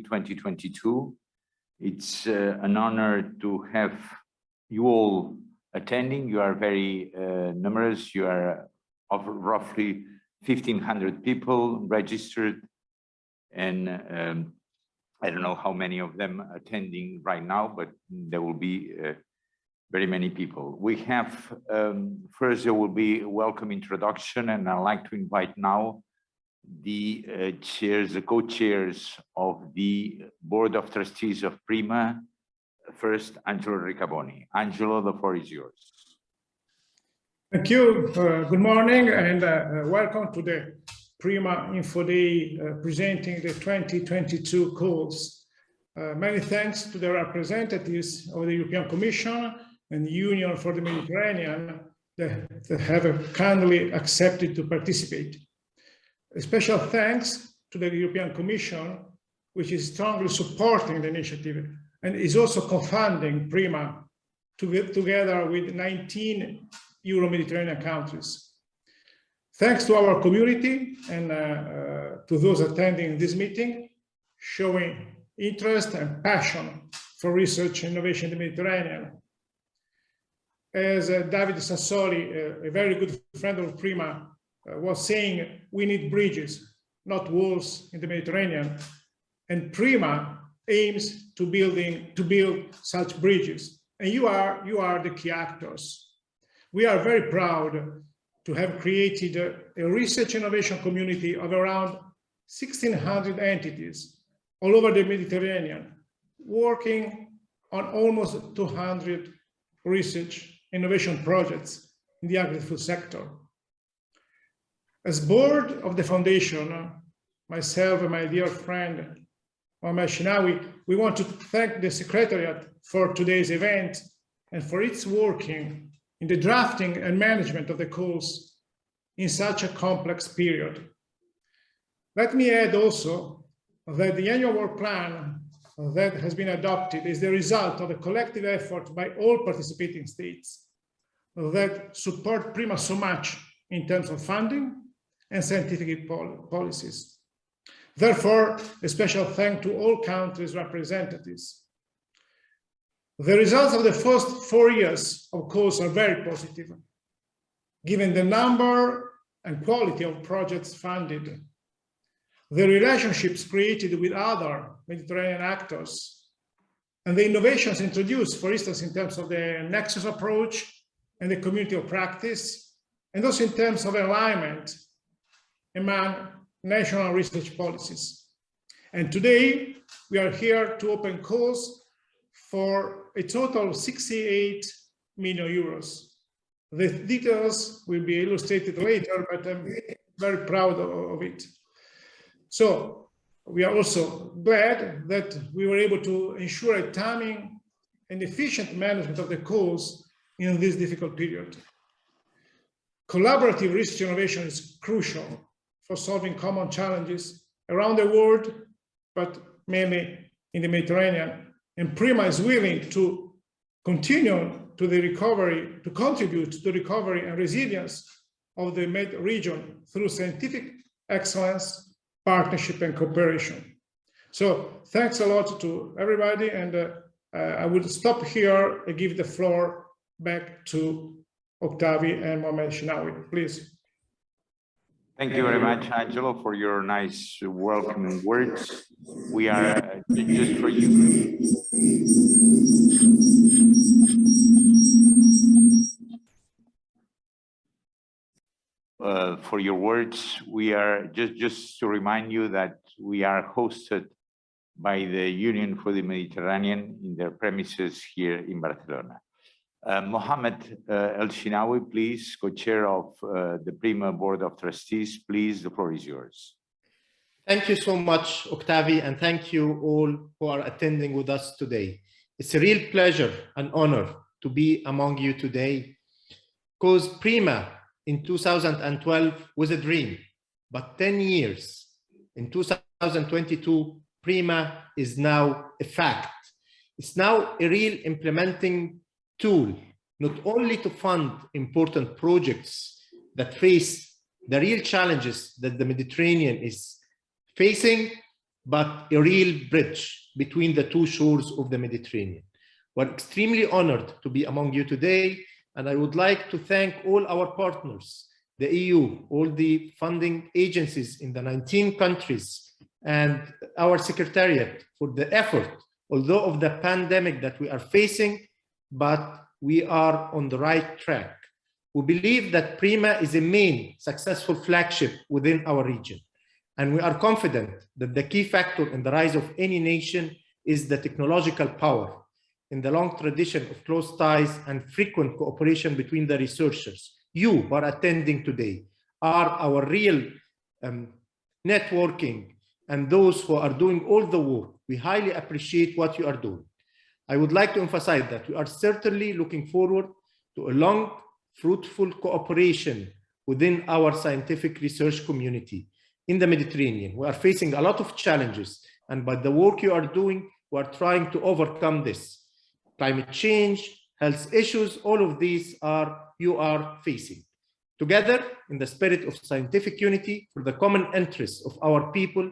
2022. It's an honor to have you all attending. You are very numerous. You are of roughly 1,500 people registered, and I don't know how many of them attending right now, but there will be very many people. We have, first there will be a welcome introduction, and I'd like to invite now the chairs, the co-chairs of the Board of Trustees of PRIMA. First, Angelo Reccaboni. Angelo, the floor is yours. Thank you. Good morning and welcome to the PRIMA Info Day presenting the 2022 calls. Many thanks to the representatives of the European Commission and the Union for the Mediterranean that have kindly accepted to participate. A special thanks to the European Commission, which is strongly supporting the initiative and is also co-funding PRIMA together with 19 Euro-Mediterranean countries. Thanks to our community and to those attending this meeting, showing interest and passion for research and innovation in the Mediterranean. As David Sassoli, a very good friend of PRIMA, was saying, we need bridges, not walls in the Mediterranean. And PRIMA aims to build such bridges. And you are the key actors. We are very proud to have created a research innovation community of around 1,600 entities all over the Mediterranean, working on almost 200 research innovation projects in the agri-food sector. As board of the foundation, myself and my dear friend, Mohamed Shinawi, we want to thank the Secretariat for today's event and for its working in the drafting and management of the calls in such a complex period. Let me add also that the annual work plan that has been adopted is the result of a collective effort by all participating states that support PRIMA so much in terms of funding and scientific policies. Therefore, a special thanks to all countries' representatives. The results of the first 4 years of calls are very positive, given the number and quality of projects funded, the relationships created with other Mediterranean actors, and the innovations introduced, for instance, in terms of the Nexus approach and the community of practice, and also in terms of alignment among national research policies. And today, we are here to open calls for a total of 68 million euros. The details will be illustrated later, but I'm very proud of it. So we are also glad that we were able to ensure a timing and efficient management of the calls in this difficult period. Collaborative research innovation is crucial for solving common challenges around the world, but mainly in the Mediterranean. And PRIMA is willing to continue to the recovery, to contribute to the recovery and resilience of the Med region through scientific excellence, partnership, and cooperation. So thanks a lot to everybody, and I will stop here and give the floor back to Octavi and Mohamed Shinawi, please. Thank you very much, Angelo, for your nice welcoming words. We are just for you. For your words, we are just to remind you that we are hosted by the Union for the Mediterranean in their premises here in Barcelona. Mohamed El-Shinawi, please, co-chair of the PRIMA Board of Trustees, please, the floor is yours. Thank you so much, Octavi, and thank you all who are attending with us today. It's a real pleasure and honor to be among you today, because PRIMA in 2012 was a dream, but 10 years, in 2022, PRIMA is now a fact. It's now a real implementing tool, not only to fund important projects that face the real challenges that the Mediterranean is facing, but a real bridge between the two shores of the Mediterranean. We're extremely honored to be among you today, and I would like to thank all our partners, the EU, all the funding agencies in the 19 countries, and our secretariat for the effort, although of the pandemic that we are facing, but we are on the right track. We believe that PRIMA is a main successful flagship within our region, and we are confident that the key factor in the rise of any nation is the technological power. In the long tradition of close ties and frequent cooperation between the researchers, you who are attending today are our real networking, and those who are doing all the work. We highly appreciate what you are doing. I would like to emphasize that we are certainly looking forward to a long, fruitful cooperation within our scientific research community in the Mediterranean. We are facing a lot of challenges, and by the work you are doing, we are trying to overcome this. Climate change, health issues, all of these you are facing. Together, in the spirit of scientific unity for the common interests of our people,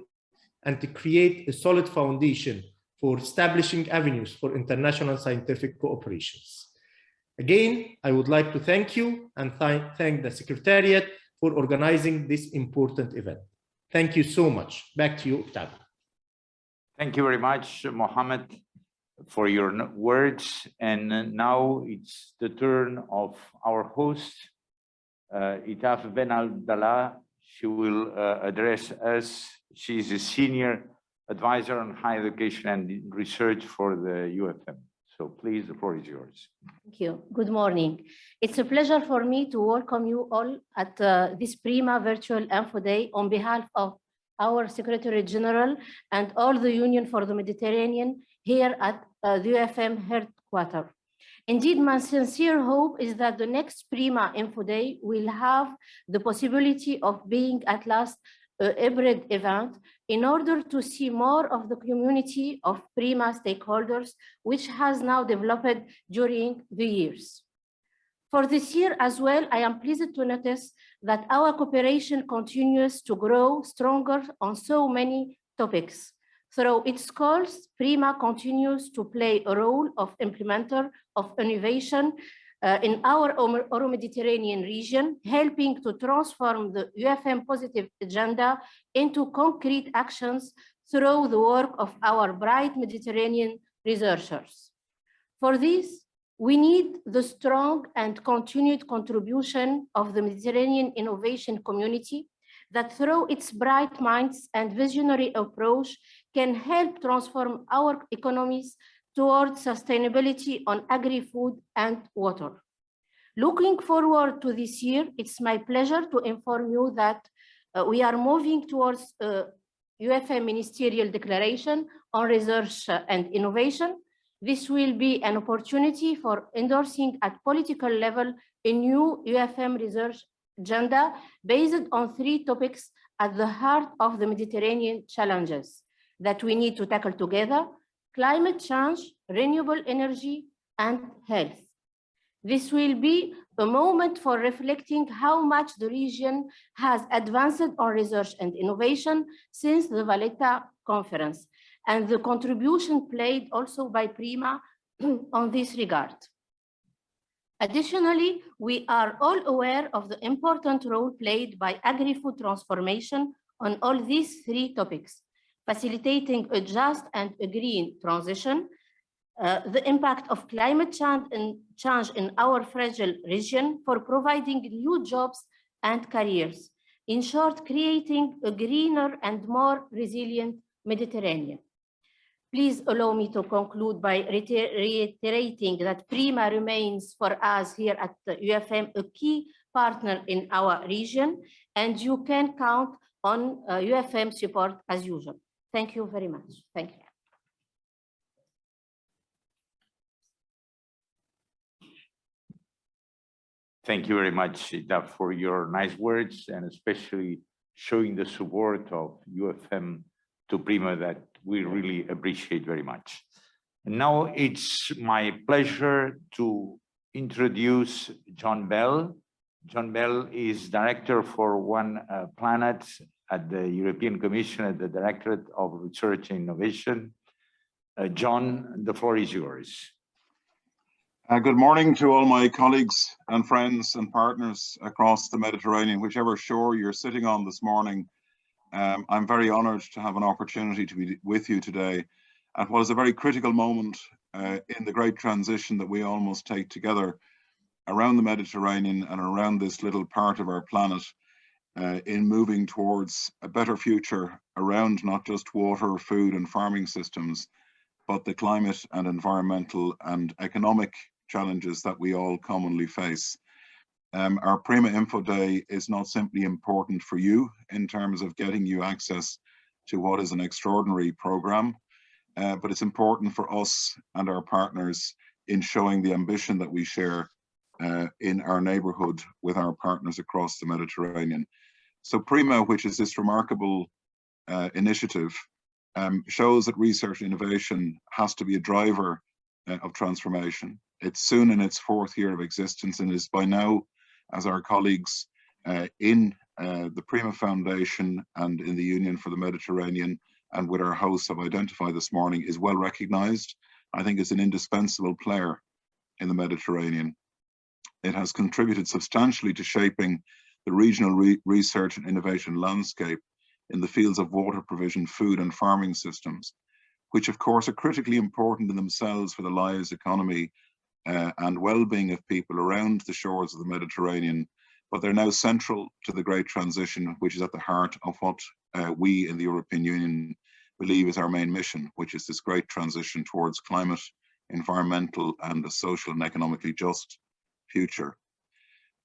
and to create a solid foundation for establishing avenues for international scientific cooperations. Again, I would like to thank you and thank the Secretariat for organizing this important event. Thank you so much. Back to you, Octavi. Thank you very much, Mohamed, for your words. And now it's the turn of our host, Itaf Ben Abdallah. She will address us. She's a senior advisor on higher education and research for the UFM. So please, the floor is yours. Thank you. Good morning. It's a pleasure for me to welcome you all at this PRIMA Virtual Info Day on behalf of our Secretary-General and all the Union for the Mediterranean here at the UFM headquarters. Indeed, my sincere hope is that the next PRIMA Info Day will have the possibility of being at last a hybrid event in order to see more of the community of PRIMA stakeholders, which has now developed during the years. For this year as well, I am pleased to notice that our cooperation continues to grow stronger on so many topics. Through its calls, PRIMA continues to play a role of implementer of innovation in our Euro-Mediterranean region, helping to transform the UFM positive agenda into concrete actions through the work of our bright Mediterranean researchers. For this, we need the strong and continued contribution of the Mediterranean innovation community that through its bright minds and visionary approach can help transform our economies towards sustainability on agri-food and water. Looking forward to this year, it's my pleasure to inform you that we are moving towards a UFM ministerial declaration on research and innovation. This will be an opportunity for endorsing at political level a new UFM research agenda based on 3 topics at the heart of the Mediterranean challenges that we need to tackle together: climate change, renewable energy, and health. This will be a moment for reflecting how much the region has advanced on research and innovation since the Valletta conference, and the contribution played also by PRIMA on this regard. Additionally, we are all aware of the important role played by agri-food transformation on all these 3 topics: facilitating a just and a green transition, the impact of climate change in our fragile region for providing new jobs and careers. In short, creating a greener and more resilient Mediterranean. Please allow me to conclude by reiterating that PRIMA remains for us here at the UFM a key partner in our region, and you can count on UFM support as usual. Thank you very much. Thank you. Thank you very much, Eda, for your nice words, and especially showing the support of UFM to PRIMA that we really appreciate very much. And now it's my pleasure to introduce John Bell. John Bell is Director for One Planet at the European Commission at the Directorate of Research and Innovation. John, the floor is yours. Good morning to all my colleagues and friends and partners across the Mediterranean, whichever shore you're sitting on this morning. I'm very honored to have an opportunity to be with you today at what is a very critical moment in the great transition that we all must take together around the Mediterranean and around this little part of our planet in moving towards a better future around not just water, food and farming systems, but the climate and environmental and economic challenges that we all commonly face. Our PRIMA Info Day is not simply important for you in terms of getting you access to what is an extraordinary program, but it's important for us and our partners in showing the ambition that we share in our neighborhood with our partners across the Mediterranean. So PRIMA, which is this remarkable initiative, shows that research and innovation has to be a driver of transformation. It's soon in its 4th year of existence and is by now, as our colleagues in the PRIMA Foundation and in the Union for the Mediterranean and with our hosts have identified this morning, is well recognized. I think it's an indispensable player in the Mediterranean. It has contributed substantially to shaping the regional research and innovation landscape in the fields of water provision, food and farming systems, which of course are critically important in themselves for the lives, economy and well-being of people around the shores of the Mediterranean, but they're now central to the great transition, which is at the heart of what we in the European Union believe is our main mission, which is this great transition towards climate, environmental and a social and economically just future.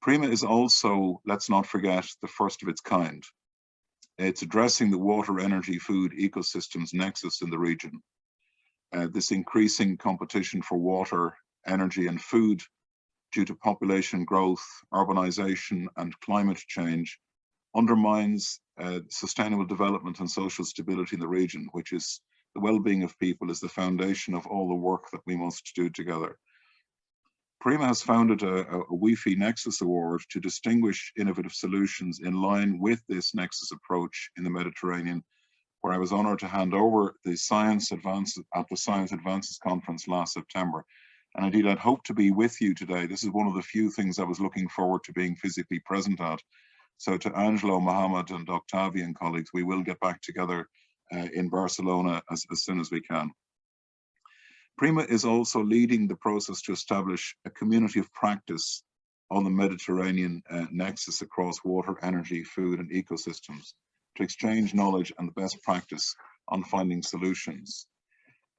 PRIMA is also, let's not forget, the first of its kind. It's addressing the water, energy, food ecosystems nexus in the region. This increasing competition for water, energy and food due to population growth, urbanization and climate change undermines sustainable development and social stability in the region, which is the well-being of people is the foundation of all the work that we must do together. PRIMA has founded a WIFI Nexus Award to distinguish innovative solutions in line with this Nexus approach in the Mediterranean, where I was honored to hand over the Science Advances at the Science Advances Conference last September. And indeed, I'd hope to be with you today. This is one of the few things I was looking forward to being physically present at. So to Angelo, Mohamed and Octavi and colleagues, we will get back together in Barcelona as soon as we can. PRIMA is also leading the process to establish a community of practice on the Mediterranean nexus across water, energy, food and ecosystems to exchange knowledge and the best practice on finding solutions.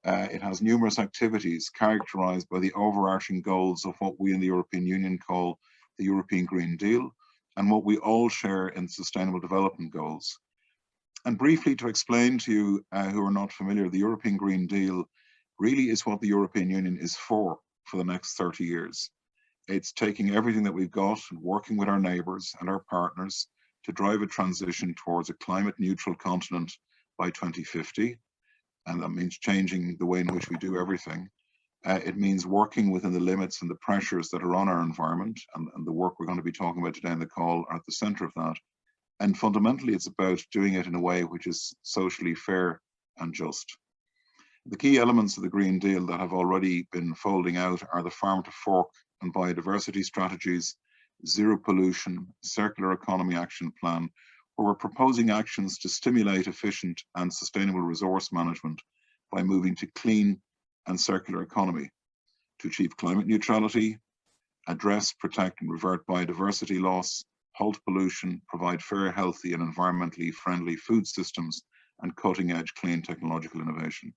It has numerous activities characterized by the overarching goals of what we in the European Union call the European Green Deal and what we all share in Sustainable Development Goals. And briefly to explain to you who are not familiar, the European Green Deal really is what the European Union is for the next 30 years. It's taking everything that we've got and working with our neighbours and our partners to drive a transition towards a climate neutral continent by 2050. And that means changing the way in which we do everything. It means working within the limits and the pressures that are on our environment, and the work we're going to be talking about today in the call are at the centre of that. And fundamentally, it's about doing it in a way which is socially fair and just. The key elements of the Green Deal that have already been folding out are the farm to fork and biodiversity strategies, zero pollution, circular economy action plan, where we're proposing actions to stimulate efficient and sustainable resource management by moving to clean and circular economy, to achieve climate neutrality, address, protect and revert biodiversity loss, halt pollution, provide fair, healthy and environmentally friendly food systems, and cutting-edge clean technological innovation.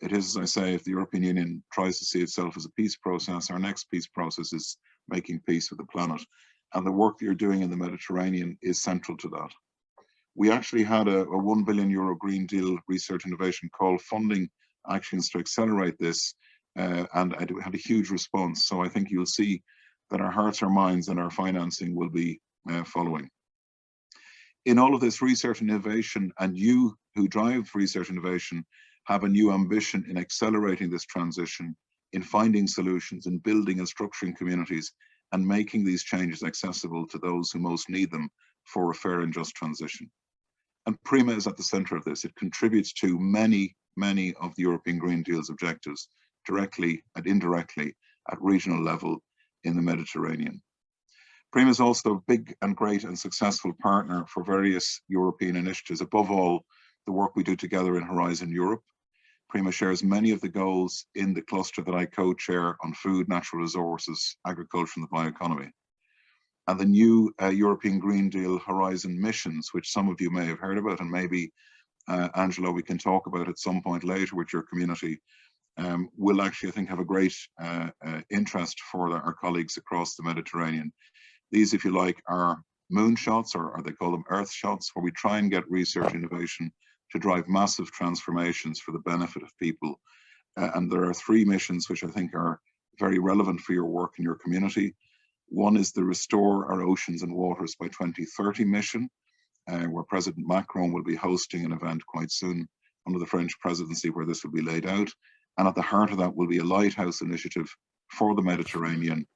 It is, as I say, if the European Union tries to see itself as a peace process, our next peace process is making peace with the planet. And the work that you're doing in the Mediterranean is central to that. We actually had a €1 billion Green Deal research innovation call funding actions to accelerate this, and it had a huge response. So I think you'll see that our hearts, our minds and our financing will be following. In all of this research and innovation, and you who drive research and innovation have a new ambition in accelerating this transition, in finding solutions, in building and structuring communities, and making these changes accessible to those who most need them for a fair and just transition. And PRIMA is at the center of this. It contributes to many of the European Green Deal's objectives, directly and indirectly at regional level in the Mediterranean. PRIMA is also a big and great and successful partner for various European initiatives, above all, the work we do together in Horizon Europe. PRIMA shares many of the goals in the cluster that I co-chair on food, natural resources, agriculture and the bioeconomy. And the new European Green Deal Horizon missions, which some of you may have heard about, and maybe, Angelo, we can talk about at some point later with your community, will actually, I think, have a great interest for our colleagues across the Mediterranean. These, if you like, are moonshots, or they call them earth shots, where we try and get research innovation to drive massive transformations for the benefit of people. And there are 3 missions which I think are very relevant for your work in your community. One is the Restore Our Oceans and Waters by 2030 mission, where President Macron will be hosting an event quite soon under the French presidency where this will be laid out. And at the heart of that will be a lighthouse initiative for the Mediterranean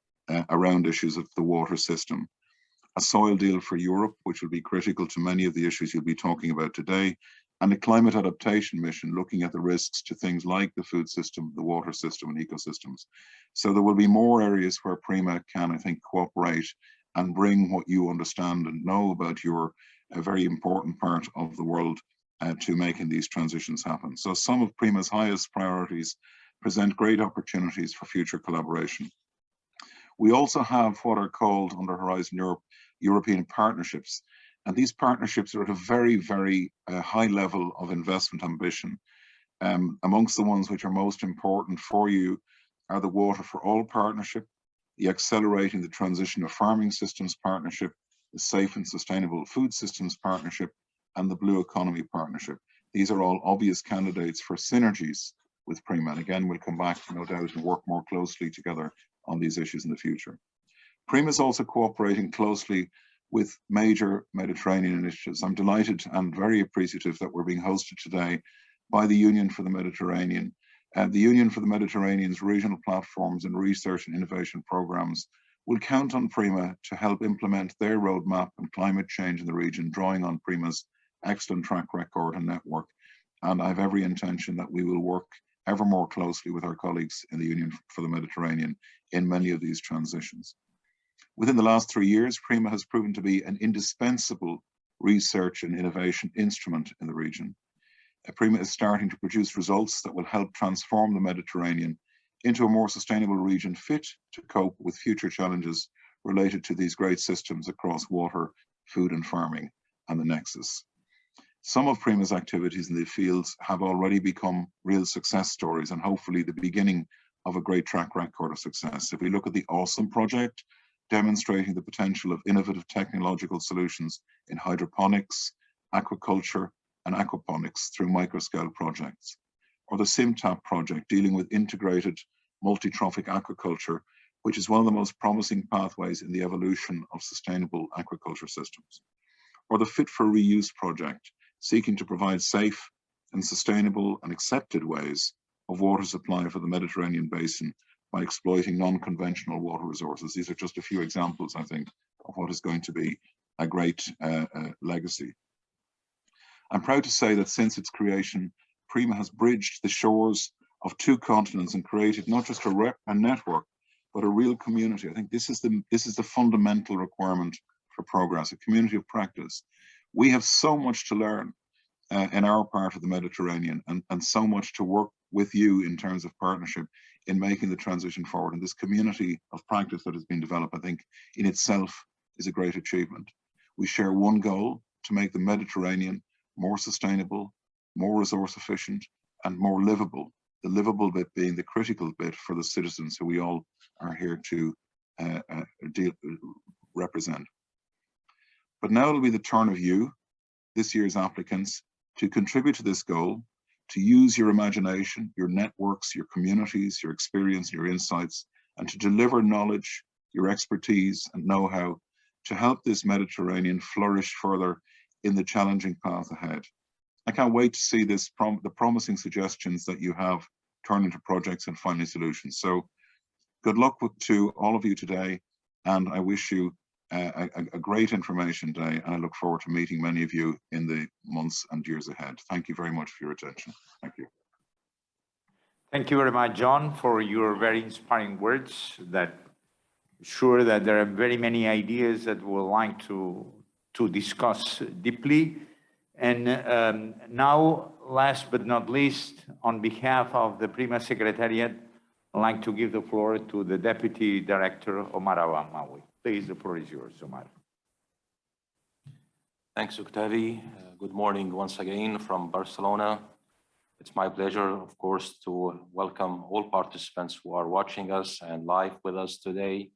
around issues of the water system. A soil deal for Europe, which will be critical to many of the issues you'll be talking about today, and a climate adaptation mission looking at the risks to things like the food system, the water system and ecosystems. So there will be more areas where PRIMA can, I think, cooperate and bring what you understand and know about your very important part of the world to making these transitions happen. So some of PRIMA's highest priorities present great opportunities for future collaboration. We also have what are called under Horizon Europe, European partnerships. And these partnerships are at a very high level of investment ambition. Amongst the ones which are most important for you are the Water for All partnership, the Accelerating the Transition of Farming Systems partnership, the Safe and Sustainable Food Systems partnership, and the Blue Economy partnership. These are all obvious candidates for synergies with PRIMA. And again, we'll come back, no doubt, and work more closely together on these issues in the future. PRIMA is also cooperating closely with major Mediterranean initiatives. I'm delighted and very appreciative that we're being hosted today by the Union for the Mediterranean. The Union for the Mediterranean's regional platforms and research and innovation programs will count on PRIMA to help implement their roadmap on climate change in the region, drawing on PRIMA's excellent track record and network. And I have every intention that we will work ever more closely with our colleagues in the Union for the Mediterranean in many of these transitions. Within the last 3 years, PRIMA has proven to be an indispensable research and innovation instrument in the region. PRIMA is starting to produce results that will help transform the Mediterranean into a more sustainable region fit to cope with future challenges related to these great systems across water, food and farming, and the Nexus. Some of PRIMA's activities in the fields have already become real success stories and hopefully the beginning of a great track record of success. If we look at the Awesome project, demonstrating the potential of innovative technological solutions in hydroponics, aquaculture, and aquaponics through microscale projects. Or the SimTap project, dealing with integrated multi-trophic aquaculture, which is one of the most promising pathways in the evolution of sustainable aquaculture systems. Or the Fit for Reuse project, seeking to provide safe and sustainable and accepted ways of water supply for the Mediterranean basin by exploiting non-conventional water resources. These are just a few examples, I think, of what is going to be a great legacy. I'm proud to say that since its creation, PRIMA has bridged the shores of 2 continents and created not just a network, but a real community. I think this is the fundamental requirement for progress, a community of practice. We have so much to learn in our part of the Mediterranean and so much to work with you in terms of partnership in making the transition forward. And this community of practice that has been developed, I think, in itself is a great achievement. We share one goal: to make the Mediterranean more sustainable, more resource efficient, and more livable. The livable bit being the critical bit for the citizens who we all are here to represent. But now it'll be the turn of you, this year's applicants, to contribute to this goal, to use your imagination, your networks, your communities, your experience, your insights, and to deliver knowledge, your expertise and know-how to help this Mediterranean flourish further in the challenging path ahead. I can't wait to see the promising suggestions that you have turn into projects and finally solutions. So good luck to all of you today, and I wish you a great information day, and I look forward to meeting many of you in the months and years ahead. Thank you very much for your attention. Thank you. Thank you very much, John, for your very inspiring words. That sure that there are very many ideas that we'd like to discuss deeply. And now, last but not least, on behalf of the PRIMA Secretariat, I'd like to give the floor to the Deputy Director, Omar Amawi. Please, the floor is yours, Omar. Thanks, Octavi. Good morning once again from Barcelona. It's my pleasure, of course, to welcome all participants who are watching us and live with us today.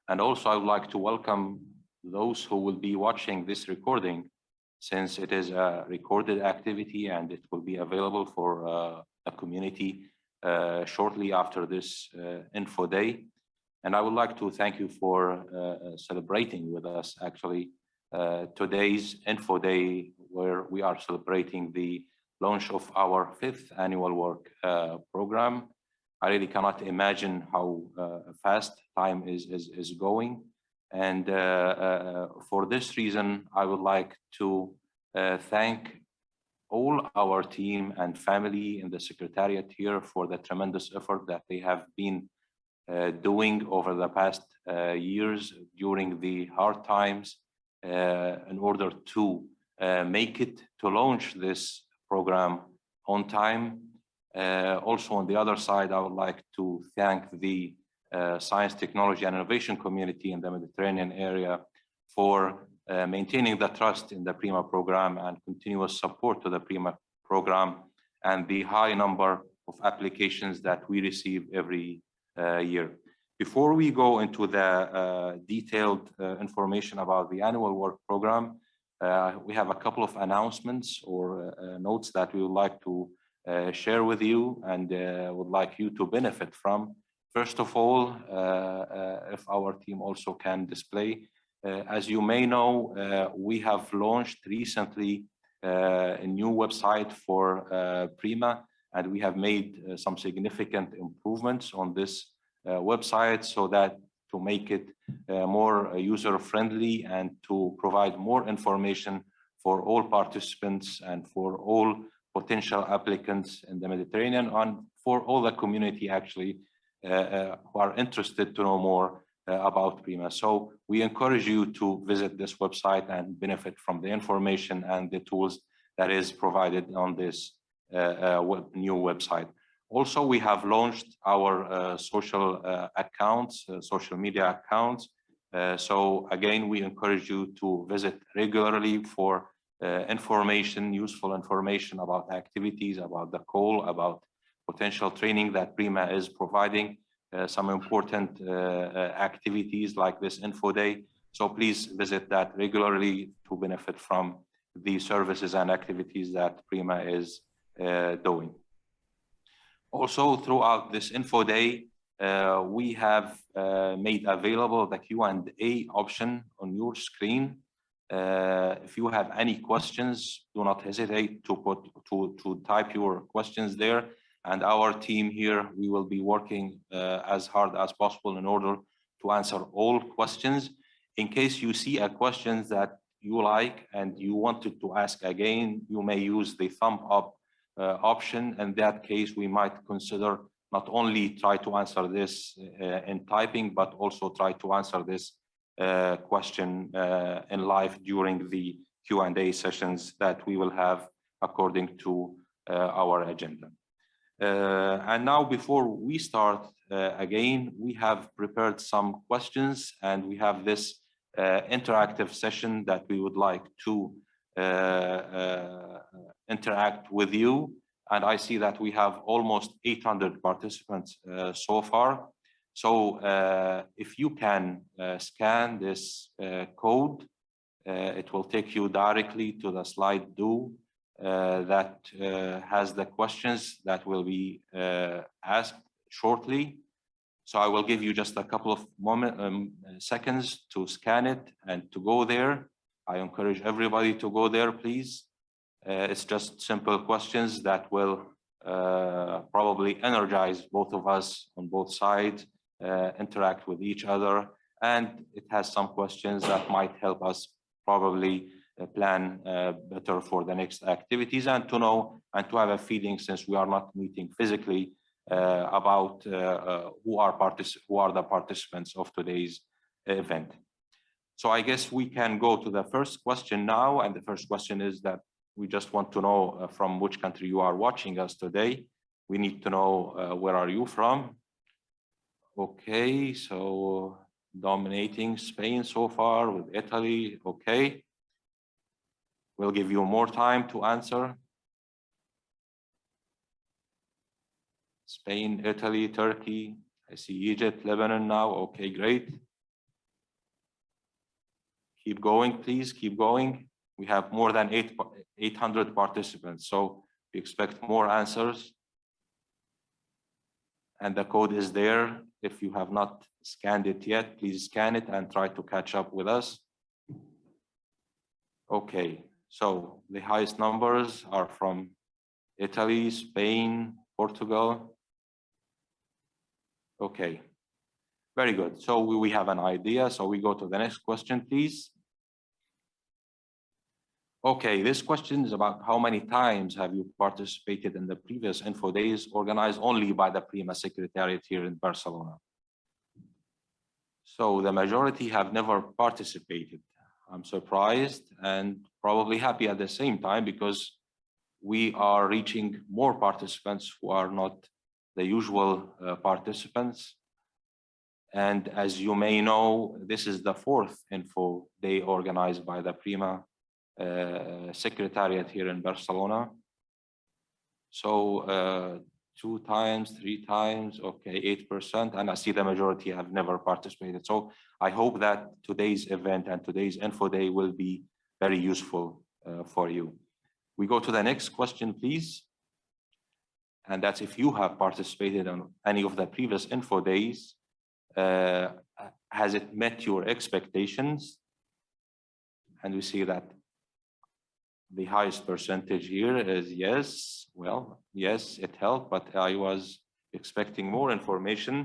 And also, I would like to welcome those who will be watching this recording, since it is a recorded activity and it will be available for a community shortly after this info day. And I would like to thank you for celebrating with us, actually, today's info day, where we are celebrating the launch of our 5th annual work program. I really cannot imagine how fast time is going. And for this reason, I would like to thank all our team and family in the Secretariat here for the tremendous effort that they have been doing over the past years during the hard times in order to make it to launch this program on time. Also, on the other side, I would like to thank the science, technology, and innovation community in the Mediterranean area for maintaining the trust in the PRIMA program and continuous support to the PRIMA program and the high number of applications that we receive every year. Before we go into the detailed information about the annual work program, we have a couple of announcements or notes that we would like to share with you and would like you to benefit from. First of all, if our team also can display, as you may know, we have launched recently a new website for PRIMA, and we have made some significant improvements on this website so that to make it more user-friendly and to provide more information for all participants and for all potential applicants in the Mediterranean and for all the community actually who are interested to know more about PRIMA. So we encourage you to visit this website and benefit from the information and the tools that is provided on this new website. Also, we have launched our social accounts, social media accounts. So again, we encourage you to visit regularly for information, useful information about activities, about the call, about potential training that PRIMA is providing, some important activities like this info day. So please visit that regularly to benefit from the services and activities that PRIMA is doing. Also, throughout this info day, we have made available the Q&A option on your screen. If you have any questions, do not hesitate to type your questions there. And our team here, we will be working as hard as possible in order to answer all questions. In case you see a question that you like and you wanted to ask again, you may use the thumb up option. In that case, we might consider not only try to answer this in typing, but also try to answer this question in live during the Q&A sessions that we will have according to our agenda. And now, before we start, again, we have prepared some questions and we have this interactive session that we would like to interact with you. And I see that we have almost 800 participants so far. So if you can scan this code, it will take you directly to the slide that has the questions that will be asked shortly. So I will give you just a couple of seconds to scan it and to go there. I encourage everybody to go there, please. It's just simple questions that will probably energize both of us on both sides, interact with each other, and it has some questions that might help us probably plan better for the next activities, and to know and to have a feeling, since we are not meeting physically, about who are the participants of today's event. So I guess we can go to the first question now, and the first question is that we just want to know from which country you are watching us today. We need to know where are you from. Okay, so dominating Spain so far with Italy. Okay, we'll give you more time to answer. Spain, Italy, Turkey. I see Egypt, Lebanon now. Okay, great. Keep going, please, keep going. We have more than 800 participants, so we expect more answers. And the code is there. If you have not scanned it yet, please scan it and try to catch up with us. Okay, so the highest numbers are from Italy, Spain, Portugal. Okay, very good. So we have an idea. So we go to the next question, please. Okay, this question is about how many times have you participated in the previous info days organized only by the PRIMA Secretariat here in Barcelona? So the majority have never participated. I'm surprised and probably happy at the same time, because we are reaching more participants who are not the usual participants. And as you may know, this is the 4th info day organized by the PRIMA Secretariat here in Barcelona. So 2 times, 3 times, okay, 8%, and I see the majority have never participated. So I hope that today's event and today's info day will be very useful for you. We go to the next question, please. And that's if you have participated in any of the previous info days, has it met your expectations? And we see that the highest percentage here is yes. Well, yes, it helped, but I was expecting more information.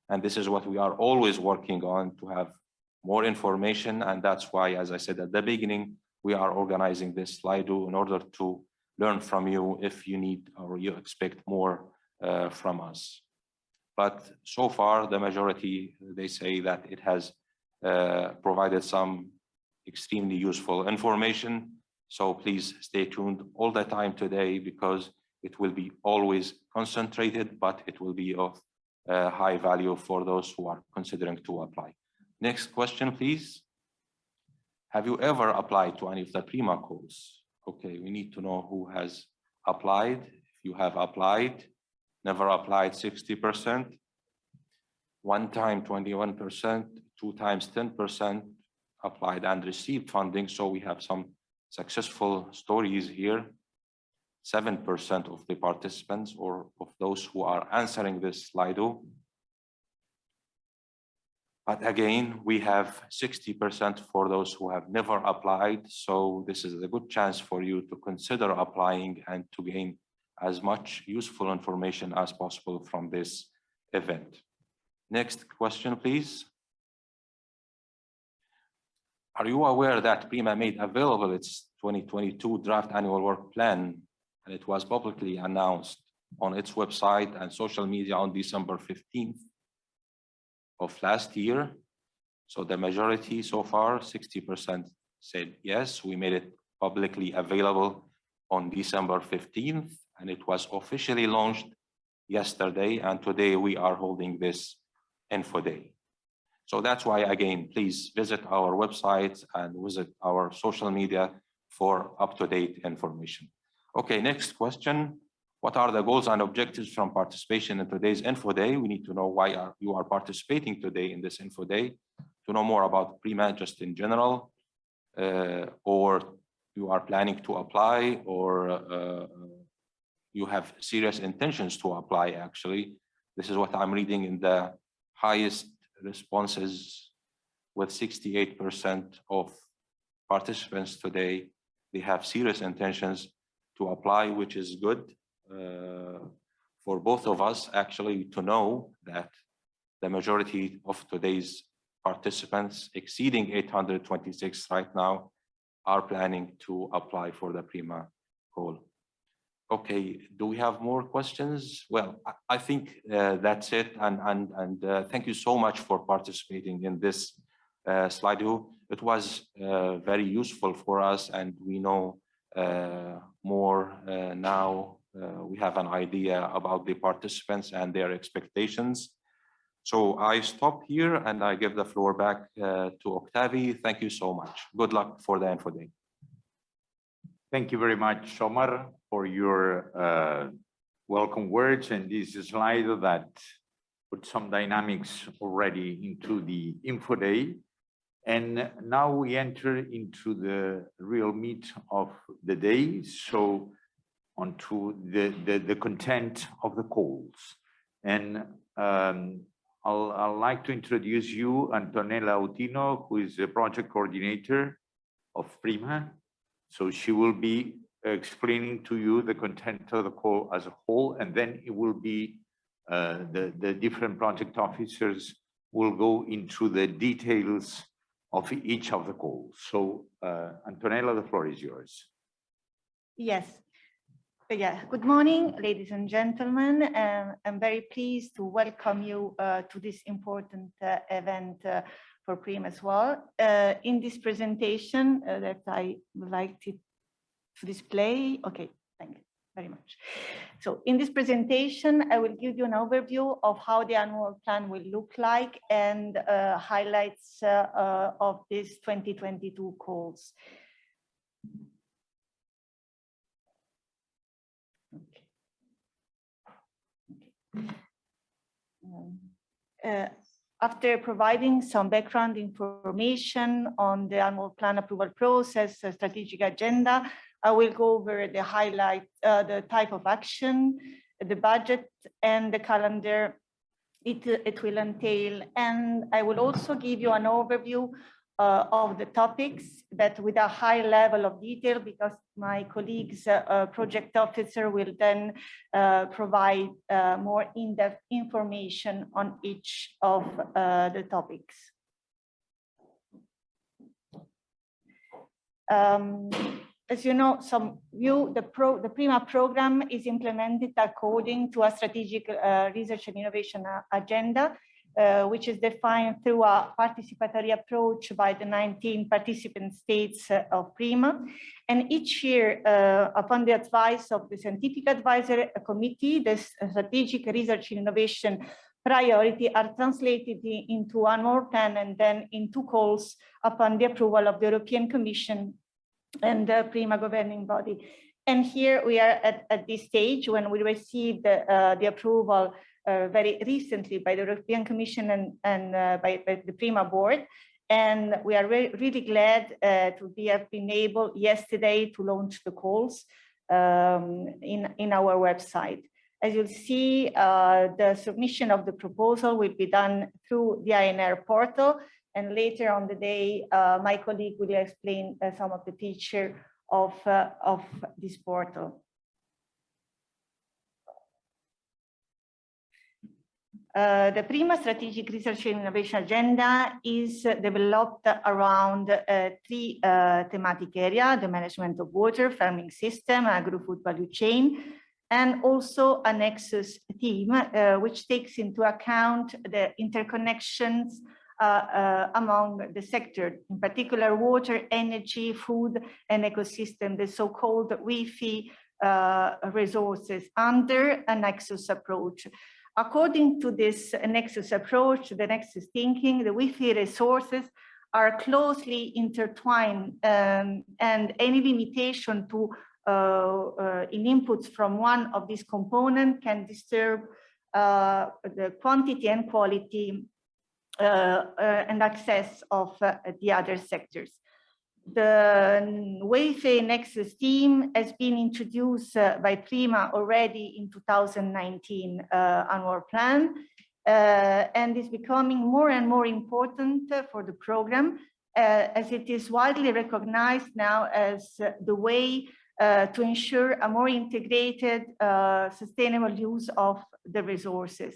And this is what we are always working on, to have more information. And that's why, as I said at the beginning, we are organizing this Slido in order to learn from you if you need or you expect more from us. But so far, the majority, they say that it has provided some extremely useful information. So please stay tuned all the time today, because it will be always concentrated, but it will be of high value for those who are considering to apply. Next question, please. Have you ever applied to any of the PRIMA calls? Okay, we need to know who has applied. If you have applied, never applied 60%, 1 time 21%, 2 times 10% applied and received funding. So we have some successful stories here. 7% of the participants, or of those who are answering this Slido. But again, we have 60% for those who have never applied. So this is a good chance for you to consider applying and to gain as much useful information as possible from this event. Next question, please. Are you aware that PRIMA made available its 2022 draft annual work plan, and it was publicly announced on its website and social media on December 15th of last year? So the majority so far, 60% said yes, we made it publicly available on December 15th, and it was officially launched yesterday, and today we are holding this info day. So that's why, again, please visit our website and visit our social media for up-to-date information. Okay, next question. What are the goals and objectives from participation in today's info day? We need to know why you are participating today in this info day, to know more about PRIMA just in general, or you are planning to apply, or you have serious intentions to apply, actually. This is what I'm reading in the highest responses, with 68% of participants today. They have serious intentions to apply, which is good for both of us, actually, to know that the majority of today's participants exceeding 826 right now are planning to apply for the PRIMA call. Okay, do we have more questions? Well, I think that's it. And thank you so much for participating in this slideshow. It was very useful for us, and we know more now. We have an idea about the participants and their expectations. So I stop here and I give the floor back to Octavi. Thank you so much. Good luck for the Info Day. Thank you very much, Omar, for your welcome words and this slide that put some dynamics already into the Info Day. And now we enter into the real meat of the day. So onto the content of the calls. And I'd like to introduce you, Antonella Autino, who is the project coordinator of PRIMA. So she will be explaining to you the content of the call as a whole, and then it will be the different project officers will go into the details of each of the calls. So Antonella, the floor is yours. Yes. Yeah, good morning, ladies and gentlemen. I'm very pleased to welcome you to this important event for PRIMA as well. In this presentation that I would like to display, okay, thank you very much. So in this presentation, I will give you an overview of how the annual plan will look like and highlights of these 2022 calls. After providing some background information on the annual plan approval process, strategic agenda, I will go over the highlight, the type of action, the budget, and the calendar it will entail. And I will also give you an overview of the topics, that with a high level of detail, because my colleagues, project officer, will then provide more in-depth information on each of the topics. As you know, the PRIMA program is implemented according to a strategic research and innovation agenda, which is defined through a participatory approach by the 19 participant states of PRIMA. And each year, upon the advice of the Scientific Advisory Committee, the strategic research and innovation priority are translated into annual plan and then into calls upon the approval of the European Commission and the PRIMA governing body. And here we are at this stage when we received the approval very recently by the European Commission and by the PRIMA board. And we are really glad to have been able yesterday to launch the calls in our website. As you'll see, the submission of the proposal will be done through the INR portal. And later on the day, my colleague will explain some of the features of this portal. The PRIMA Strategic Research and Innovation Agenda is developed around three thematic areas: the management of water, farming system, agri-food value chain, and also a nexus theme, which takes into account the interconnections among the sector, in particular water, energy, food, and ecosystem, the so-called Wi-Fi resources under a nexus approach. According to this nexus approach, the nexus thinking, the Wi-Fi resources are closely intertwined, and any limitation to in inputs from one of these components can disturb the quantity and quality and access of the other sectors. The Wi-Fi Nexus team has been introduced by PRIMA already in 2019 annual plan, and is becoming more and more important for the program, as it is widely recognized now as the way to ensure a more integrated, sustainable use of the resources.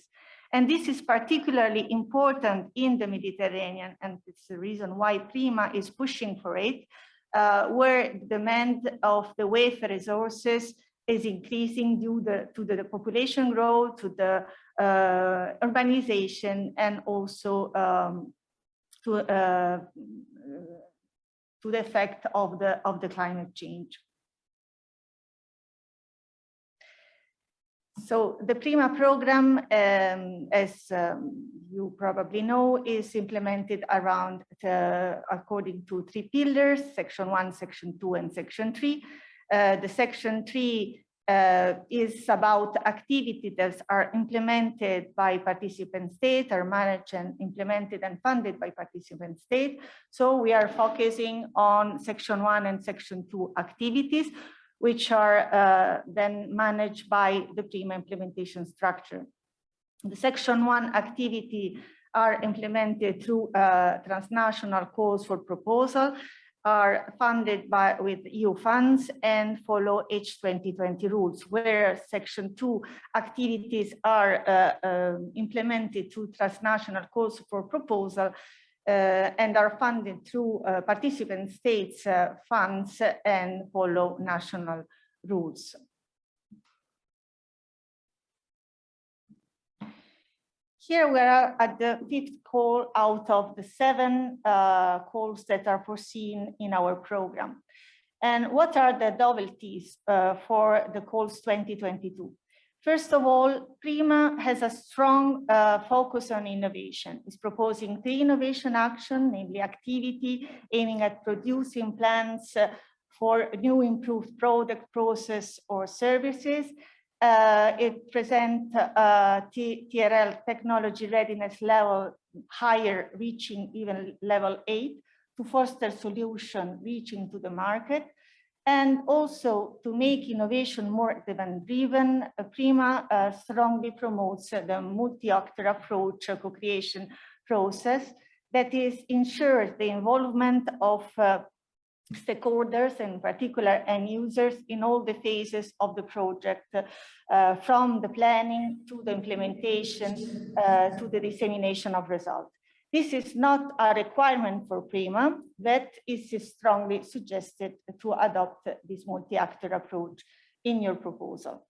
And this is particularly important in the Mediterranean, and it's the reason why PRIMA is pushing for it, where demand of the wafer resources is increasing due to the population growth, to the urbanization, and also to the effect of the climate change. So the PRIMA program, as you probably know, is implemented around according to 3 pillars: Section 1, Section 2, and Section 3. The Section 3 is about activities that are implemented by participant states, are managed and implemented and funded by participant states. So we are focusing on Section 1 and Section 2 activities, which are then managed by the PRIMA implementation structure. The Section 1 activity are implemented through transnational calls for proposal, are funded with EU funds, and follow H2020 rules, where Section 2 activities are implemented through transnational calls for proposal and are funded through participant states' funds and follow national rules. Here we are at the 5th call out of the 7 calls that are foreseen in our program. And what are the novelties for the calls 2022? First of all, PRIMA has a strong focus on innovation. It's proposing 3 innovation actions, namely activity aiming at producing plans for new improved product, process, or services. It presents TRL technology readiness level higher, reaching even level 8, to foster solution reaching to the market. And also to make innovation more demand-driven, PRIMA strongly promotes the multi-actor approach co-creation process that ensures the involvement of stakeholders, in particular end users, in all the phases of the project, from the planning to the implementation to the dissemination of results. This is not a requirement for PRIMA, but is strongly suggested to adopt this multi-actor approach in your proposal.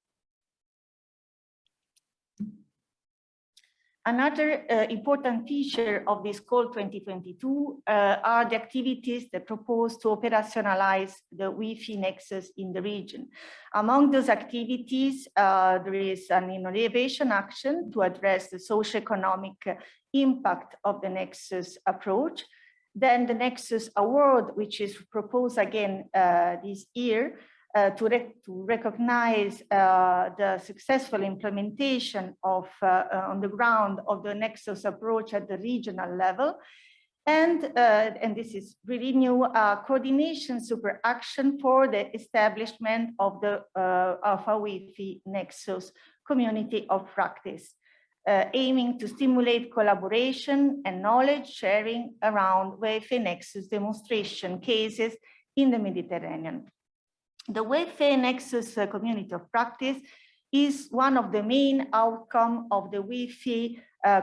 Another important feature of this call 2022 are the activities that propose to operationalize the Wi-Fi nexus in the region. Among those activities, there is an innovation action to address the socio-economic impact of the Nexus approach. Then the Nexus Award, which is proposed again this year, to recognize the successful implementation of on the ground of the Nexus approach at the regional level. And this is really new, coordination super action for the establishment of the a Wi-Fi Nexus community of practice, aiming to stimulate collaboration and knowledge sharing around Wi-Fi Nexus demonstration cases in the Mediterranean. The Wi-Fi Nexus community of practice is one of the main outcomes of the Wi-Fi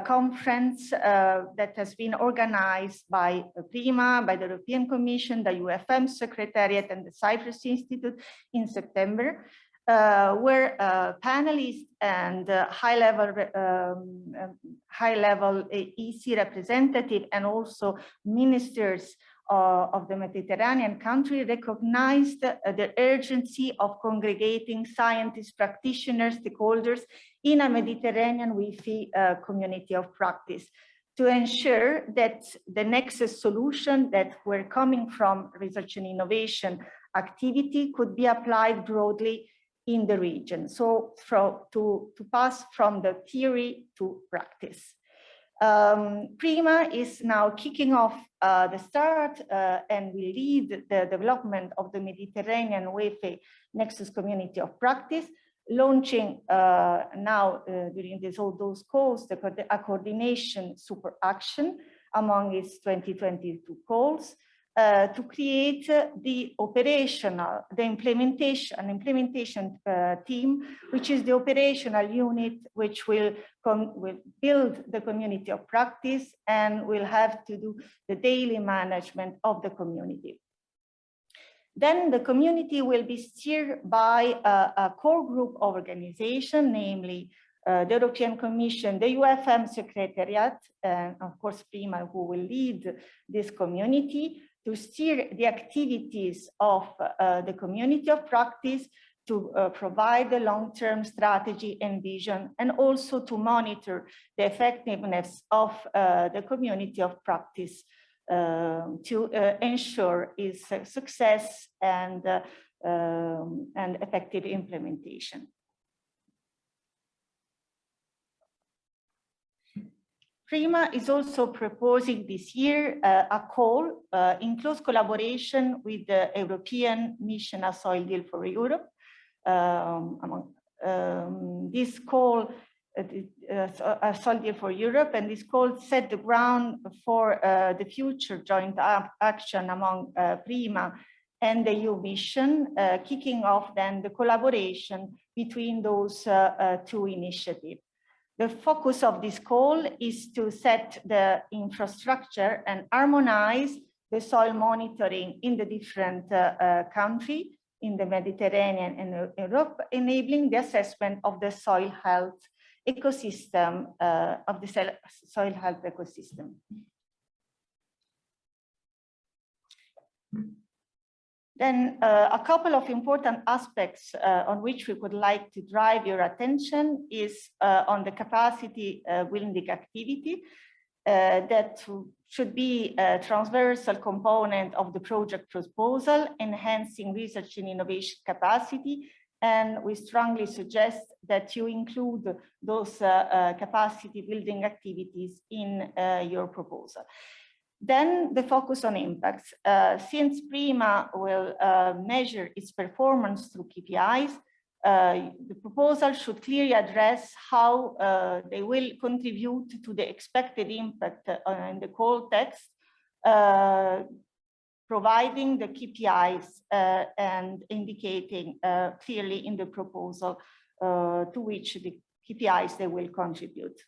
conference that has been organized by PRIMA, by the European Commission, the UFM Secretariat, and the Cyprus Institute in September, where panelists and high-level EC representative and also ministers of the Mediterranean country recognized the urgency of congregating scientists, practitioners, stakeholders in a Mediterranean Wi-Fi community of practice to ensure that the Nexus solution that were coming from research and innovation activity could be applied broadly in the region. So to pass from the theory to practice. PRIMA is now kicking off the start and will lead the development of the Mediterranean Wi-Fi Nexus community of practice, launching now during all those calls a coordination super action among its 2022 calls to create the implementation team, which is the operational unit which will build the community of practice and will have to do the daily management of the community. Then the community will be steered by a core group organization, namely the European Commission, the UFM Secretariat, and of course PRIMA, who will lead this community to steer the activities of the community of practice, to provide the long-term strategy and vision, and also to monitor the effectiveness of the community of practice to ensure its success and effective implementation. PRIMA is also proposing this year a call in close collaboration with the European Mission A Soil Deal for Europe. This call, A Soil Deal for Europe, and this call set the ground for the future joint action among PRIMA and the EU Mission, kicking off then the collaboration between those two initiatives. The focus of this call is to set the infrastructure and harmonize the soil monitoring in the different countries in the Mediterranean and Europe, enabling the assessment of the soil health ecosystem, Then a couple of important aspects on which we would like to drive your attention is on the capacity building activity that should be a transversal component of the project proposal, enhancing research and innovation capacity. And we strongly suggest that you include those capacity building activities in your proposal. Then the focus on impacts. Since PRIMA will measure its performance through KPIs, the proposal should clearly address how they will contribute to the expected impact in the call text, providing the KPIs and indicating clearly in the proposal to which the KPIs they will contribute.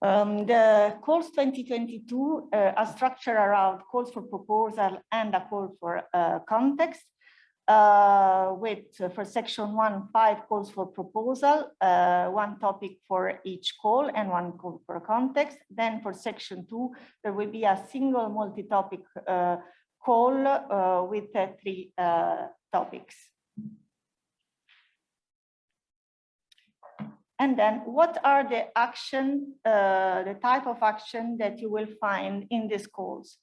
The calls 2022 are structured around calls for proposal and a call for context, with for section 1, 5 calls for proposal, 1 topic for each call and 1 call for context. Then for section 2, there will be a single multi-topic call with 3 topics. And then what are the action, the type of action that you will find in these calls?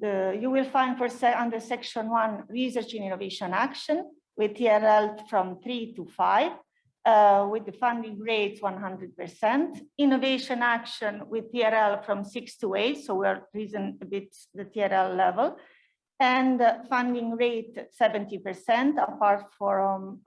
You will find under section 1, research and innovation action with TRL from 3 to 5, with the funding rates 100%. Innovation action with TRL from 6 to 8, so we're raising a bit the TRL level. And funding rate 70%, apart from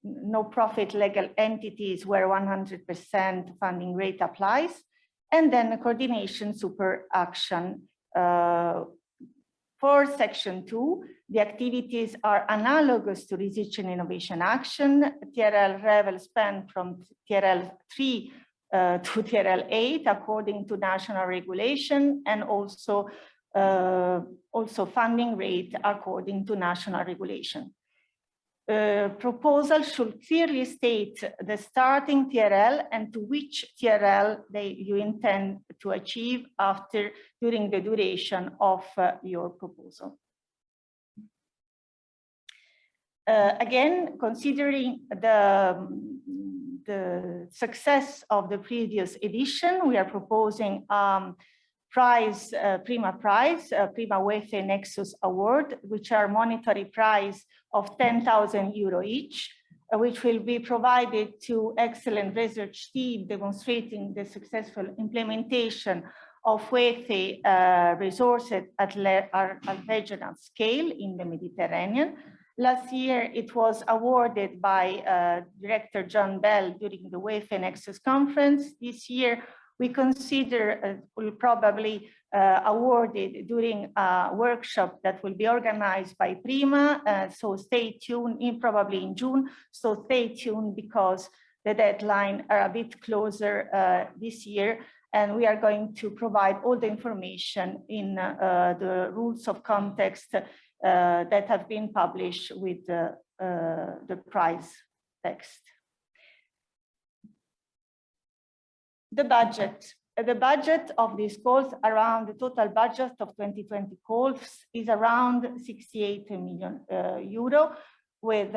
no-profit legal entities where 100% funding rate applies, and then the coordination super action. For section 2, the activities are analogous to research and innovation action. TRL level span from TRL 3 to TRL 8 according to national regulation, and also funding rate according to national regulation. Proposal should clearly state the starting TRL and to which TRL you intend to achieve during the duration of your proposal. Again, considering the success of the previous edition, we are proposing prize, PRIMA prize, PRIMA Waghei Nexus Award, which are monetary prize of 10,000 euro each, which will be provided to excellent research team demonstrating the successful implementation of Waghei resources at regional scale in the Mediterranean. Last year, it was awarded by Director John Bell during the Waghei Nexus conference. This year, we consider will probably awarded during a workshop that will be organized by PRIMA. So stay tuned, probably in June. So stay tuned because the deadline are a bit closer this year. And we are going to provide all the information in the rules of context that have been published with the prize text. The budget of these calls, around the total budget of 2020 calls is around 68 million euro, with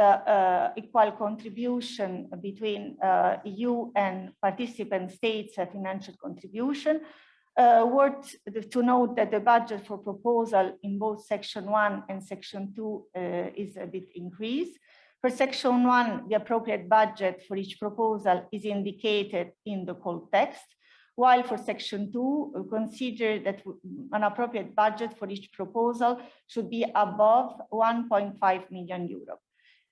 equal contribution between EU and participant states financial contribution. Worth to note that the budget for proposal in both Section 1 and Section 2 is a bit increased. For Section 1, the appropriate budget for each proposal is indicated in the call text, while for Section 2, we consider that an appropriate budget for each proposal should be above 1.5 million euro.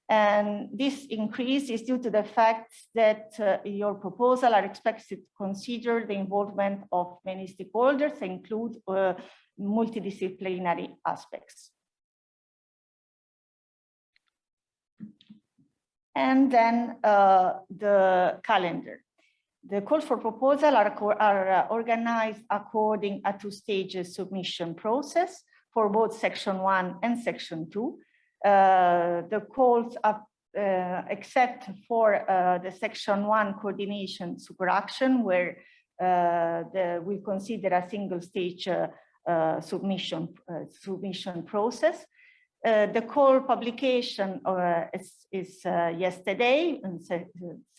And this increase is due to the fact that your proposal are expected to consider the involvement of many stakeholders, include multidisciplinary aspects. And then the calendar. The calls for proposal are organized according a two-stage submission process for both Section 1 and Section 2. The calls are, except for the Section 1 coordination super action, where we consider a single stage submission process. The call publication is yesterday, on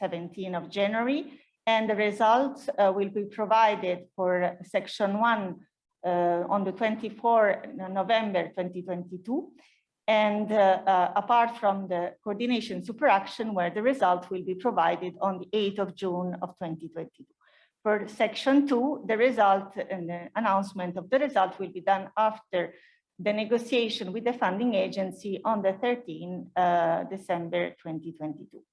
17th of January, and the results will be provided for Section 1 on the 24th November 2022. And apart from the coordination super action, where the result will be provided on the 8th of June of 2022. For Section 2, the result and the announcement of the result will be done after the negotiation with the funding agency on the 13th December 2022.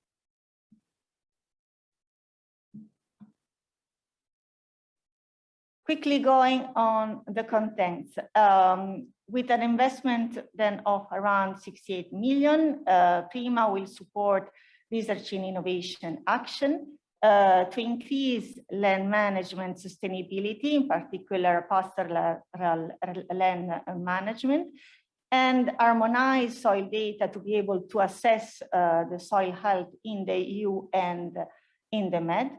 Quickly going on the contents. With an investment then of around 68 million, PRIMA will support research and innovation action to increase land management sustainability, in particular pastoral land management, and harmonize soil data to be able to assess the soil health in the EU and in the MED.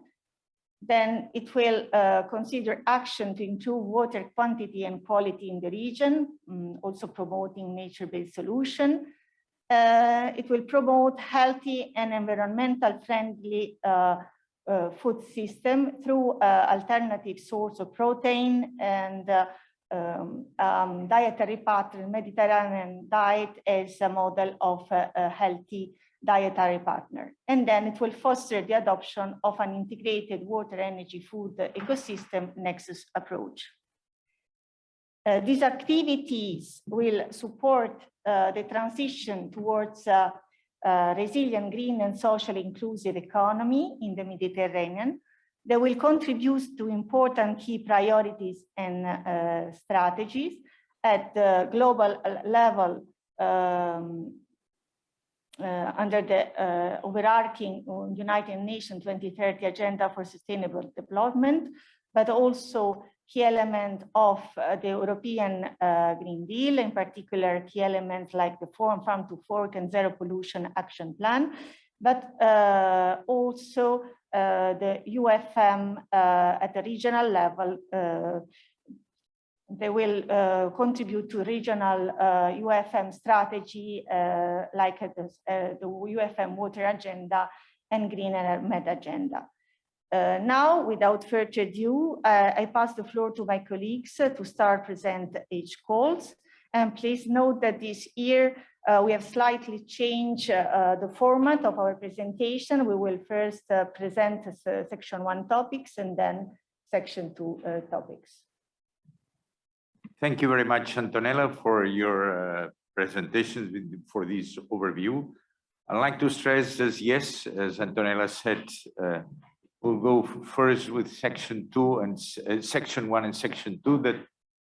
Then it will consider action to improve water quantity and quality in the region, also promoting nature-based solution. It will promote healthy and environmental friendly food system through alternative source of protein and dietary pattern, Mediterranean diet as a model of a healthy dietary partner. And then it will foster the adoption of an integrated water, energy, food ecosystem nexus approach. These activities will support the transition towards a resilient, green and socially inclusive economy in the Mediterranean. They will contribute to important key priorities and strategies at the global level under the overarching United Nations 2030 Agenda for Sustainable Development, but also key element of the European Green Deal, in particular key elements like the Farm to Fork and Zero Pollution Action Plan, but also the UFM at the regional level. They will contribute to regional UFM strategy like the UFM Water Agenda and Green and Med Agenda. Now, without further ado, I pass the floor to my colleagues to start present each calls. And please note that this year we have slightly changed the format of our presentation. We will first present Section 1 topics and then Section 2 topics. Thank you very much, Antonella, for your presentations, for this overview. I'd like to stress as yes, as Antonella said, we'll go first with section 2 and section 1 and section 2.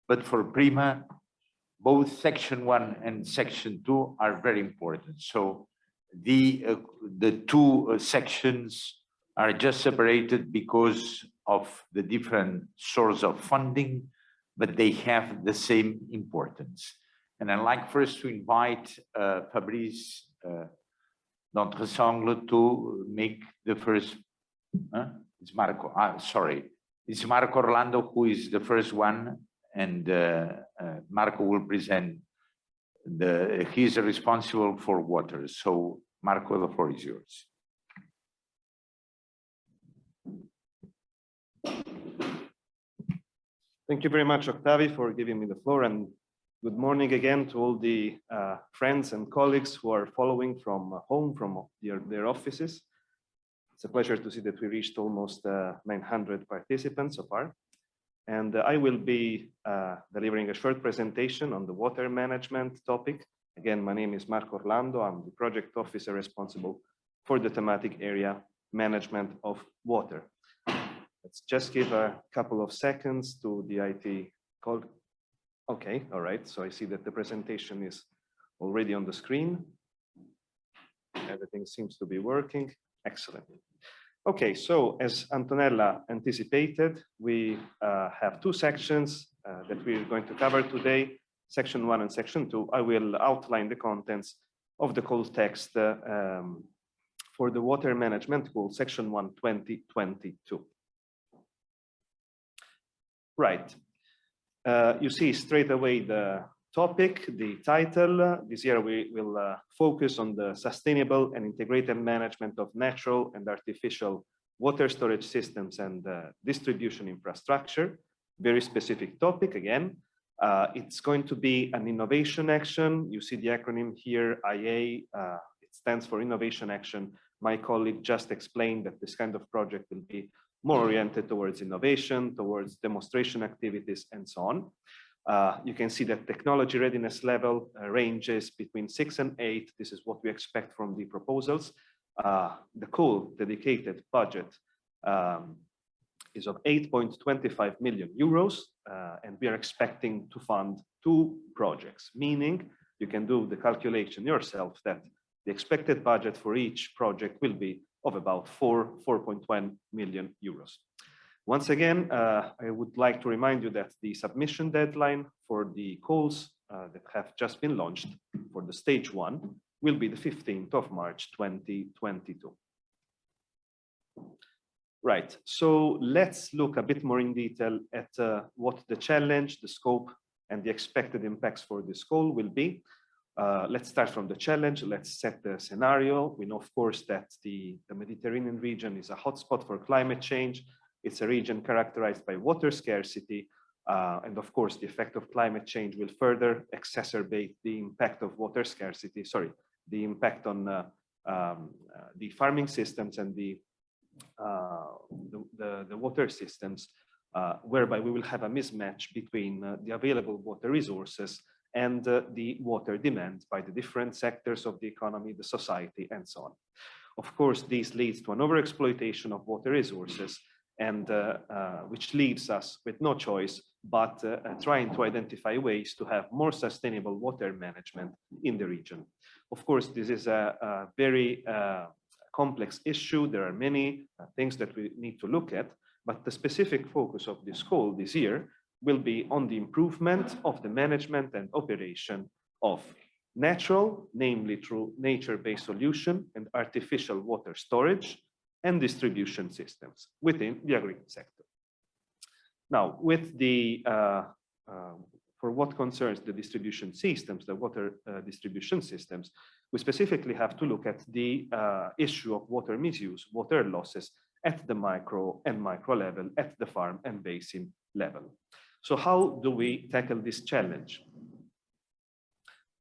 But for PRIMA, both section 1 and section 2 are very important. So the two sections are just separated because of the different sources of funding, but they have the same importance. And I'd like first to invite Fabrice Dentressangle to make the first. It's Marco. Sorry, it's Marco Orlando who is the first one, and Marco will present he's responsible for water. So Marco, the floor is yours. Thank you very much, Octavi, for giving me the floor, and good morning again to all the friends and colleagues who are following from home, from their offices. It's a pleasure to see that we reached almost 900 participants so far. And I will be delivering a short presentation on the water management topic. Again, my name is Marco Orlando. I'm the project officer responsible for the thematic area management of water. Let's just give a couple of seconds to the IT call. Okay, all right. So I see that the presentation is already on the screen. Everything seems to be working. Excellent. Okay, so as Antonella anticipated, we have two sections that we're going to cover today, section 1 and section 2. I will outline the contents of the call text for the water management goal, section 1, 2022. Right. You see straight away the topic, the title. This year we will focus on the sustainable and integrated management of natural and artificial water storage systems and distribution infrastructure. Very specific topic again. It's going to be an innovation action. You see the acronym here, IA. It stands for innovation action. My colleague just explained that this kind of project will be more oriented towards innovation, towards demonstration activities, and so on. You can see that technology readiness level ranges between 6 and 8. This is what we expect from the proposals. The call dedicated budget is of 8.25 million euros, and we are expecting to fund 2 projects, meaning you can do the calculation yourself that the expected budget for each project will be of about 4.1 million euros. Once again, I would like to remind you that the submission deadline for the calls that have just been launched for the stage 1 will be the 15th of March 2022. Right, so let's look a bit more in detail at what the challenge, the scope, and the expected impacts for this call will be. Let's start from the challenge. Let's set the scenario. We know, of course, that the Mediterranean region is a hotspot for climate change. It's a region characterized by water scarcity. And of course, the effect of climate change will further exacerbate the impact of water scarcity, the impact on the farming systems and the water systems, whereby we will have a mismatch between the available water resources and the water demand by the different sectors of the economy, the society, and so on. Of course, this leads to an overexploitation of water resources, and which leaves us with no choice but trying to identify ways to have more sustainable water management in the region. Of course, this is a very complex issue. There are many things that we need to look at, but the specific focus of this call this year will be on the improvement of the management and operation of natural, namely through nature-based solution and artificial water storage and distribution systems within the agri sector. Now, with the for what concerns the distribution systems, the water distribution systems, we specifically have to look at the issue of water misuse, water losses at the micro level, at the farm and basin level. So how do we tackle this challenge?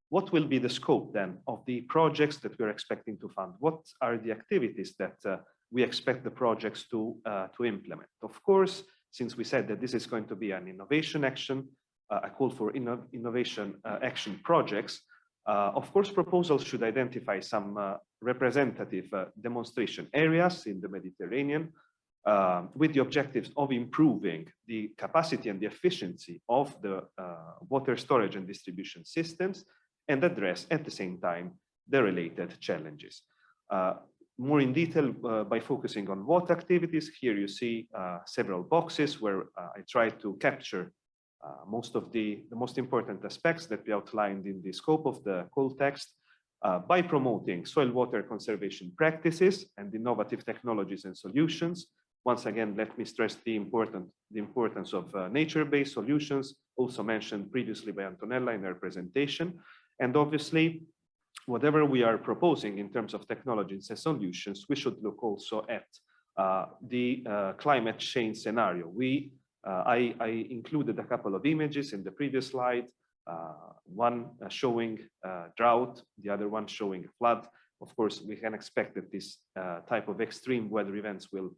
What will be the scope then of the projects that we're expecting to fund? What are the activities that we expect the projects to implement? Of course, since we said that this is going to be an innovation action, a call for innovation action projects, Of course, proposals should identify some representative demonstration areas in the Mediterranean with the objectives of improving the capacity and the efficiency of the water storage and distribution systems and address at the same time the related challenges. More in detail by focusing on what activities. Here you see several boxes where I try to capture most of the most important aspects that we outlined in the scope of the call text by promoting soil water conservation practices and innovative technologies and solutions. Once again, let me stress the importance of nature-based solutions, also mentioned previously by Antonella in her presentation. And obviously, whatever we are proposing in terms of technologies and solutions, we should look also at the climate change scenario. I included a couple of images in the previous slide, one showing drought, the other one showing flood. Of course, we can expect that this type of extreme weather events will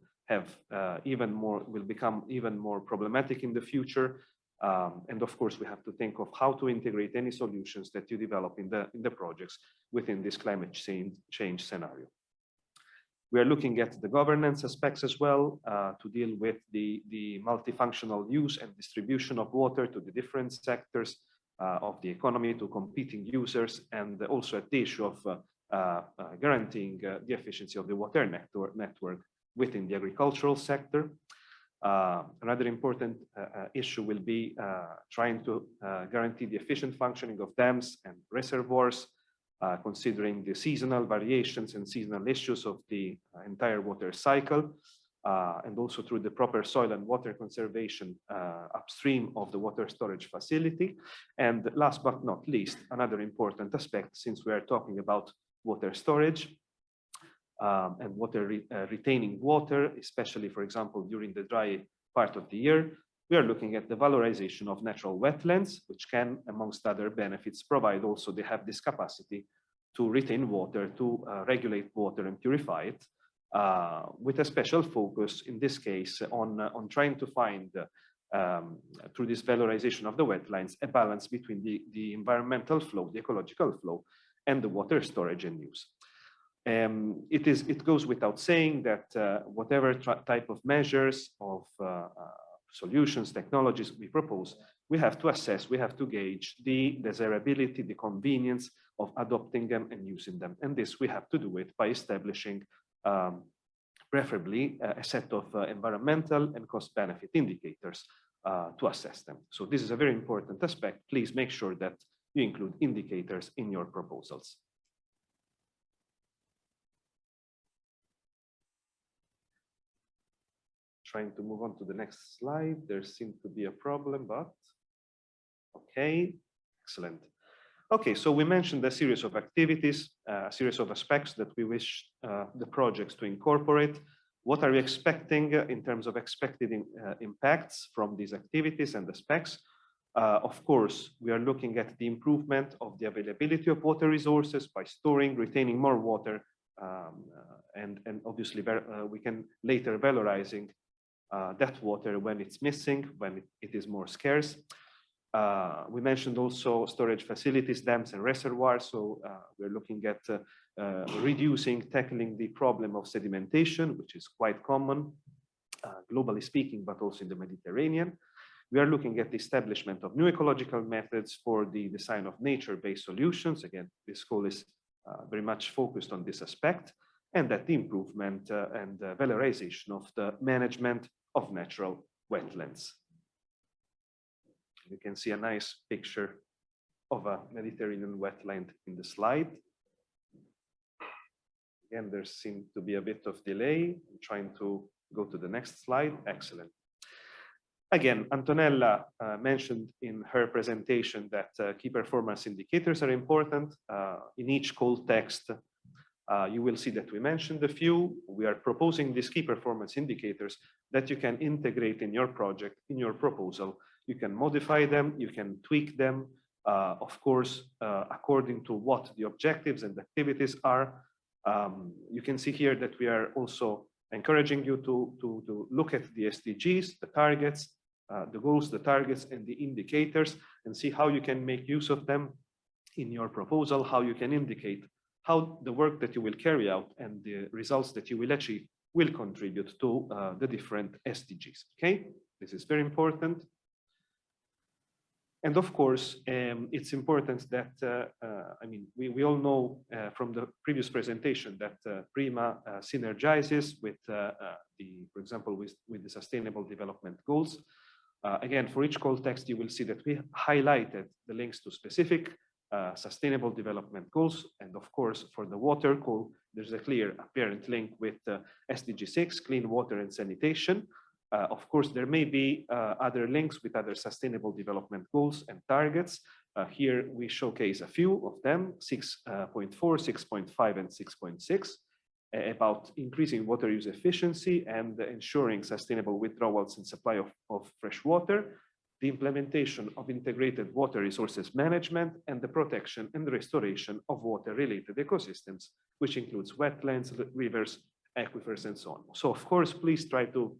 become even more problematic in the future. And of course, we have to think of how to integrate any solutions that you develop in the projects within this climate change scenario. We are looking at the governance aspects as well to deal with the multifunctional use and distribution of water to the different sectors of the economy, to competing users, and also at the issue of guaranteeing the efficiency of the water network within the agricultural sector. Another important issue will be trying to guarantee the efficient functioning of dams and reservoirs, considering the seasonal variations and seasonal issues of the entire water cycle, and also through the proper soil and water conservation upstream of the water storage facility. And last but not least, another important aspect, since we are talking about water storage and water retaining water, especially, for example, during the dry part of the year, we are looking at the valorization of natural wetlands, which can, amongst other benefits, provide also, they have this capacity to retain water, to regulate water and purify it, with a special focus in this case on trying to find, through this valorization of the wetlands, a balance between the environmental flow, the ecological flow, and the water storage and use. It goes without saying that whatever type of measures, of solutions, technologies we propose, we have to assess, we have to gauge the desirability, the convenience of adopting them and using them. And this we have to do it by establishing preferably a set of environmental and cost-benefit indicators to assess them. So this is a very important aspect. Please make sure that you include indicators in your proposals. Trying to move on to the next slide. There seems to be a problem, but okay, excellent. Okay, so we mentioned a series of activities, a series of aspects that we wish the projects to incorporate. What are we expecting in terms of expected impacts from these activities and aspects? Of course, we are looking at the improvement of the availability of water resources by storing, retaining more water, and obviously we can later valorizing that water when it's missing, when it is more scarce. We mentioned also storage facilities, dams and reservoirs. So we're looking at tackling the problem of sedimentation, which is quite common, globally speaking, but also in the Mediterranean. We are looking at the establishment of new ecological methods for the design of nature-based solutions. Again, this call is very much focused on this aspect, and that the improvement and valorization of the management of natural wetlands. You can see a nice picture of a Mediterranean wetland in the slide. Again, there seems to be a bit of delay. I'm trying to go to the next slide. Excellent. Again, Antonella mentioned in her presentation that key performance indicators are important. In each call text, you will see that we mentioned a few. We are proposing these key performance indicators that you can integrate in your project, in your proposal. You can modify them, you can tweak them, of course, according to what the objectives and activities are. You can see here that we are also encouraging you to look at the SDGs, the targets, the goals, the targets, and the indicators, and see how you can make use of them in your proposal how you can indicate how the work that you will carry out and the results that you will achieve will contribute to the different SDGs. Okay, this is very important. And of course, it's important that, I mean, we all know from the previous presentation that PRIMA synergizes with for example, with the Sustainable Development Goals. Again, for each call text, you will see that we highlighted the links to specific Sustainable Development Goals. And of course, for the water call, there's a clear apparent link with SDG 6, clean water and sanitation. Of course, there may be other links with other Sustainable Development Goals and targets. Here we showcase a few of them, 6.4, 6.5, and 6.6, about increasing water use efficiency and ensuring sustainable withdrawals and supply of fresh water, the implementation of integrated water resources management, and the protection and restoration of water-related ecosystems, which includes wetlands, rivers, aquifers, and so on. So of course, please try to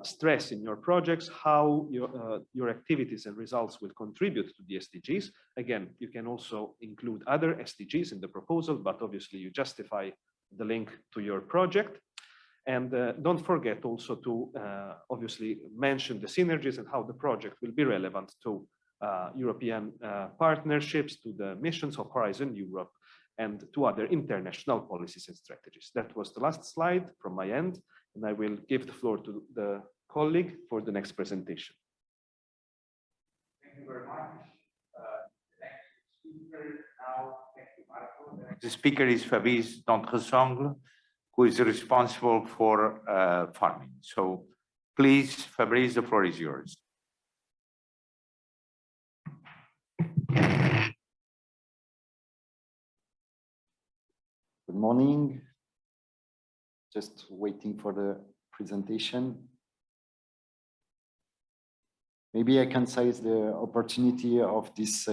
stress in your projects how your activities and results will contribute to the SDGs. Again, you can also include other SDGs in the proposal, but obviously you justify the link to your project. And don't forget also to obviously mention the synergies and how the project will be relevant to European partnerships, to the missions of Horizon Europe, and to other international policies and strategies. That was the last slide from my end, and I will give the floor to the colleague for the next presentation. Thank you very much. The next speaker now, thank you, Marco. The speaker is Fabrice Dentressangle, who is responsible for farming. So please, Fabrice, the floor is yours. Good morning. Just waiting for the presentation. Maybe I can seize the opportunity of this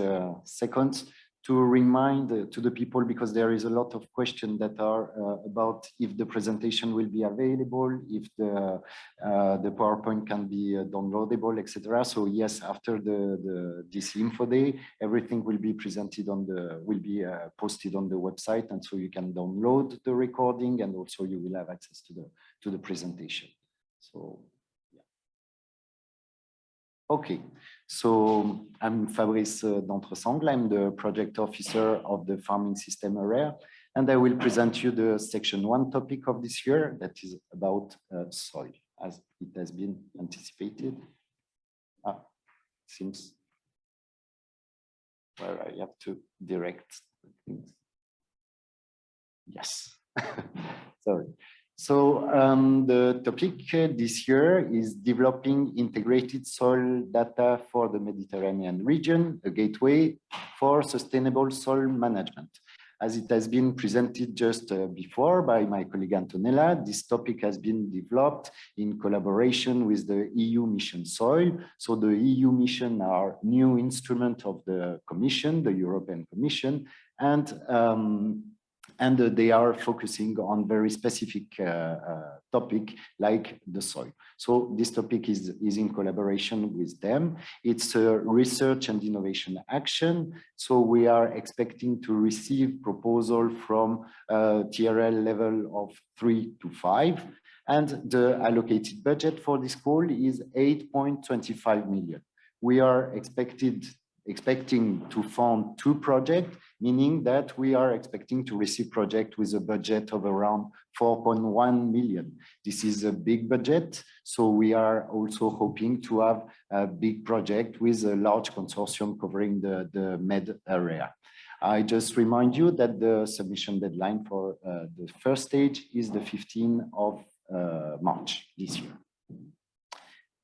second to remind to the people, because there is a lot of questions that are about if the presentation will be available, if the PowerPoint can be downloadable, etc. So yes, after this info day, everything will be presented on posted on the website, and so you can download the recording, and also you will have access to the presentation. So yeah. Okay. So I'm Fabrice Dentressangle. I'm the project officer of the farming system area, and I will present you the section 1 topic of this year, that is about soil, as it has been anticipated. Seems where I have to direct things. Yes, sorry. So the topic this year is developing integrated soil data for the Mediterranean region, a gateway for sustainable soil management. As it has been presented just before by my colleague Antonella, this topic has been developed in collaboration with the EU Mission Soil. So the EU Mission are new instrument of the Commission, the European Commission, and they are focusing on very specific topic like the soil. So this topic is in collaboration with them. It's a research and innovation action. So we are expecting to receive proposal from TRL level of 3 to 5. And the allocated budget for this call is 8.25 million. We are expecting to fund 2 projects, meaning that we are expecting to receive project with a budget of around 4.1 million. This is a big budget, so we are also hoping to have a big project with a large consortium covering the MED area. I just remind you that the submission deadline for the first stage is the 15th of March this year.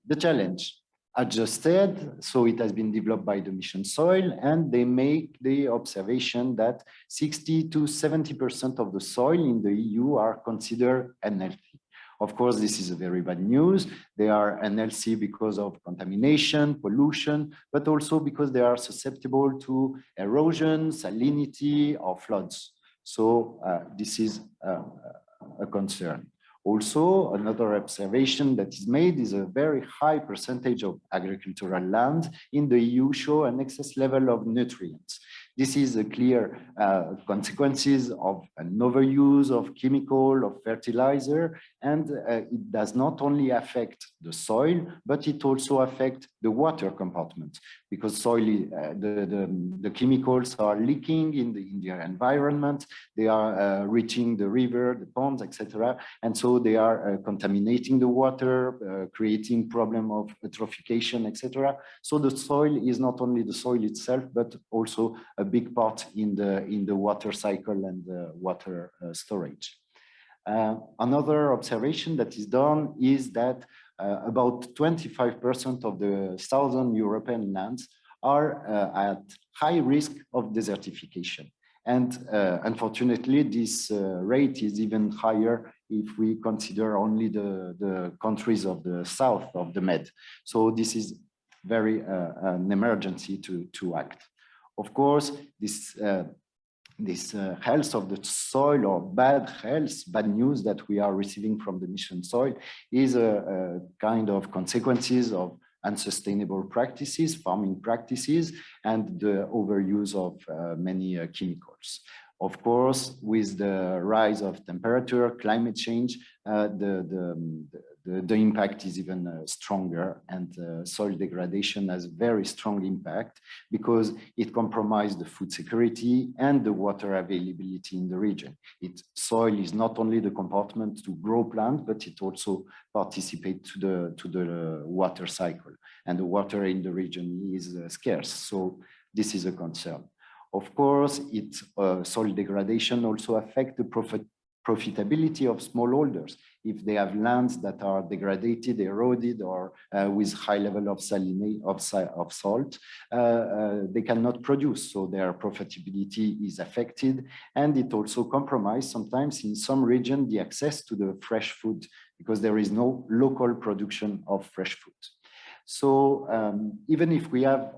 The challenge. Adjusted, so it has been developed by the Mission Soil, and they make the observation that 60 to 70% of the soil in the EU are considered unhealthy. Of course, this is a very bad news. They are unhealthy because of contamination, pollution, but also because they are susceptible to erosion, salinity, or floods. So this is a concern. Also, another observation that is made is a very high percentage of agricultural land in the EU show an excess level of nutrients. This is a clear consequences of an overuse of chemical, of fertilizer, and it does not only affect the soil, but it also affects the water compartment, because soil, the chemicals are leaking in the environment, they are reaching the river, the ponds, etc. And so they are contaminating the water, creating problem of eutrophication, etc. So the soil is not only the soil itself, but also a big part in the water cycle and the water storage. Another observation that is done is that about 25% of the southern European lands are at high risk of desertification. And unfortunately, this rate is even higher if we consider only the countries of the south of the Med. So this is very an emergency to act. Of course, this health of the soil, or bad health, bad news that we are receiving from the mission soil, is a kind of consequences of unsustainable practices, farming practices, and the overuse of many chemicals. Of course, with the rise of temperature, climate change, the impact is even stronger, and soil degradation has very strong impact because it compromises the food security and the water availability in the region. Soil is not only the compartment to grow plants, but it also participates to the water cycle, and the water in the region is scarce. So this is a concern. Of course, soil degradation also affects the profitability of smallholders. If they have lands that are degraded, eroded, or with high level of salt, they cannot produce, so their profitability is affected, and it also compromises sometimes in some regions the access to the fresh food, because there is no local production of fresh food. So even if we have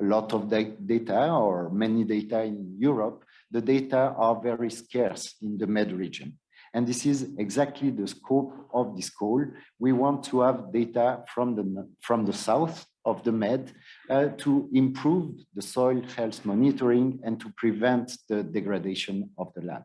a lot of data, or many data in Europe, the data are very scarce in the Med region. And this is exactly the scope of this call. We want to have data from the south of the Med to improve the soil health monitoring and to prevent the degradation of the land.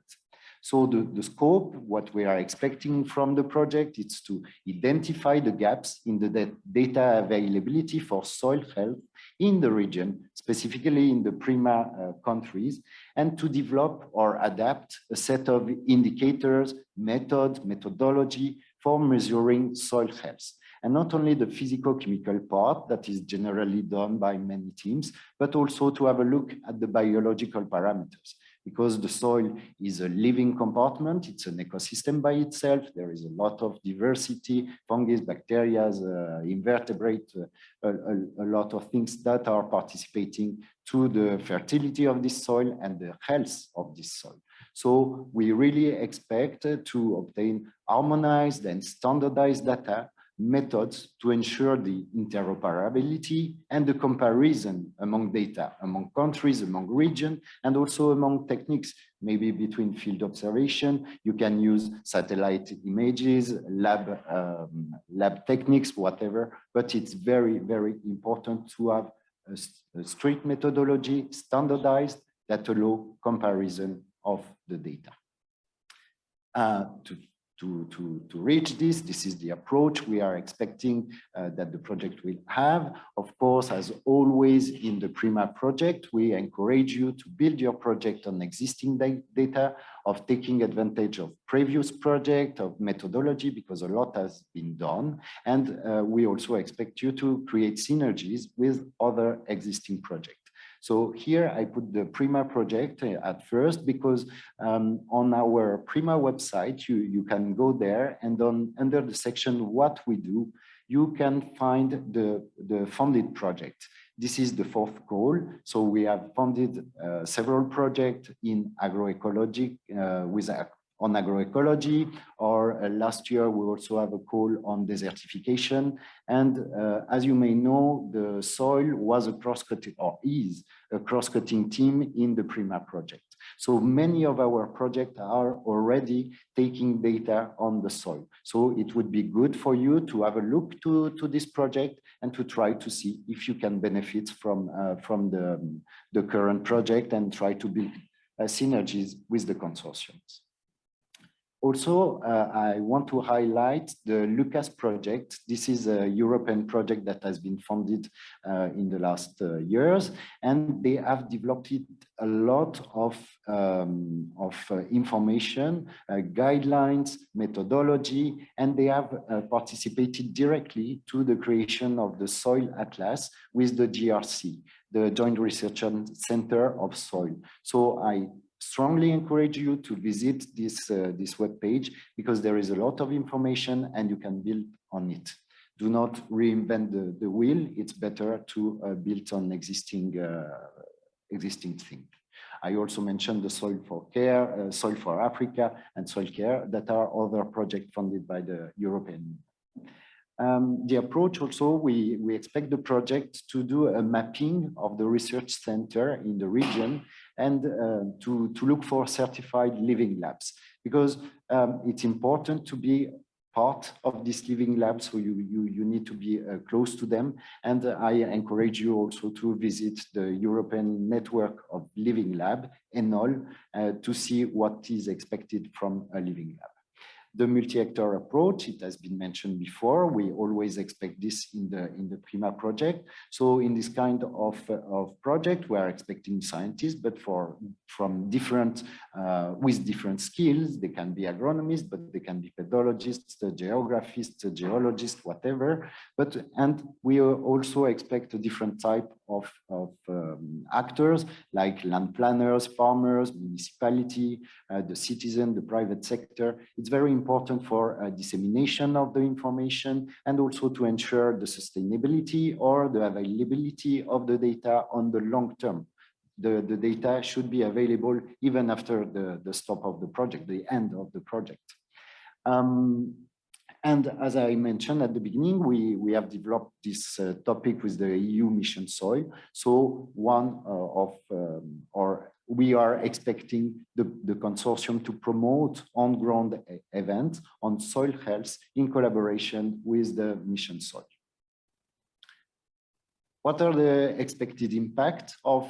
So the scope, what we are expecting from the project, is to identify the gaps in the data availability for soil health in the region, specifically in the PRIMA countries, and to develop or adapt a set of indicators, methodology for measuring soil health. And not only the physico-chemical part that is generally done by many teams, but also to have a look at the biological parameters. Because the soil is a living compartment, it's an ecosystem by itself. There is a lot of diversity, fungi, bacteria, invertebrate, a lot of things that are participating to the fertility of this soil and the health of this soil. So we really expect to obtain harmonized and standardized data methods to ensure the interoperability and the comparison among data, among countries, among regions, and also among techniques, maybe between field observation. You can use satellite images, lab techniques, whatever, but it's very, very important to have a strict methodology, standardized, that allow comparison of the data. To reach this is the approach we are expecting that the project will have. Of course, as always in the PRIMA project, we encourage you to build your project on existing data, of taking advantage of previous project, of methodology, because a lot has been done. And we also expect you to create synergies with other existing projects. So here I put the PRIMA project at first, because on our PRIMA website, you can go there, and under the section What We Do, you can find the funded project. This is the fourth call. So we have funded several projects in agroecology with on agroecology, or last year we also have a call on desertification. And as you may know, the soil was a cross-cutting, or is a cross-cutting team in the PRIMA project. So many of our projects are already taking data on the soil. So it would be good for you to have a look to this project and to try to see if you can benefit from the current project and try to build synergies with the consortiums. Also, I want to highlight the Lucas project. This is a European project that has been funded in the last years, and they have developed a lot of information, guidelines, methodology, and they have participated directly to the creation of the Soil Atlas with the JRC, the Joint Research Center of Soil. So I strongly encourage you to visit this web page, because there is a lot of information and you can build on it. Do not reinvent the wheel. It's better to build on existing thing. I also mentioned the Soil for Care, Soil for Africa, and Soil Care, that are other projects funded by the European Union. The approach also, we expect the project to do a mapping of the research center in the region, and to look for certified living labs, because it's important to be part of this living lab, so you need to be close to them. And I encourage you also to visit the European Network of Living Lab, ENOL, to see what is expected from a living lab. The multi-hectare approach, it has been mentioned before, we always expect this in the PRIMA project. So in this kind of project, we are expecting scientists, but from different, with different skills. They can be agronomists, but they can be pedologists, geographists, geologists, whatever. And we also expect a different type of actors, like land planners, farmers, municipality, the citizen, the private sector. It's very important for dissemination of the information, and also to ensure the sustainability or the availability of the data on the long term. The data should be available even after the stop of the project, the end of the project. And as I mentioned at the beginning, we have developed this topic with the EU Mission Soil. So we are expecting the consortium to promote on-ground events on soil health in collaboration with the Mission Soil. What are the expected impact of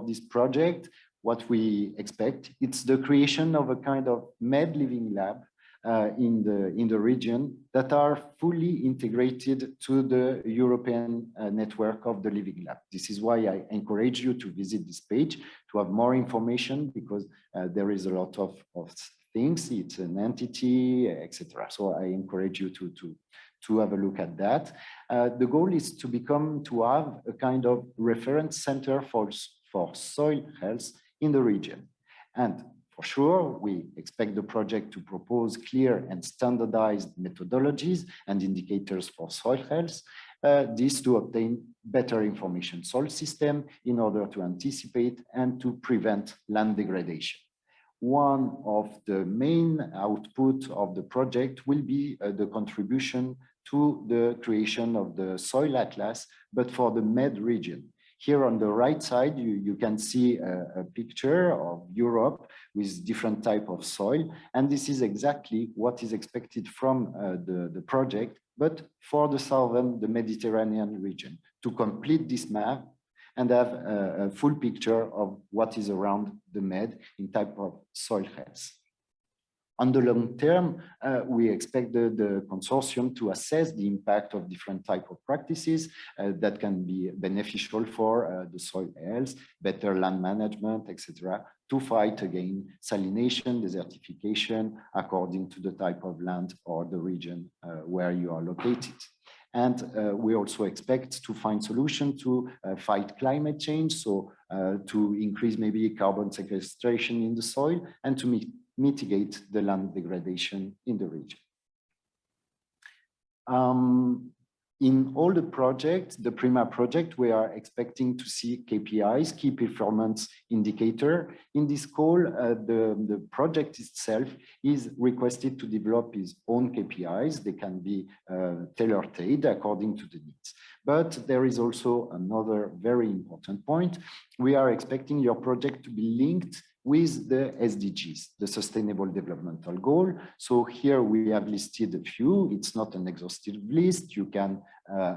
this project? What we expect, it's the creation of a kind of MED living lab in the region that are fully integrated to the European network of the Living Lab. This is why I encourage you to visit this page to have more information, because there is a lot of things. It's an entity, etc. So I encourage you to have a look at that. The goal is to have a kind of reference center for soil health in the region. And for sure, we expect the project to propose clear and standardized methodologies and indicators for soil health, this to obtain better information soil system in order to anticipate and to prevent land degradation. One of the main output of the project will be the contribution to the creation of the Soil Atlas, but for the MED region. Here on the right side, you can see a picture of Europe with different type of soil. And this is exactly what is expected from the project, but for the Mediterranean region, to complete this map and have a full picture of what is around the MED in type of soil health. On the long term, we expect the consortium to assess the impact of different types of practices that can be beneficial for the soil health, better land management, etc., to fight against salination, desertification, according to the type of land or the region where you are located. And we also expect to find solutions to fight climate change, so to increase maybe carbon sequestration in the soil and to mitigate the land degradation in the region. in all the projects, the PRIMA project, we are expecting to see KPIs, key performance indicator. In this call, the project itself is requested to develop its own KPIs. They can be tailor-made according to the needs. But there is also another very important point. We are expecting your project to be linked with the SDGs, the Sustainable Developmental Goal. So here we have listed a few. It's not an exhaustive list. You can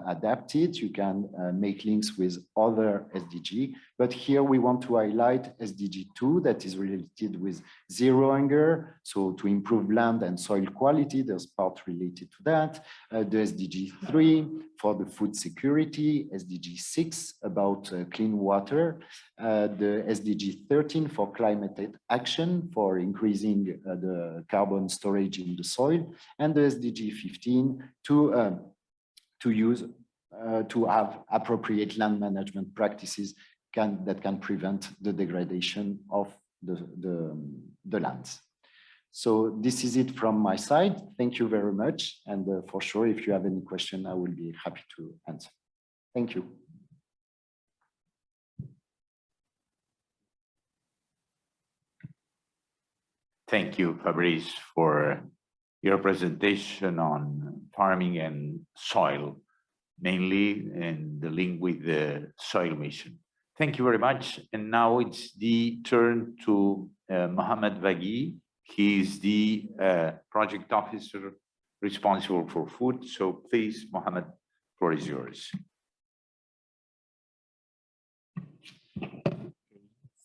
adapt it. You can make links with other SDG. But here we want to highlight SDG 2 that is related with zero hunger. So to improve land and soil quality, there's part related to that. The SDG 3 for the food security, SDG 6 about clean water, the SDG 13 for climate action for increasing the carbon storage in the soil, and the SDG 15 to have appropriate land management practices that can prevent the degradation of the lands. So this is it from my side. Thank you very much. And for sure, if you have any question, I will be happy to answer. Thank you. Thank you, Fabrice, for your presentation on farming and soil, mainly, and the link with the soil mission. Thank you very much. And now it's the turn to Mohamed Wageih. He is the project officer responsible for food. So please, Mohamed, the floor is yours.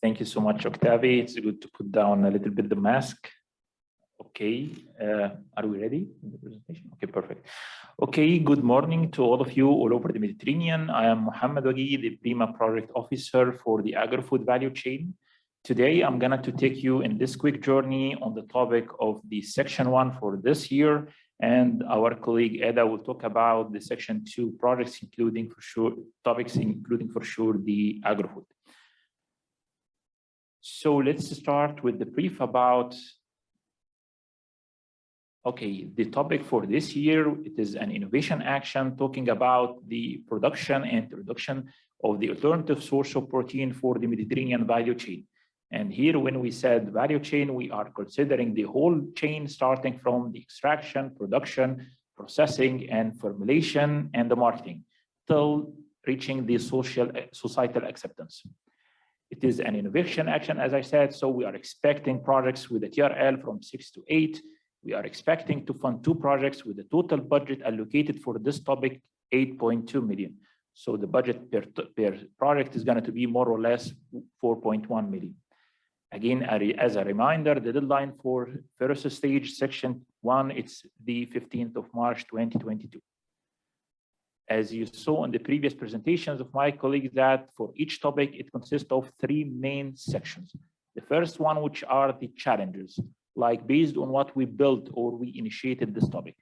Thank you so much, Octavi. It's good to put down a little bit the mask. Okay, are we ready in the presentation? Okay, perfect. Okay, good morning to all of you all over the Mediterranean. I am Mohamed Wageih, the PRIMA project officer for the agri-food value chain. Today, I'm going to take you in this quick journey on the topic of the section 1 for this year. And our colleague Eda will talk about the section 2 projects, including for sure topics, including for sure the agri-food. So let's start with the brief about, okay, the topic for this year. It is an innovation action talking about the production and introduction of the alternative source of protein for the Mediterranean value chain. And here, when we said value chain, we are considering the whole chain starting from the extraction, production, processing, and formulation, and the marketing, till reaching the societal acceptance. It is an innovation action, as I said, so we are expecting projects with a TRL from 6 to 8. We are expecting to fund 2 projects with a total budget allocated for this topic, 8.2 million. So the budget per project is going to be more or less 4.1 million. Again, as a reminder, the deadline for first stage section 1, it's the 15th of March, 2022. As you saw in the previous presentations of my colleagues, that for each topic, it consists of 3 main sections. The first one, which are the challenges, like based on what we built or we initiated this topic.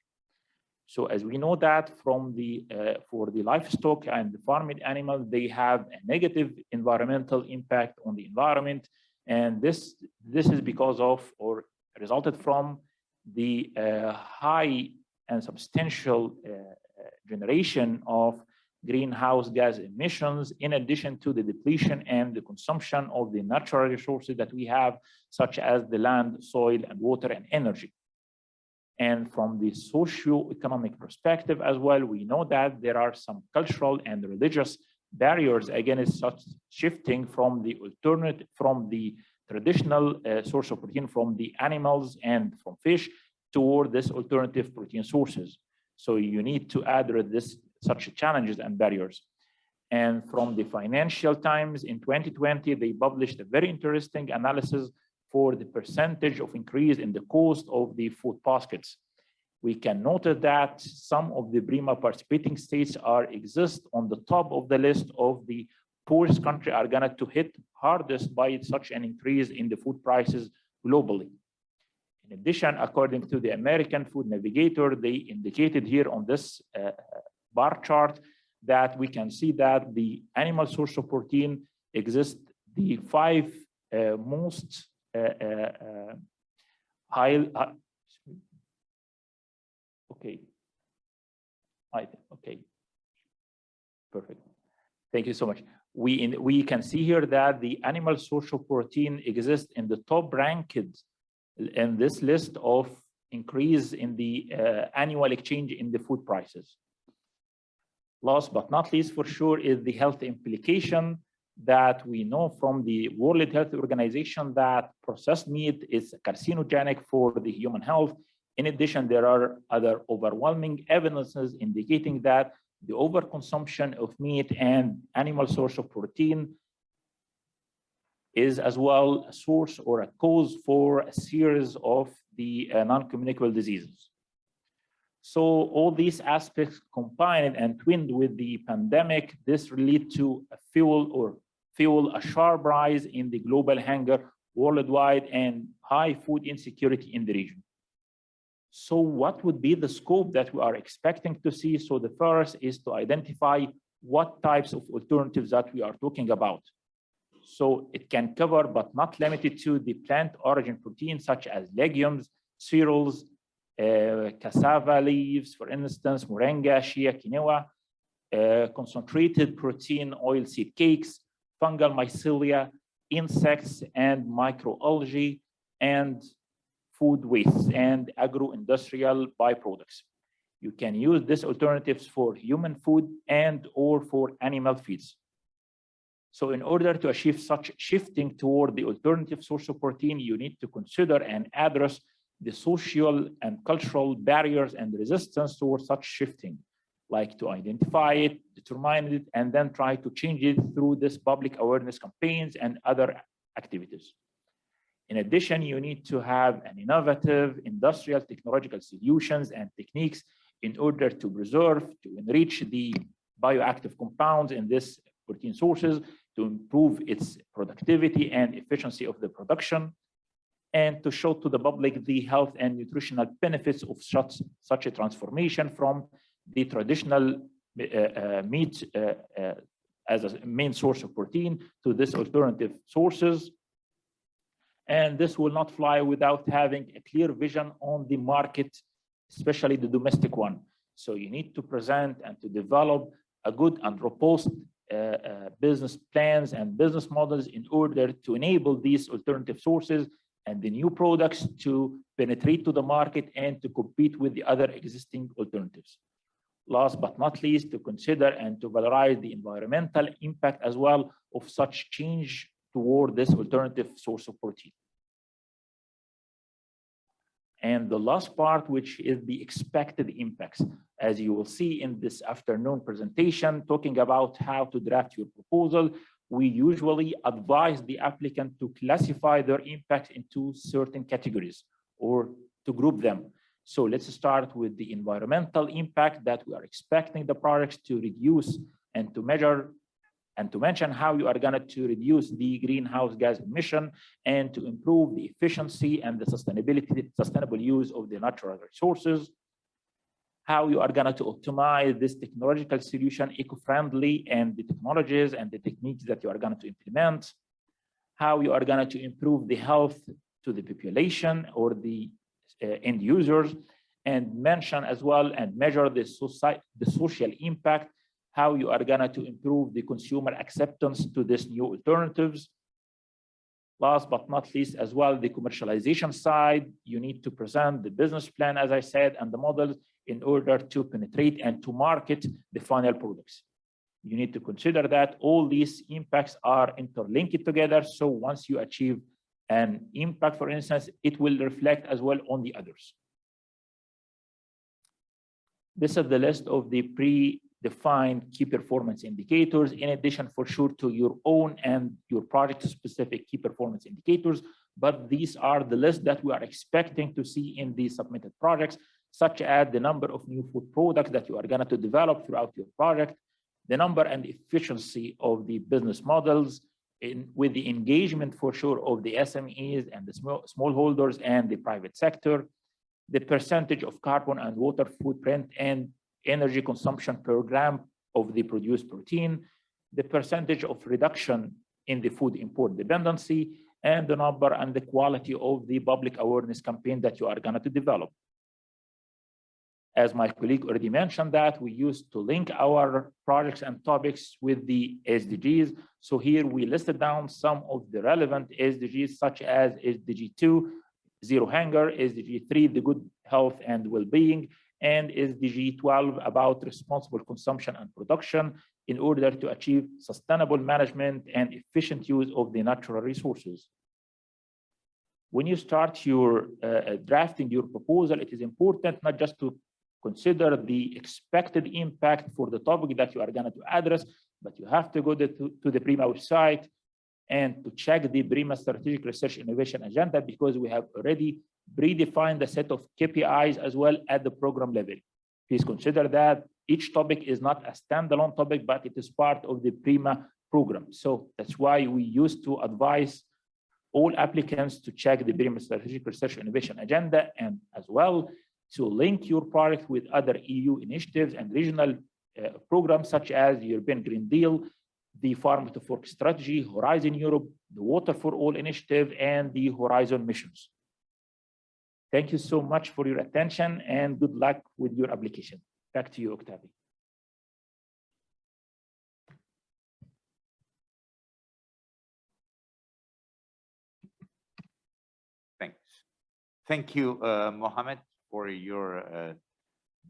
So as we know that from the for the livestock and the farmed animals, they have a negative environmental impact on the environment. And this is because of or resulted from the high and substantial generation of greenhouse gas emissions, in addition to the depletion and the consumption of the natural resources that we have, such as the land, soil, and water and energy. And from the socio-economic perspective as well, we know that there are some cultural and religious barriers against such shifting from the alternate, from the traditional source of protein from the animals and from fish toward this alternative protein sources. So you need to address such challenges and barriers. And from the Financial Times in 2020, they published a very interesting analysis for the percentage of increase in the cost of the food baskets. We can note that some of the PRIMA participating states exist on the top of the list of the poorest country are going to hit hardest by such an increase in the food prices globally. In addition, according to the American Food Navigator, they indicated here on this bar chart that we can see that the animal source of protein exists the 5 most high. Okay. Perfect. Thank you so much. We can see here that the animal source of protein exists in the top ranked in this list of increase in the annual exchange in the food prices. Last but not least, for sure, is the health implication that we know from the World Health Organization that processed meat is carcinogenic for the human health. In addition, there are other overwhelming evidences indicating that the overconsumption of meat and animal source of protein is as well a source or a cause for a series of the non-communicable diseases. So all these aspects combined and twinned with the pandemic, this lead to a fuel a sharp rise in the global hunger worldwide and high food insecurity in the region. So what would be the scope that we are expecting to see? So the first is to identify what types of alternatives that we are talking about. So it can cover, but not limited to, the plant origin proteins such as legumes, cereals, cassava leaves, for instance, moringa, chia, quinoa, concentrated protein oilseed cakes, fungal mycelia, insects and microalgae, and food wastes and agro-industrial byproducts. You can use these alternatives for human food and or for animal feeds. So in order to achieve such shifting toward the alternative source of protein, you need to consider and address the social and cultural barriers and resistance towards such shifting, like to identify it, determine it, and then try to change it through this public awareness campaigns and other activities. In addition, you need to have an innovative industrial technological solutions and techniques in order to preserve, to enrich the bioactive compounds in this protein sources, to improve its productivity and efficiency of the production, and to show to the public the health and nutritional benefits of such a transformation from the traditional meat as a main source of protein to this alternative sources. And this will not fly without having a clear vision on the market, especially the domestic one. So you need to present and to develop a good and robust business plans and business models in order to enable these alternative sources and the new products to penetrate to the market and to compete with the other existing alternatives. Last but not least, to consider and to valorize the environmental impact as well of such change toward this alternative source of protein. And the last part, which is the expected impacts. As you will see in this afternoon presentation, talking about how to draft your proposal, we usually advise the applicant to classify their impact into certain categories or to group them. So let's start with the environmental impact that we are expecting the products to reduce and to measure and to mention how you are going to reduce the greenhouse gas emission and to improve the efficiency and the sustainable use of the natural resources, how you are going to optimize this technological solution eco-friendly and the technologies and the techniques that you are going to implement, how you are going to improve the health to the population or the end users, and mention as well and measure the social impact, how you are going to improve the consumer acceptance to these new alternatives. Last but not least, as well, the commercialization side, you need to present the business plan, as I said, and the models in order to penetrate and to market the final products. You need to consider that all these impacts are interlinked together. So once you achieve an impact, for instance, it will reflect as well on the others. This is the list of the predefined key performance indicators, in addition for sure to your own and your project specific key performance indicators. But these are the list that we are expecting to see in the submitted projects, such as the number of new food products that you are going to develop throughout your project, the number and efficiency of the business models, with the engagement for sure of the SMEs and the smallholders and the private sector, the percentage of carbon and water footprint and energy consumption per gram of the produced protein, the percentage of reduction in the food import dependency, and the number and the quality of the public awareness campaign that you are going to develop. As my colleague already mentioned that, we used to link our projects and topics with the SDGs. So here we listed down some of the relevant SDGs, such as SDG 2, Zero Hunger, SDG 3, the good health and well-being, and SDG 12 about responsible consumption and production in order to achieve sustainable management and efficient use of the natural resources. When you start your drafting your proposal, it is important not just to consider the expected impact for the topic that you are going to address, but you have to go to the PRIMA website and to check the PRIMA Strategic Research Innovation Agenda, because we have already predefined a set of KPIs as well at the program level. Please consider that each topic is not a standalone topic, but it is part of the PRIMA program. So that's why we used to advise all applicants to check the PRIMA Strategic Research Innovation Agenda, and as well to link your project with other EU initiatives and regional programs such as the European Green Deal, the Farm to Fork Strategy, Horizon Europe, the Water for All initiative, and the Horizon missions. Thank you so much for your attention and good luck with your application. Back to you, Octavi. Thanks. Thank you, Mohamed, for your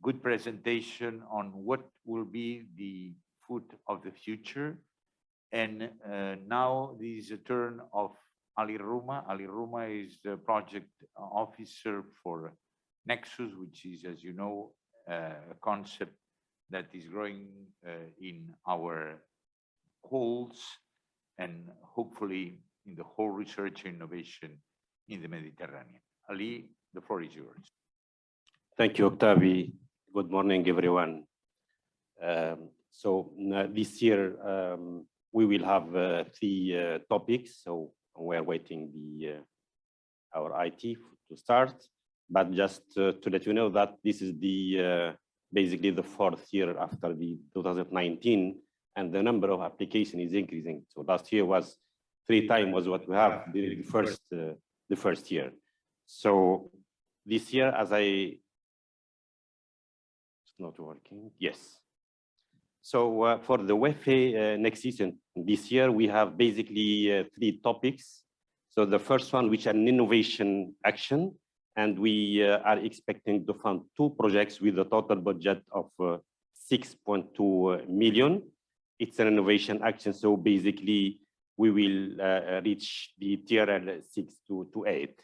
good presentation on what will be the food of the future. And now this is a turn of Ali Rhouma. Ali Rhouma is the project officer for Nexus, which is, as you know, a concept that is growing in our halls and hopefully in the whole research and innovation in the Mediterranean. Ali, the floor is yours. Thank you, Octavi. Good morning, everyone. This year, we will have 3 topics. So we're waiting our IT to start. But just to let you know that this is basically the 4th year after the 2019, and the number of applications is increasing. So last year was 3 times was what we have during the first year. So this year, it's not working. Yes. So for the Waghei next season, this year we have basically 3 topics. So the first one, which is an innovation action, and we are expecting to fund 2 projects with a total budget of 6.2 million. It's an innovation action, so basically we will reach the TRL 6 to 8.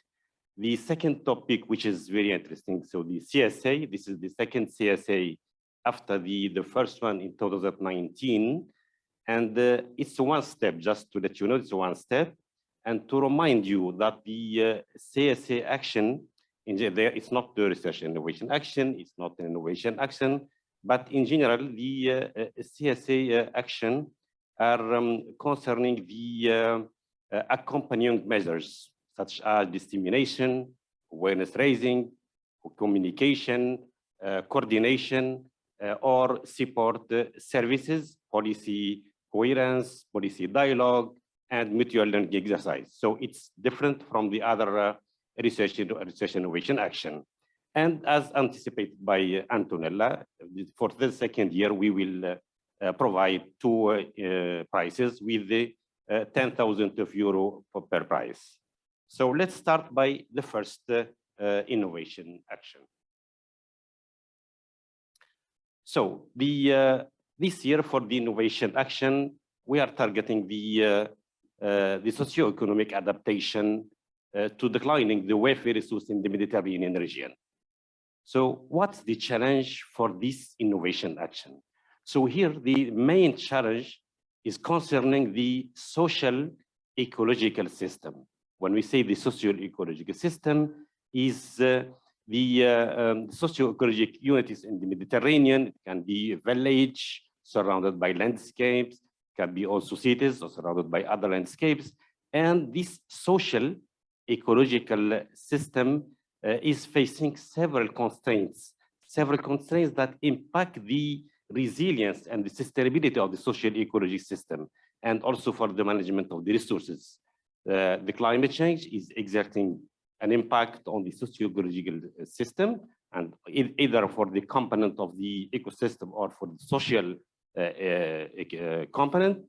The second topic, which is very interesting, so the CSA, this is the second CSA after the first one in 2019, and it's one step, just to let you know, it's one step, and to remind you that the CSA action, it's not the research innovation action, it's not an innovation action, but in general, the CSA action are concerning the accompanying measures, such as dissemination, awareness raising, communication, coordination, or support services, policy coherence, policy dialogue, and mutual learning exercise. So it's different from the other research innovation action. And as anticipated by Antonella, for the second year, we will provide 2 prizes with the 10,000 euro per prize. So let's start by the first innovation action. So this year for the innovation action, we are targeting the socio-economic adaptation to declining the welfare resource in the Mediterranean region. So what's the challenge for this innovation action? So here the main challenge is concerning the social ecological system. When we say the socio-ecological system is the socio-ecological unities in the Mediterranean. It can be a village surrounded by landscapes, can be also cities or surrounded by other landscapes. And this social ecological system is facing several constraints that impact the resilience and the sustainability of the social ecological system, and also for the management of the resources. The climate change is exerting an impact on the socio-ecological system, and either for the component of the ecosystem or for the social component.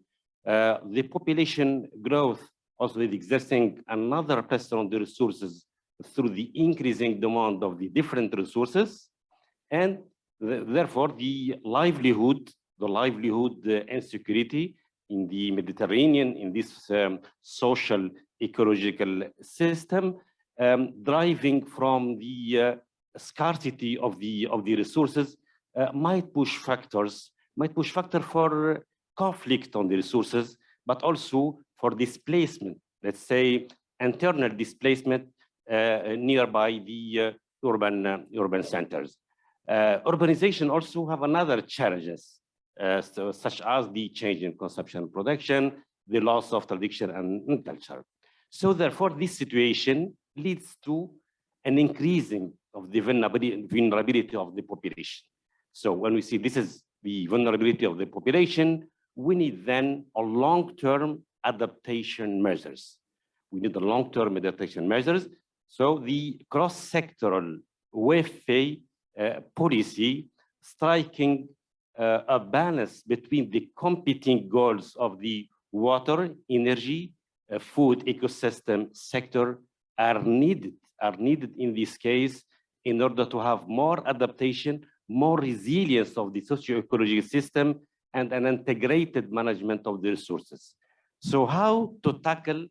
The population growth also is exerting another pressure on the resources through the increasing demand of the different resources, and therefore the livelihood insecurity in the Mediterranean, in this social ecological system, driving from the scarcity of the resources, might push factor for conflict on the resources, but also for displacement, let's say internal displacement nearby the urban centers. Urbanization also have another challenges, such as the change in consumption and production, the loss of tradition and culture. So therefore, this situation leads to an increasing of the vulnerability of the population. So when we see this is the vulnerability of the population, we need then a long-term adaptation measures. We need the long-term adaptation measures. So the cross-sectoral Waghei policy striking a balance between the competing goals of the water, energy, food ecosystem sector are needed in this case in order to have more adaptation, more resilience of the socio-ecological system, and an integrated management of the resources. So how to tackle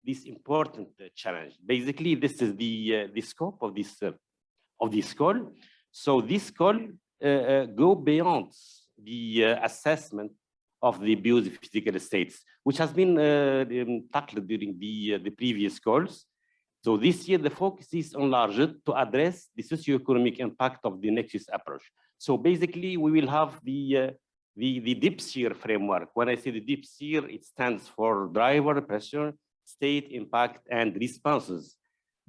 this important challenge? Basically, this is the scope of this call. So this call go beyond the assessment of the biophysical states, which has been tackled during the previous calls. So this year, the focus is enlarged to address the socio-economic impact of the Nexus approach. So basically, we will have the DIPSIR framework. When I say the DIPSIR, it stands for driver, pressure, state, impact, and responses.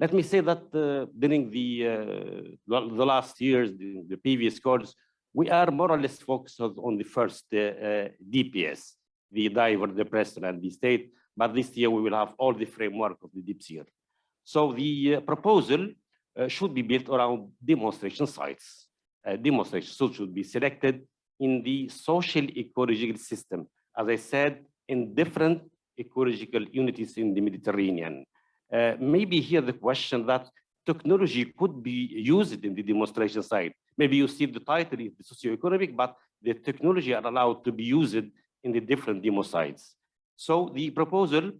Let me say that during the last years, the previous calls, we are more or less focused on the first DPS, the driver, the pressure, and the state. But this year, we will have all the framework of the DIPSIR. So the proposal should be built around demonstration sites. Demonstration sites should be selected in the social ecological system, as I said, in different ecological unities in the Mediterranean. Maybe here the question that technology could be used in the demonstration site. Maybe you see the title is the socio-economic, but the technology are allowed to be used in the different demo sites. So the proposal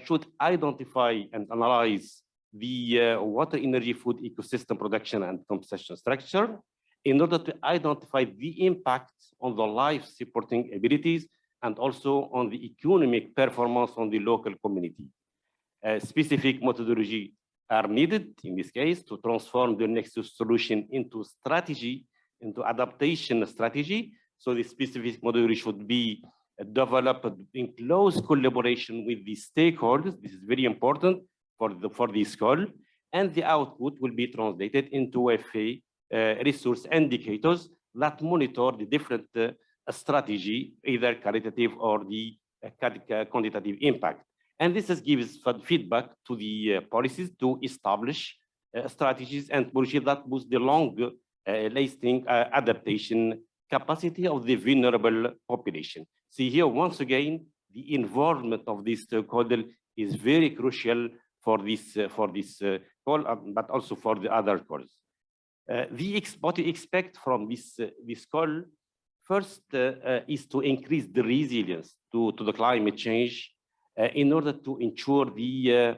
should identify and analyze the water, energy, food ecosystem production and compensation structure in order to identify the impact on the life supporting abilities and also on the economic performance on the local community. Specific methodology are needed in this case to transform the Nexus solution into strategy, into adaptation strategy. So the specific methodology should be developed in close collaboration with the stakeholders. This is very important for this call. And the output will be translated into Waghei resource indicators that monitor the different strategy, either qualitative or the quantitative impact. And this gives feedback to the policies to establish strategies and policies that boost the long-lasting adaptation capacity of the vulnerable population. See here, once again, the involvement of this stakeholder is very crucial for this call, but also for the other calls. What you expect from this call, first is to increase the resilience to the climate change in order to ensure the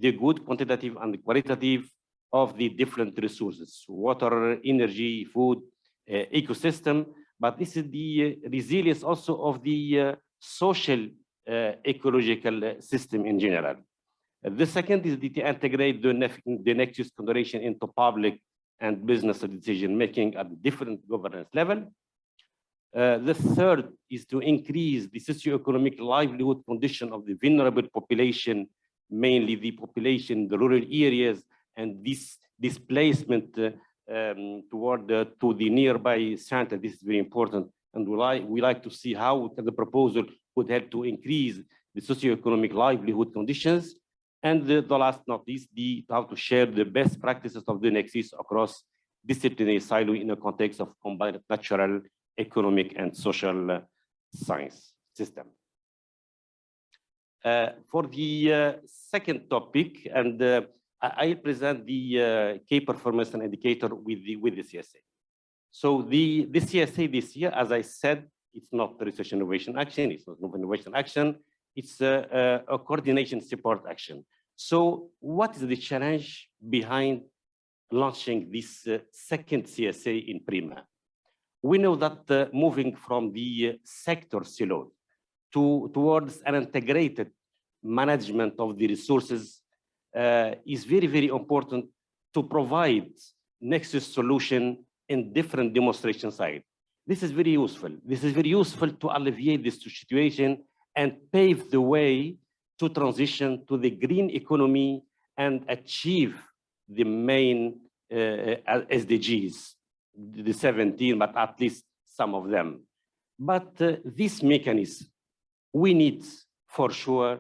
good quantitative and qualitative of the different resources, water, energy, food, ecosystem, but this is the resilience also of the social ecological system in general. The second is to integrate the Nexus consideration into public and business decision-making at different governance level. The third is to increase the socioeconomic livelihood condition of the vulnerable population, mainly the population in the rural areas, and this displacement to the nearby center. This is very important, and we like to see how the proposal could help to increase the socioeconomic livelihood conditions. And the last not least, how to share the best practices of the Nexus across disciplinary silo in a context of combined natural, economic, and social science system. For the second topic, and I'll present the key performance and indicator with the CSA. So the CSA this year, as I said, it's not the research innovation action, it's not innovation action, it's a coordination support action. So what is the challenge behind launching this second CSA in PRIMA? We know that moving from the sector silo towards an integrated management of the resources is very, very important to provide Nexus solution in different demonstration sites. This is very useful. This is very useful to alleviate this situation and pave the way to transition to the green economy and achieve the main SDGs, the 17, but at least some of them. But this mechanism, we need for sure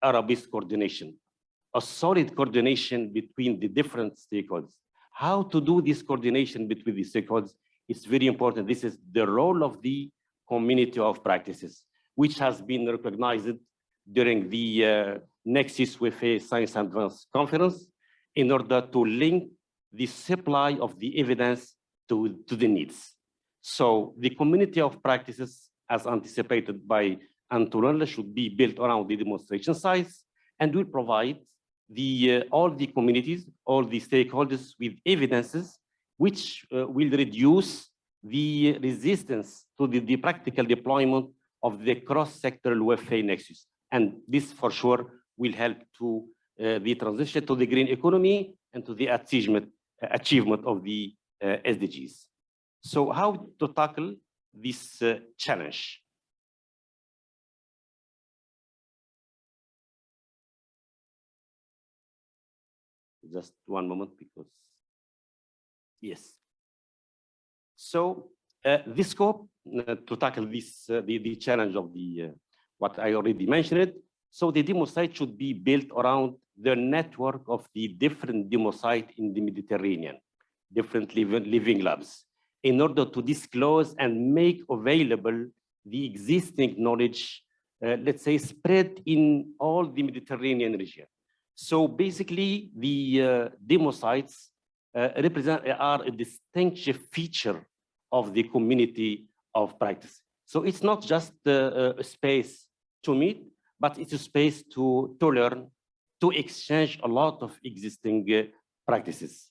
a robust coordination, a solid coordination between the different stakeholders. How to do this coordination between the stakeholders is very important. This is the role of the community of practices, which has been recognized during the Nexus Waghei Science Advance Conference in order to link the supply of the evidence to the needs. So the community of practices, as anticipated by Antonella, should be built around the demonstration sites and will provide all the communities, all the stakeholders with evidences which will reduce the resistance to the practical deployment of the cross-sectoral Waghei Nexus. And this for sure will help to the transition to the green economy and to the achievement of the SDGs. So how to tackle this challenge? Just one moment, because yes. So the scope to tackle this, the challenge of the what I already mentioned. So the demo site should be built around the network of the different demo sites in the Mediterranean, different living labs, in order to disclose and make available the existing knowledge, let's say, spread in all the Mediterranean region. So basically, the demo sites are a distinctive feature of the community of practice. So it's not just a space to meet, but it's a space to learn, to exchange a lot of existing practices.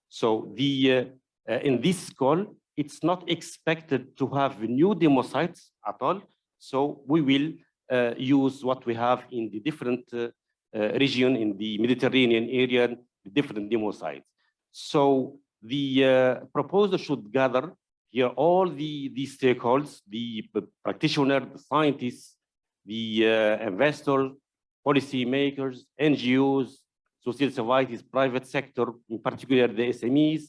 So in this call, it's not expected to have new demo sites at all. So we will use what we have in the different region in the Mediterranean area, the different demo sites. So the proposal should gather here all the stakeholders, the practitioners, the scientists, the investors, policy makers, NGOs, social societies, private sector, in particular the SMEs,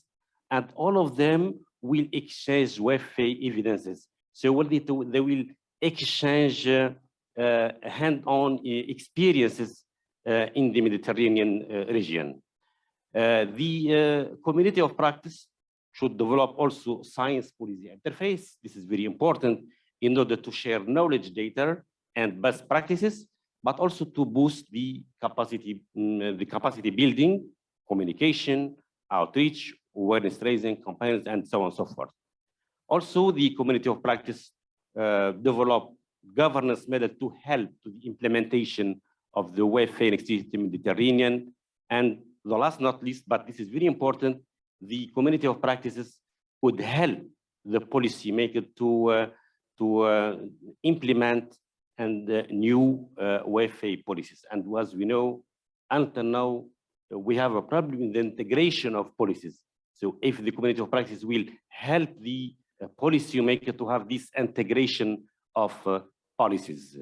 and all of them will exchange Waghei evidences. So they will exchange hand-on experiences in the Mediterranean region. The community of practice should develop also science policy interface. This is very important in order to share knowledge, data, and best practices, but also to boost the capacity building, communication, outreach, awareness raising, campaigns, and so on and so forth. Also, the community of practice develop governance method to help to the implementation of the Waghei Nexus Mediterranean. And the last not least, but this is very important, the community of practices could help the policymaker to implement and new Waghei policies. And as we know, until now, we have a problem in the integration of policies. So if the community of practice will help the policymaker to have this integration of policies.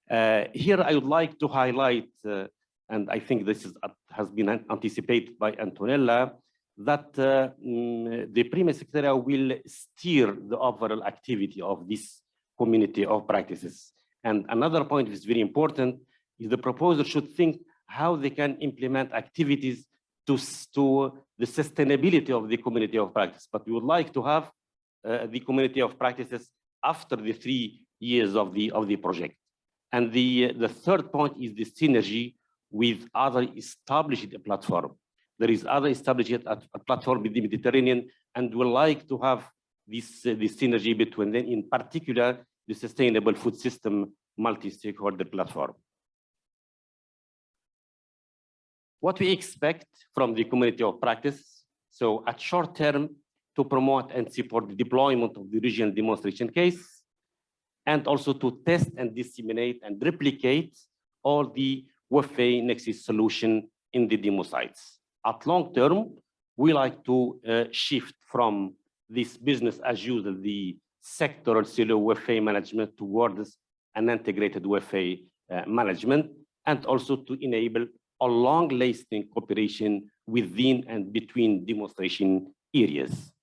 Here I would like to highlight, and I think this has been anticipated by Antonella, that the PRIMA Secretariat will steer the overall activity of this community of practices. And another point which is very important is the proposal should think how they can implement activities to the sustainability of the community of practice, but we would like to have the community of practices after the 3 years of the project. And the third point is the synergy with other established platform. There is other established platform in the Mediterranean, and we like to have this synergy between them, in particular, the Sustainable Food System multi-stakeholder platform. What we expect from the community of practice, so at short term, to promote and support the deployment of the regional demonstration case, and also to test and disseminate and replicate all the Waghei Nexus solution in the demo sites. At long term, we like to shift from this business as usual, the sectoral silo Waghei management, towards an integrated Waghei management, and also to enable a long-lasting cooperation within and between demonstration areas.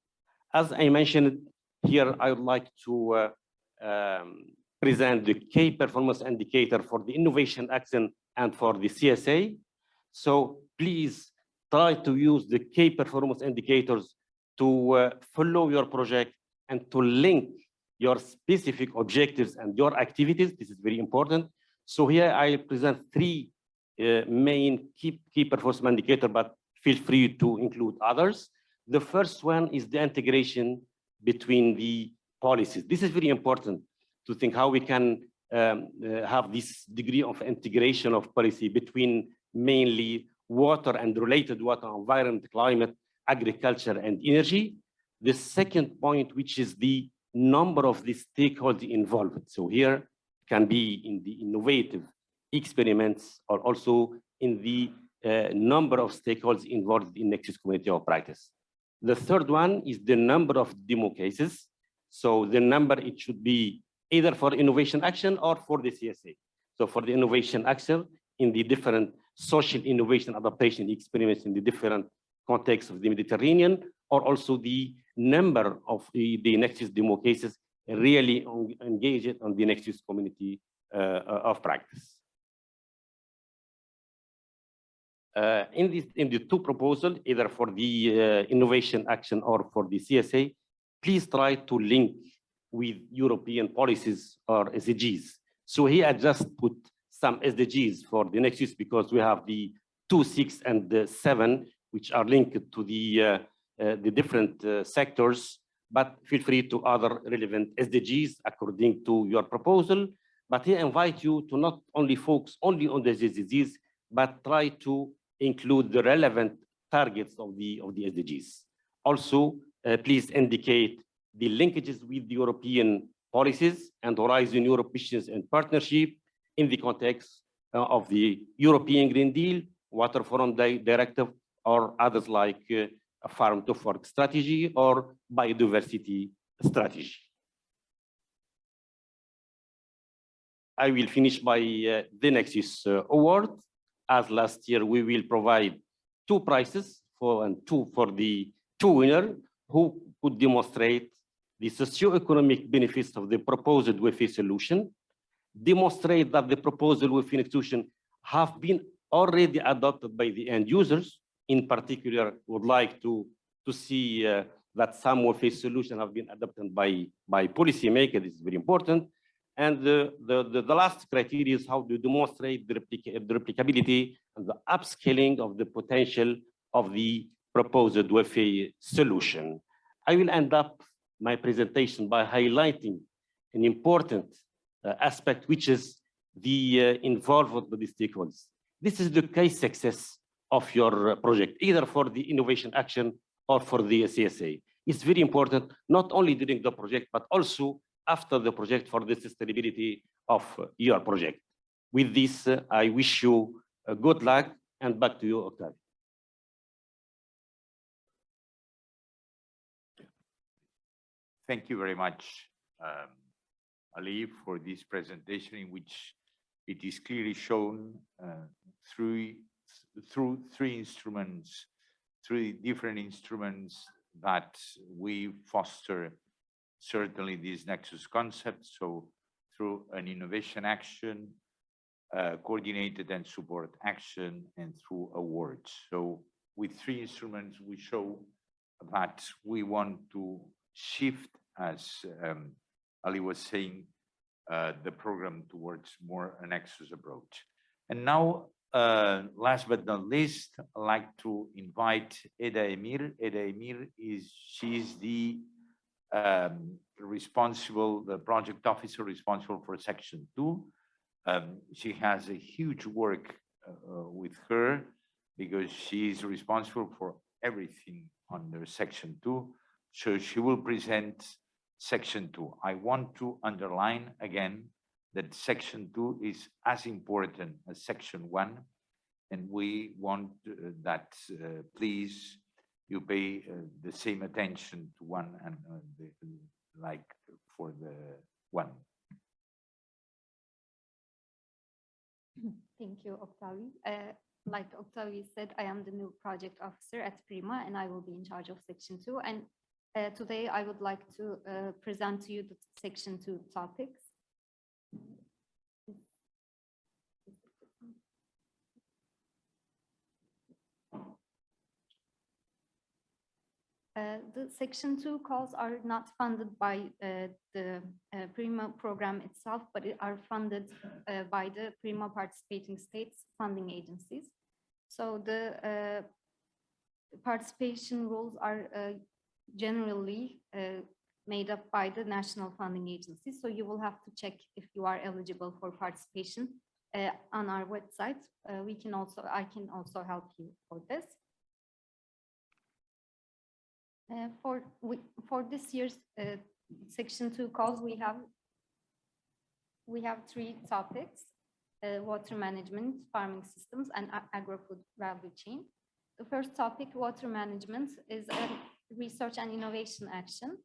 As I mentioned here, I would like to present the key performance indicator for the innovation action and for the CSA. So please try to use the key performance indicators to follow your project and to link your specific objectives and your activities. This is very important. So here I present 3 main key performance indicator, but feel free to include others. The first one is the integration between the policies. This is very important to think how we can have this degree of integration of policy between mainly water and related water, environment, climate, agriculture, and energy. The second point, which is the number of the stakeholders involved. So here can be in the innovative experiments or also in the number of stakeholders involved in Nexus community of practice. The third one is the number of demo cases. So the number, it should be either for innovation action or for the CSA. So for the innovation action in the different social innovation adaptation experiments in the different contexts of the Mediterranean, or also the number of the Nexus demo cases really engaged on the Nexus community of practice. In the 2 proposals, either for the innovation action or for the CSA, please try to link with European policies or SDGs. So here I just put some SDGs for the Nexus because we have the 2, 6, and the 7, which are linked to the different sectors, but feel free to other relevant SDGs according to your proposal. But here I invite you to not only focus only on the SDGs, but try to include the relevant targets of the SDGs. Also, please indicate the linkages with the European policies and Horizon Europe missions and partnership in the context of the European Green Deal, Water Forum Directive, or others like a farm to fork strategy or biodiversity strategy. I will finish by the Nexus award. As last year, we will provide 2 prizes for the 2 winners who could demonstrate the socio-economic benefits of the proposed Waghei solution, demonstrate that the proposed Waghei solution have been already adopted by the end users. In particular, would like to see that some Waghei solutions have been adopted by policymakers. This is very important. And the last criteria is how to demonstrate the replicability and the upscaling of the potential of the proposed Waghei solution. I will end up my presentation by highlighting an important aspect, which is the involvement of the stakeholders. This is the case success of your project, either for the innovation action or for the CSA. It's very important, not only during the project, but also after the project for the sustainability of your project. With this, I wish you good luck, and back to you, Octavi. Thank you very much, Ali, for this presentation in which it is clearly shown through 3 instruments, 3 different instruments that we foster certainly this Nexus concept. So through an innovation action, coordinated and support action, and through awards. So with 3 instruments, we show that we want to shift, as Ali was saying, the program towards more a Nexus approach. And now, last but not least, I'd like to invite Eda Demir. Eda Demir she's the the project officer responsible for Section 2. She has a huge work with her because she is responsible for everything under Section 2. So she will present Section 2. I want to underline again that Section 2 is as important as Section 1, and we want that please you pay the same attention to one and like for the one. Thank you, Octavi. Like Octavi said, I am the new project officer at PRIMA, and I will be in charge of Section 2. And today I would like to present to you the Section 2 topics. The Section 2 calls are not funded by the PRIMA program itself, but are funded by the PRIMA participating states funding agencies. So the participation rules are generally made up by the national funding agencies. So you will have to check if you are eligible for participation on our website. I can also help you for this. For this year's Section 2 calls, we have 3 topics: water management, farming systems, and agri-food value chain. The first topic, water management, is a research and innovation action.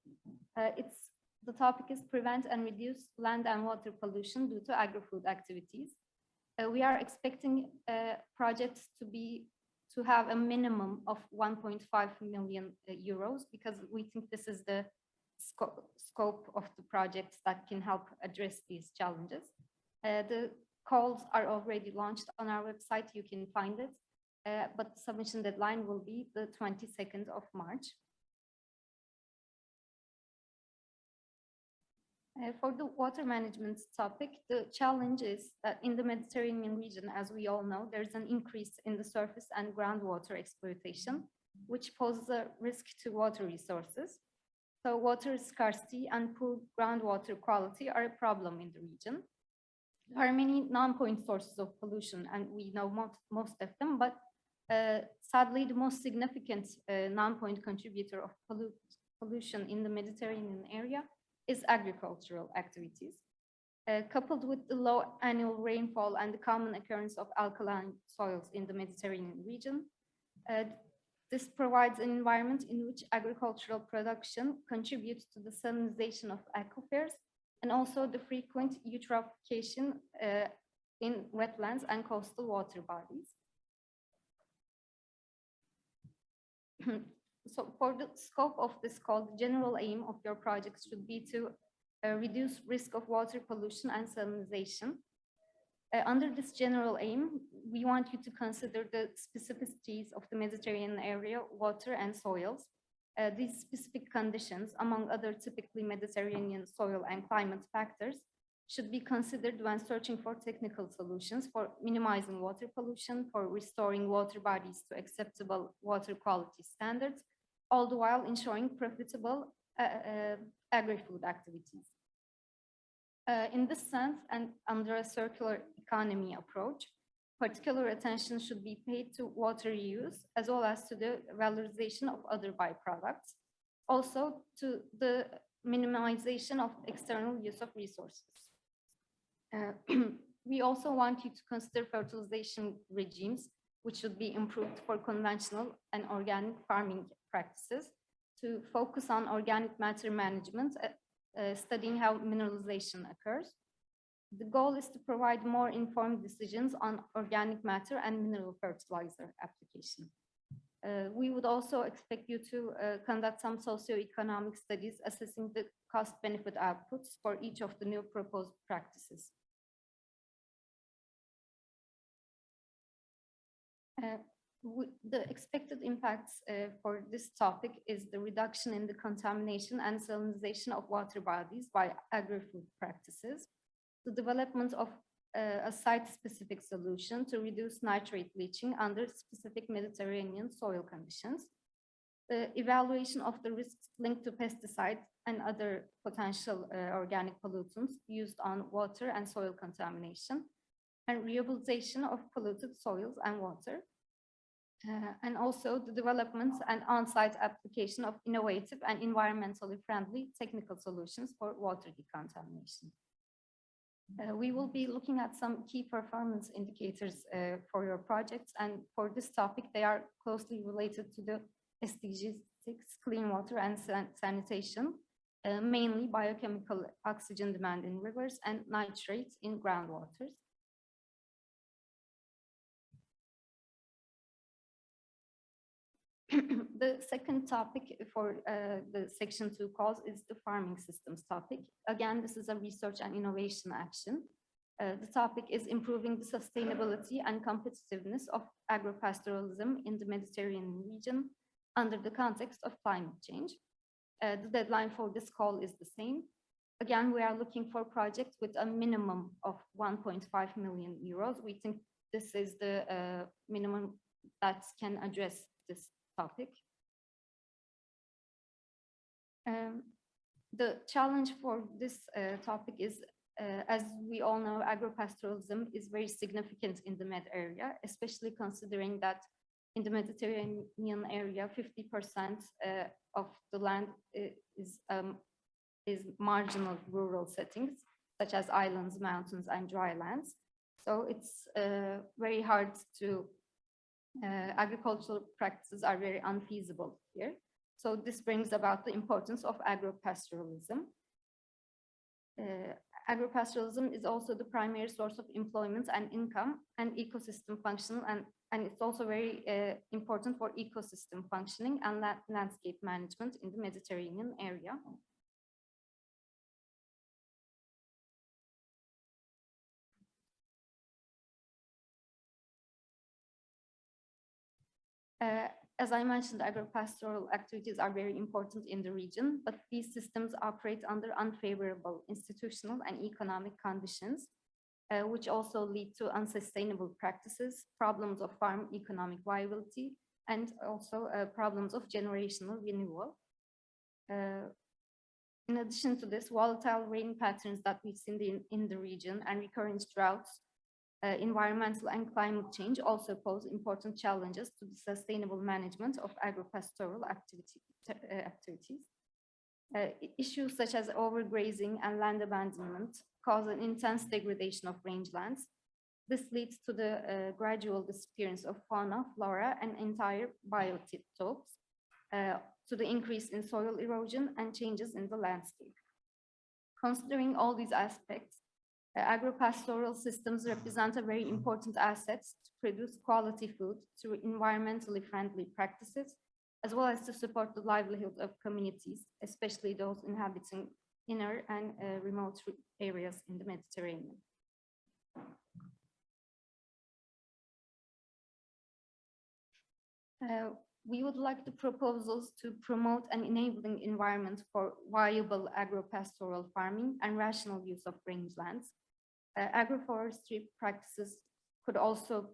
The topic is prevent and reduce land and water pollution due to agri-food activities. We are expecting projects to have a minimum of 1.5 million euros, because we think this is the scope of the projects that can help address these challenges. The calls are already launched on our website, you can find it, but the submission deadline will be the 22nd of March. For the water management topic, the challenge is that in the Mediterranean region, as we all know, there's an increase in the surface and groundwater exploitation, which poses a risk to water resources. So water scarcity and poor groundwater quality are a problem in the region. There are many non-point sources of pollution, and we know most of them, but sadly, the most significant non-point contributor of pollution in the Mediterranean area is agricultural activities. Coupled with the low annual rainfall and the common occurrence of alkaline soils in the Mediterranean region, this provides an environment in which agricultural production contributes to the salinization of aquifers and also the frequent eutrophication in wetlands and coastal water bodies. So for the scope of this call, the general aim of your project should be to reduce risk of water pollution and salinization. Under this general aim, we want you to consider the specificities of the Mediterranean area, water and soils. These specific conditions, among other typically Mediterranean soil and climate factors, should be considered when searching for technical solutions for minimizing water pollution, for restoring water bodies to acceptable water quality standards, all the while ensuring profitable agri-food activities. In this sense, and under a circular economy approach, particular attention should be paid to water reuse, as well as to the valorization of other byproducts, also to the minimization of external use of resources. We also want you to consider fertilization regimes, which should be improved for conventional and organic farming practices, to focus on organic matter management, studying how mineralization occurs. The goal is to provide more informed decisions on organic matter and mineral fertilizer application. We would also expect you to conduct some socioeconomic studies assessing the cost-benefit outputs for each of the new proposed practices. The expected impacts for this topic is the reduction in the contamination and salinization of water bodies by agri-food practices, the development of a site-specific solution to reduce nitrate leaching under specific Mediterranean soil conditions, the evaluation of the risks linked to pesticides and other potential organic pollutants used on water and soil contamination, and rehabilitation of polluted soils and water, and also the development and on-site application of innovative and environmentally friendly technical solutions for water decontamination. We will be looking at some key performance indicators for your projects, and for this topic, they are closely related to the SDG 6, clean water and sanitation, mainly biochemical oxygen demand in rivers and nitrates in groundwaters. The second topic for the Section 2 calls is the farming systems topic. Again, this is a research and innovation action. The topic is improving the sustainability and competitiveness of agropastoralism in the Mediterranean region under the context of climate change. The deadline for this call is the same. Again, we are looking for projects with a minimum of 1.5 million euros. We think this is the minimum that can address this topic. The challenge for this topic is, as we all know, agropastoralism is very significant in the Med area, especially considering that in the Mediterranean area, 50% of the land is marginal rural settings, such as islands, mountains, and dry lands. So it's very hard to agricultural practices are very unfeasible here. So this brings about the importance of agropastoralism. Agropastoralism is also the primary source of employment and income and ecosystem function, and it's also very important for ecosystem functioning and landscape management in the Mediterranean area. As I mentioned, agropastoral activities are very important in the region, but these systems operate under unfavorable institutional and economic conditions, which also lead to unsustainable practices, problems of farm economic viability, and also problems of generational renewal. In addition to this, volatile rain patterns that we've seen in the region and recurrent droughts, environmental and climate change also pose important challenges to the sustainable management of agropastoral activities. Issues such as overgrazing and land abandonment cause an intense degradation of rangelands. This leads to the gradual disappearance of fauna, flora, and entire biotopes, to the increase in soil erosion and changes in the landscape. Considering all these aspects, agropastoral systems represent a very important asset to produce quality food through environmentally friendly practices, as well as to support the livelihood of communities, especially those inhabiting inner and remote areas in the Mediterranean. We would like the proposals to promote an enabling environment for viable agropastoral farming and rational use of rangelands. Agroforestry practices could also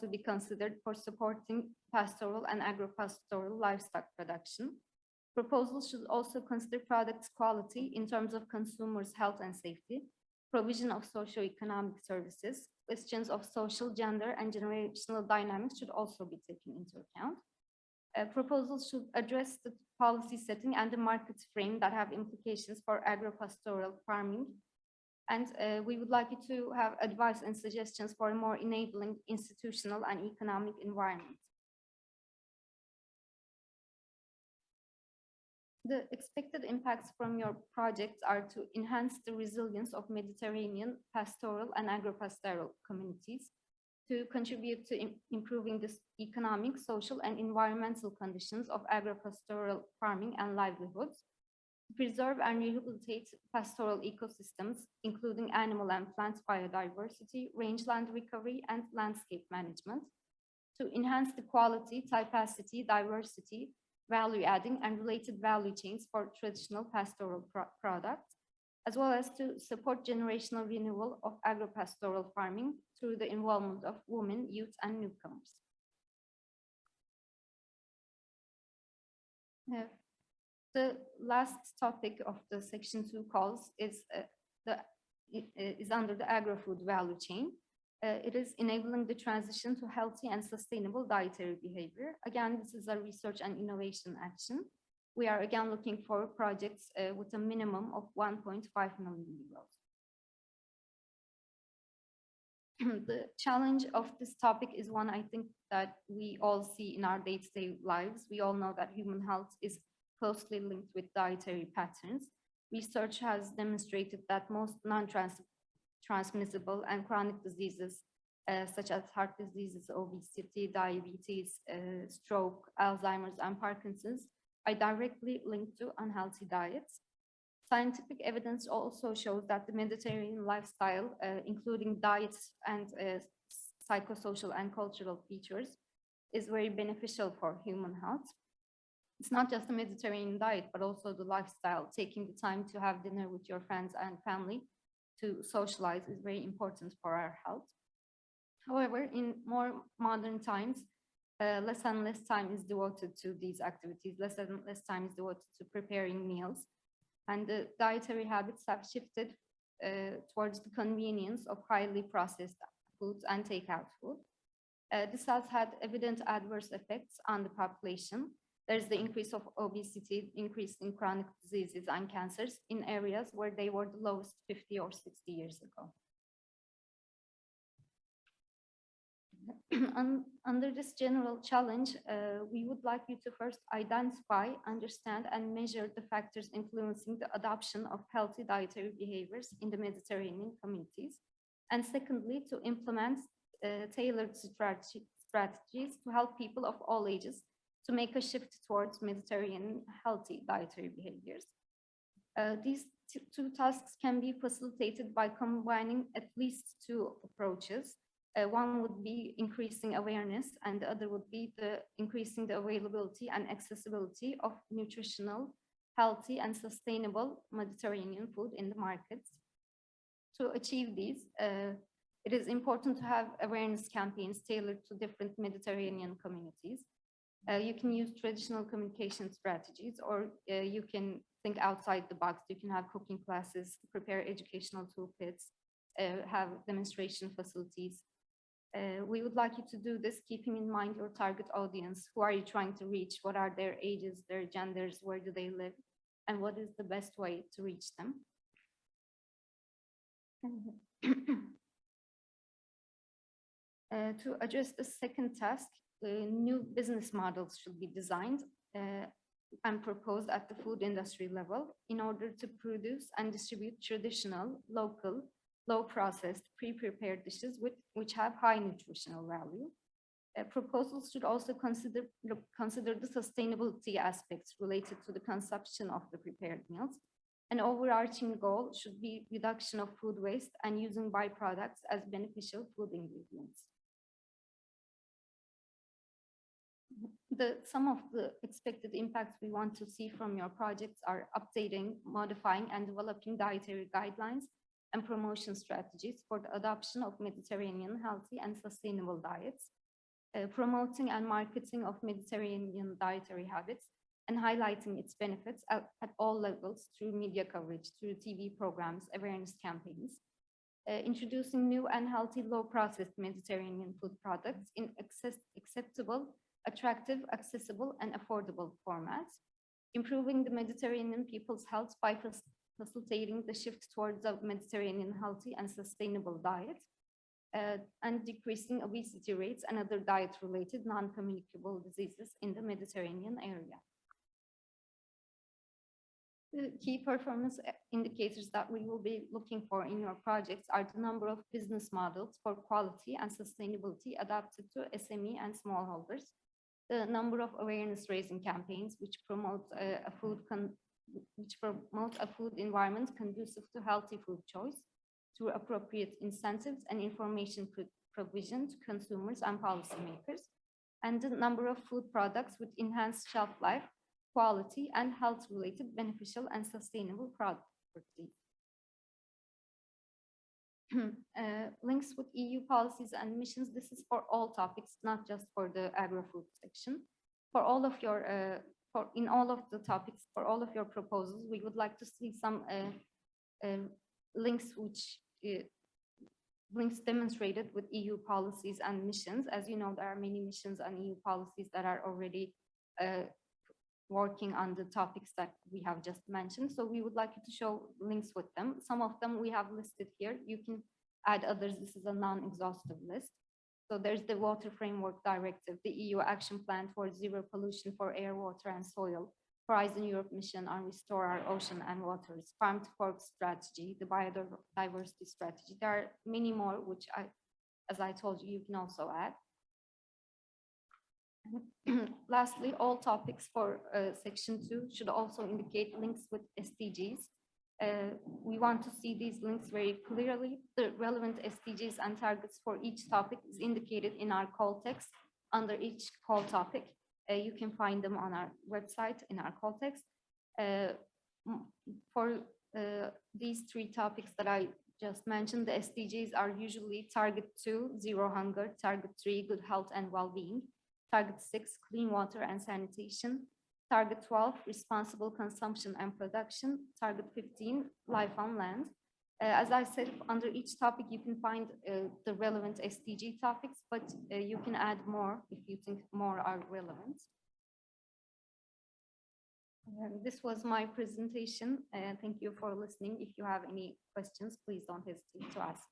be considered for supporting pastoral and agropastoral livestock production. Proposals should also consider products' quality in terms of consumers' health and safety, provision of socio-economic services, questions of social, gender, and generational dynamics should also be taken into account. Proposals should address the policy setting and the market frame that have implications for agropastoral farming. And we would like you to have advice and suggestions for a more enabling institutional and economic environment. The expected impacts from your projects are to enhance the resilience of Mediterranean pastoral and agropastoral communities, to contribute to improving the economic, social, and environmental conditions of agropastoral farming and livelihoods, preserve and rehabilitate pastoral ecosystems, including animal and plant biodiversity, rangeland recovery, and landscape management, to enhance the quality, typicity, diversity, value adding, and related value chains for traditional pastoral products, as well as to support generational renewal of agro-pastoral farming through the involvement of women, youth, and newcomers. The last topic of the Section 2 calls is under the agri-food value chain. It is enabling the transition to healthy and sustainable dietary behavior. Again, this is a research and innovation action. We are again looking for projects with a minimum of 1.5 million euros. The challenge of this topic is one I think that we all see in our day-to-day lives. We all know that human health is closely linked with dietary patterns. Research has demonstrated that most non-transmissible and chronic diseases, such as heart diseases, obesity, diabetes, stroke, Alzheimer's, and Parkinson's, are directly linked to unhealthy diets. Scientific evidence also shows that the Mediterranean lifestyle, including diets and psychosocial and cultural features, is very beneficial for human health. It's not just the Mediterranean diet, but also the lifestyle. Taking the time to have dinner with your friends and family to socialize is very important for our health. However, in more modern times, less and less time is devoted to these activities, less and less time is devoted to preparing meals. And the dietary habits have shifted towards the convenience of highly processed foods and takeout food. This has had evident adverse effects on the population. There's the increase of obesity, increase in chronic diseases and cancers in areas where they were the lowest 50 or 60 years ago. Under this general challenge, we would like you to first identify, understand, and measure the factors influencing the adoption of healthy dietary behaviors in the Mediterranean communities. And secondly, to implement tailored strategies to help people of all ages to make a shift towards Mediterranean healthy dietary behaviors. These two tasks can be facilitated by combining at least two approaches. One would be increasing awareness, and the other would be increasing the availability and accessibility of nutritional, healthy, and sustainable Mediterranean food in the markets. To achieve these, it is important to have awareness campaigns tailored to different Mediterranean communities. You can use traditional communication strategies, or you can think outside the box. You can have cooking classes, prepare educational toolkits, have demonstration facilities. We would like you to do this keeping in mind your target audience. Who are you trying to reach? What are their ages, their genders, where do they live? And what is the best way to reach them? To address the second task, new business models should be designed and proposed at the food industry level in order to produce and distribute traditional, local, low-processed, pre-prepared dishes which have high nutritional value. Proposals should also consider the sustainability aspects related to the consumption of the prepared meals. An overarching goal should be reduction of food waste and using byproducts as beneficial food ingredients. Some of the expected impacts we want to see from your projects are updating, modifying, and developing dietary guidelines and promotion strategies for the adoption of Mediterranean healthy and sustainable diets, promoting and marketing of Mediterranean dietary habits, and highlighting its benefits at all levels through media coverage, through TV programs, awareness campaigns, introducing new and healthy low-processed Mediterranean food products in acceptable, attractive, accessible, and affordable formats, improving the Mediterranean people's health by facilitating the shift towards a Mediterranean healthy and sustainable diet, and decreasing obesity rates and other diet-related non-communicable diseases in the Mediterranean area. The key performance indicators that we will be looking for in your projects are the number of business models for quality and sustainability adapted to SME and smallholders, the number of awareness-raising campaigns which promote a food which promote a food environment conducive to healthy food choice through appropriate incentives and information provision to consumers and policymakers, and the number of food products with enhanced shelf life, quality, and health-related beneficial and sustainable properties. Links with EU policies and missions. This is for all topics, not just for the Agri-Food section. For all of your, in all of the topics, for all of your proposals, we would like to see some links which links demonstrated with EU policies and missions. As you know, there are many missions and EU policies that are already working on the topics that we have just mentioned. So we would like you to show links with them. Some of them we have listed here. You can add others. This is a non-exhaustive list. So there's the Water Framework Directive, the EU Action Plan for Zero Pollution for Air, Water, and Soil, Horizon Europe Mission on Restore Our Ocean and Waters, Farm to Fork Strategy, the Biodiversity Strategy. There are many more, which as I told you, you can also add. Lastly, all topics for section 2 should also indicate links with SDGs. We want to see these links very clearly. The relevant SDGs and targets for each topic is indicated in our call text under each call topic. You can find them on our website in our call text. For these 3 topics that I just mentioned, the SDGs are usually target 2, zero hunger, target 3, good health and well-being, target 6, clean water and sanitation, target 12, responsible consumption and production, target 15, life on land. As I said, under each topic, you can find the relevant SDG topics, but you can add more if you think more are relevant. This was my presentation. Thank you for listening. If you have any questions, please don't hesitate to ask.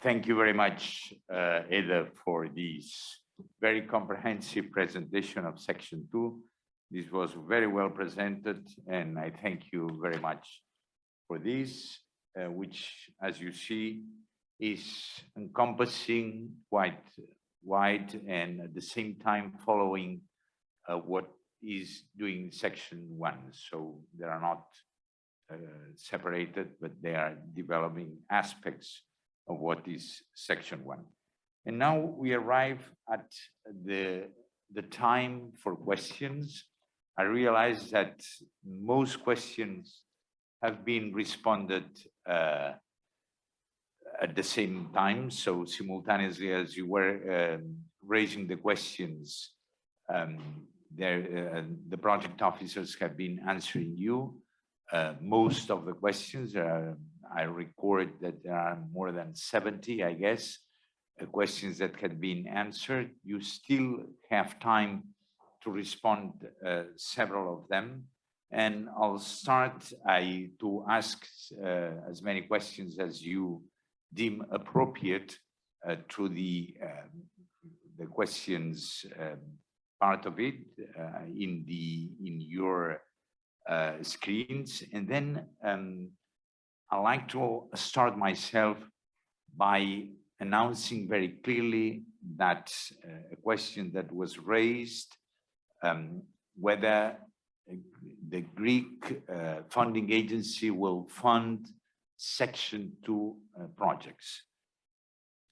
Thank you very much, Eda, for this very comprehensive presentation of Section 2. This was very well presented, and I thank you very much for this, which, as you see, is encompassing quite wide and at the same time following what is doing Section 1. So they are not separated, but they are developing aspects of what is Section 1. And now we arrive at the time for questions. I realize that most questions have been responded at the same time. So simultaneously, as you were raising the questions, the project officers have been answering you. Most of the questions, I record that there are more than 70, I guess, questions that had been answered. You still have time to respond several of them. And I'll start to ask as many questions as you deem appropriate through the questions part of it in your screens. And then I'd like to start myself by announcing very clearly that a question that was raised, whether the Greek funding agency will fund Section 2 projects.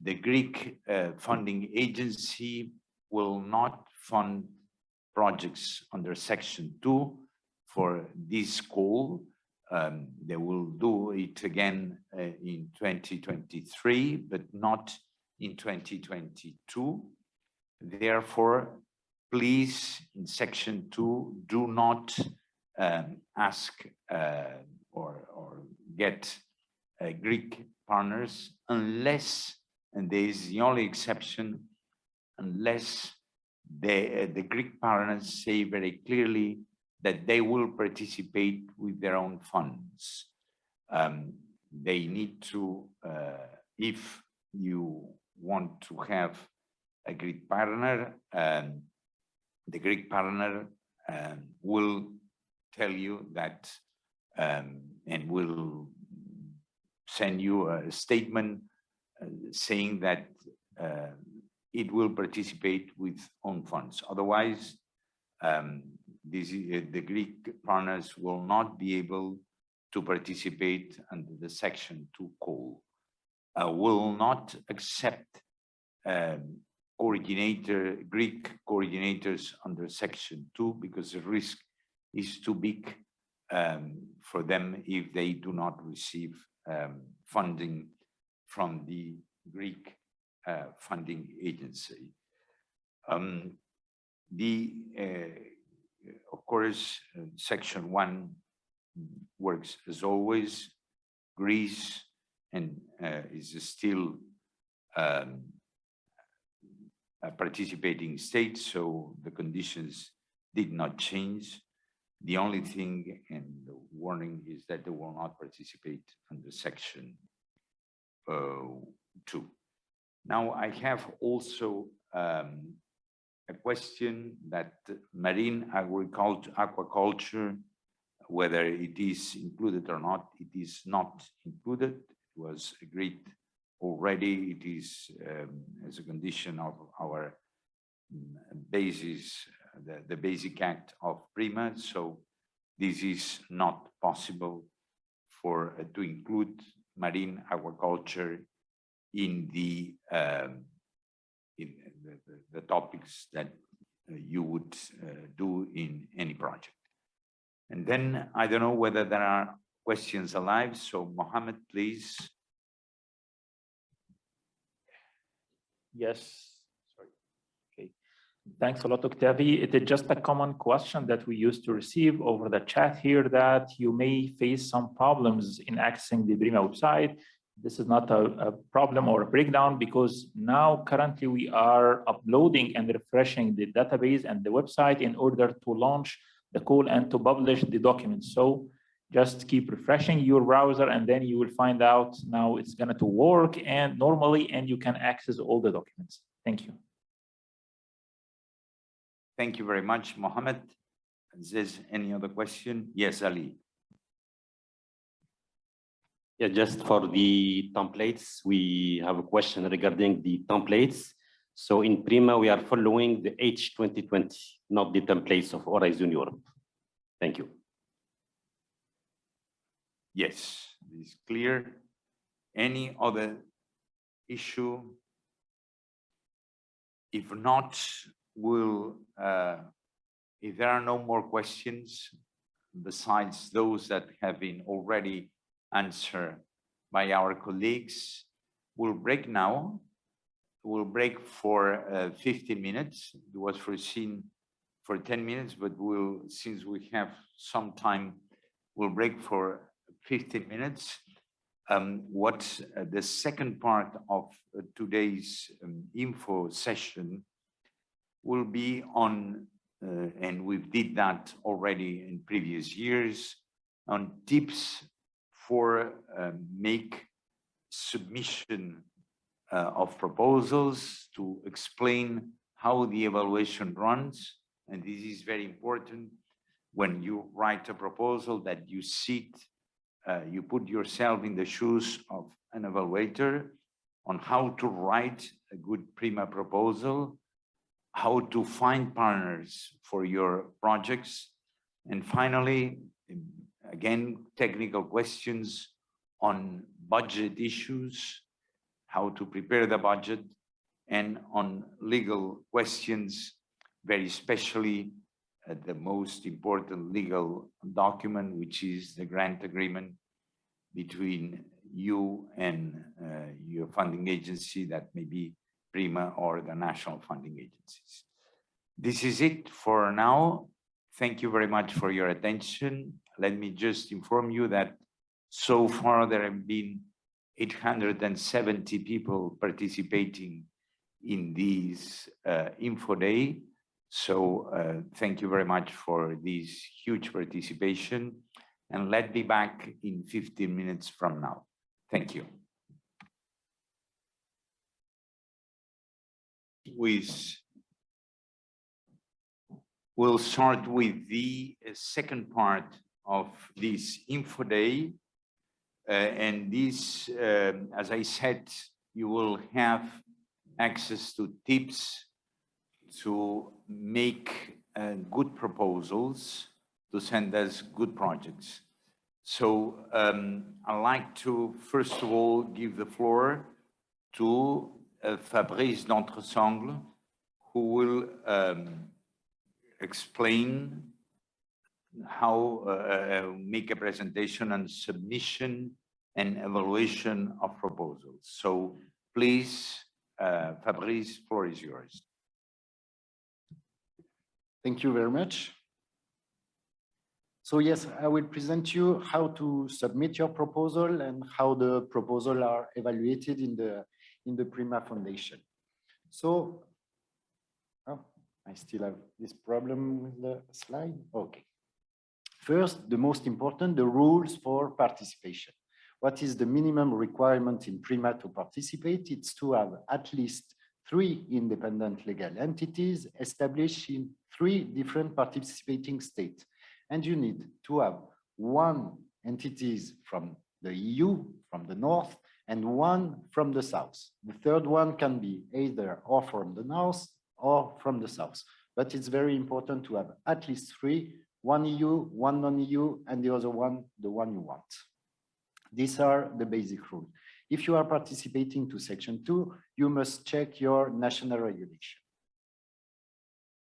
The Greek funding agency will not fund projects under Section 2 for this call. They will do it again in 2023, but not in 2022. Therefore, please, in Section 2, do not ask or get Greek partners unless, and there is the only exception, unless the Greek partners say very clearly that they will participate with their own funds. They need to, if you want to have a Greek partner, the Greek partner will tell you that and will send you a statement saying that it will participate with own funds. Otherwise, the Greek partners will not be able to participate under the Section 2 call. Will not accept Greek coordinators under Section 2 because the risk is too big for them if they do not receive funding from the Greek funding agency. Of course, Section 1 works as always. Greece and is still a participating state, so the conditions did not change. The only thing and the warning is that they will not participate under Section 2. Now, I have also a question that marine aquaculture, whether it is included or not, it is not included. It was agreed already. It is as a condition of our basis, the basic act of PRIMA. So this is not possible for to include marine aquaculture in the topics that you would do in any project. And then I don't know whether there are questions alive. So Mohamed, please. Yes. Sorry. Okay. Thanks a lot, Octavi. It is just a common question that we used to receive over the chat here that you may face some problems in accessing the PRIMA website. This is not a problem or a breakdown because now currently we are uploading and refreshing the database and the website in order to launch the call and to publish the documents. So just keep refreshing your browser and then you will find out now it's going to work and normally, and you can access all the documents. Thank you. Thank you very much, Mohamed. Is there any other question? Yes, Ali. Yeah, just for the templates, we have a question regarding the templates. So in PRIMA, we are following the H2020, not the templates of Horizon Europe. Thank you. Yes, this is clear. Any other issue? If not, if there are no more questions besides those that have been already answered by our colleagues, we'll break now. We'll break for 15 minutes. It was foreseen for 10 minutes, but since we have some time, we'll break for 15 minutes. The second part of today's info session will be on, and we did that already in previous years, on tips for make submission of proposals to explain how the evaluation runs. And this is very important when you write a proposal that you sit, you put yourself in the shoes of an evaluator on how to write a good PRIMA proposal, how to find partners for your projects, and finally, again, technical questions on budget issues, how to prepare the budget, and on legal questions, very especially the most important legal document, which is the grant agreement between you and your funding agency, that may be PRIMA or the national funding agencies. This is it for now. Thank you very much for your attention. Let me just inform you that so far there have been 870 people participating in this Info Day. So thank you very much for this huge participation. And let's be back in 15 minutes from now. Thank you. We'll start with the second part of this Info Day. And this, as I said, you will have access to tips to make good proposals, to send us good projects. So I'd like to, first of all, give the floor to Fabrice Dentressangle, who will explain how make a presentation on submission and evaluation of proposals. So please, Fabrice, floor is yours. Thank you very much. So yes, I will present you how to submit your proposal and how the proposal are evaluated in the PRIMA Foundation. So, oh, I still have this problem with the slide. Okay. First, the most important, the rules for participation. What is the minimum requirement in PRIMA to participate? It's to have at least 3 independent legal entities established in 3 different participating states. And you need to have 1 entities from the EU, from the north, and 1 from the south. The third one can be either or from the north or from the south. But it's very important to have at least 3, 1 EU, 1 non-EU, and the other one, the one you want. These are the basic rules. If you are participating to Section 2, you must check your national regulation.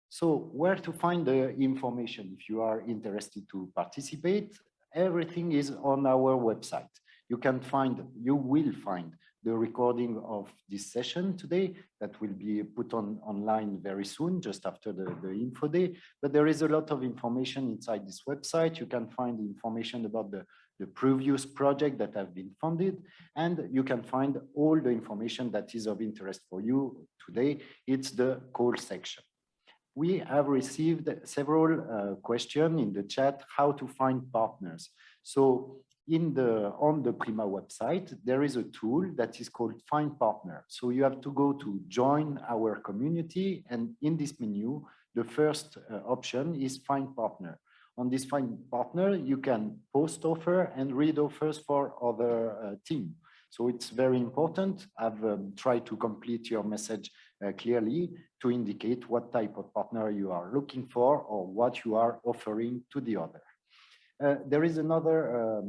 So where to find the information if you are interested to participate? Everything is on our website. You will find the recording of this session today that will be put online very soon, just after the info day. But there is a lot of information inside this website. You can find information about the previous project that have been funded, and you can find all the information that is of interest for you today. It's the call section. We have received several questions in the chat, how to find partners. So on the PRIMA website, there is a tool that is called Find Partner. So you have to go to join our community, and in this menu, the first option is Find Partner. On this Find Partner, you can post offer and read offers for other team. So it's very important. I've tried to complete your message clearly to indicate what type of partner you are looking for or what you are offering to the other. There is another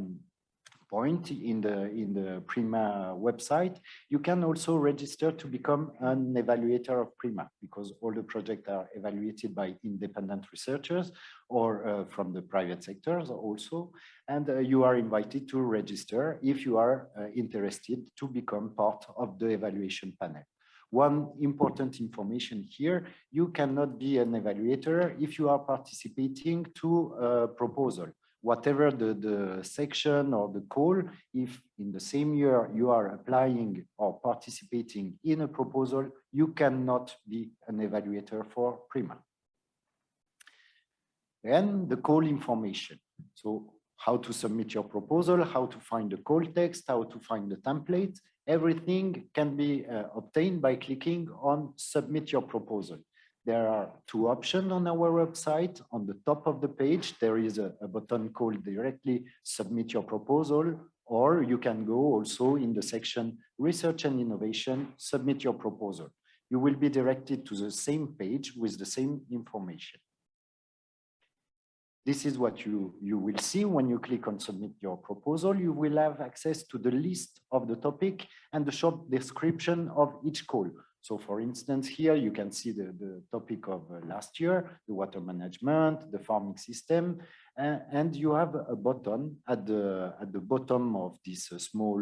point in the PRIMA website. You can also register to become an evaluator of PRIMA, because all the projects are evaluated by independent researchers or from the private sectors also. And you are invited to register if you are interested to become part of the evaluation panel. One important information here, you cannot be an evaluator if you are participating to a proposal. Whatever the section or the call, if in the same year you are applying or participating in a proposal, you cannot be an evaluator for PRIMA. Then the call information. So how to submit your proposal, how to find the call text, how to find the template. Everything can be obtained by clicking on Submit Your Proposal. There are 2 options on our website. On the top of the page, there is a button called directly Submit Your Proposal, or you can go also in the section Research and Innovation, Submit Your Proposal. You will be directed to the same page with the same information. This is what you will see when you click on Submit Your Proposal. You will have access to the list of the topic and the short description of each call. So for instance, here you can see the topic of last year, the water management, the farming system, and you have a button at the bottom of this small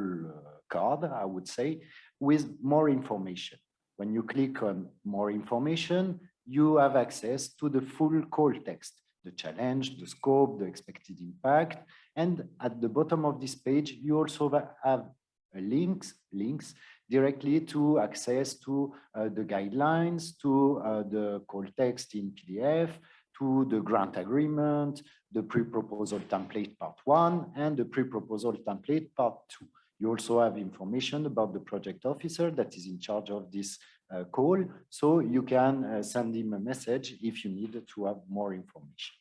card, I would say, with more information. When you click on more information, you have access to the full call text, the challenge, the scope, the expected impact, and at the bottom of this page, you also have links directly to access to the guidelines, to the call text in PDF, to the grant agreement, the pre-proposal template part 1, and the pre-proposal template part 2. You also have information about the project officer that is in charge of this call, so you can send him a message if you need to have more information.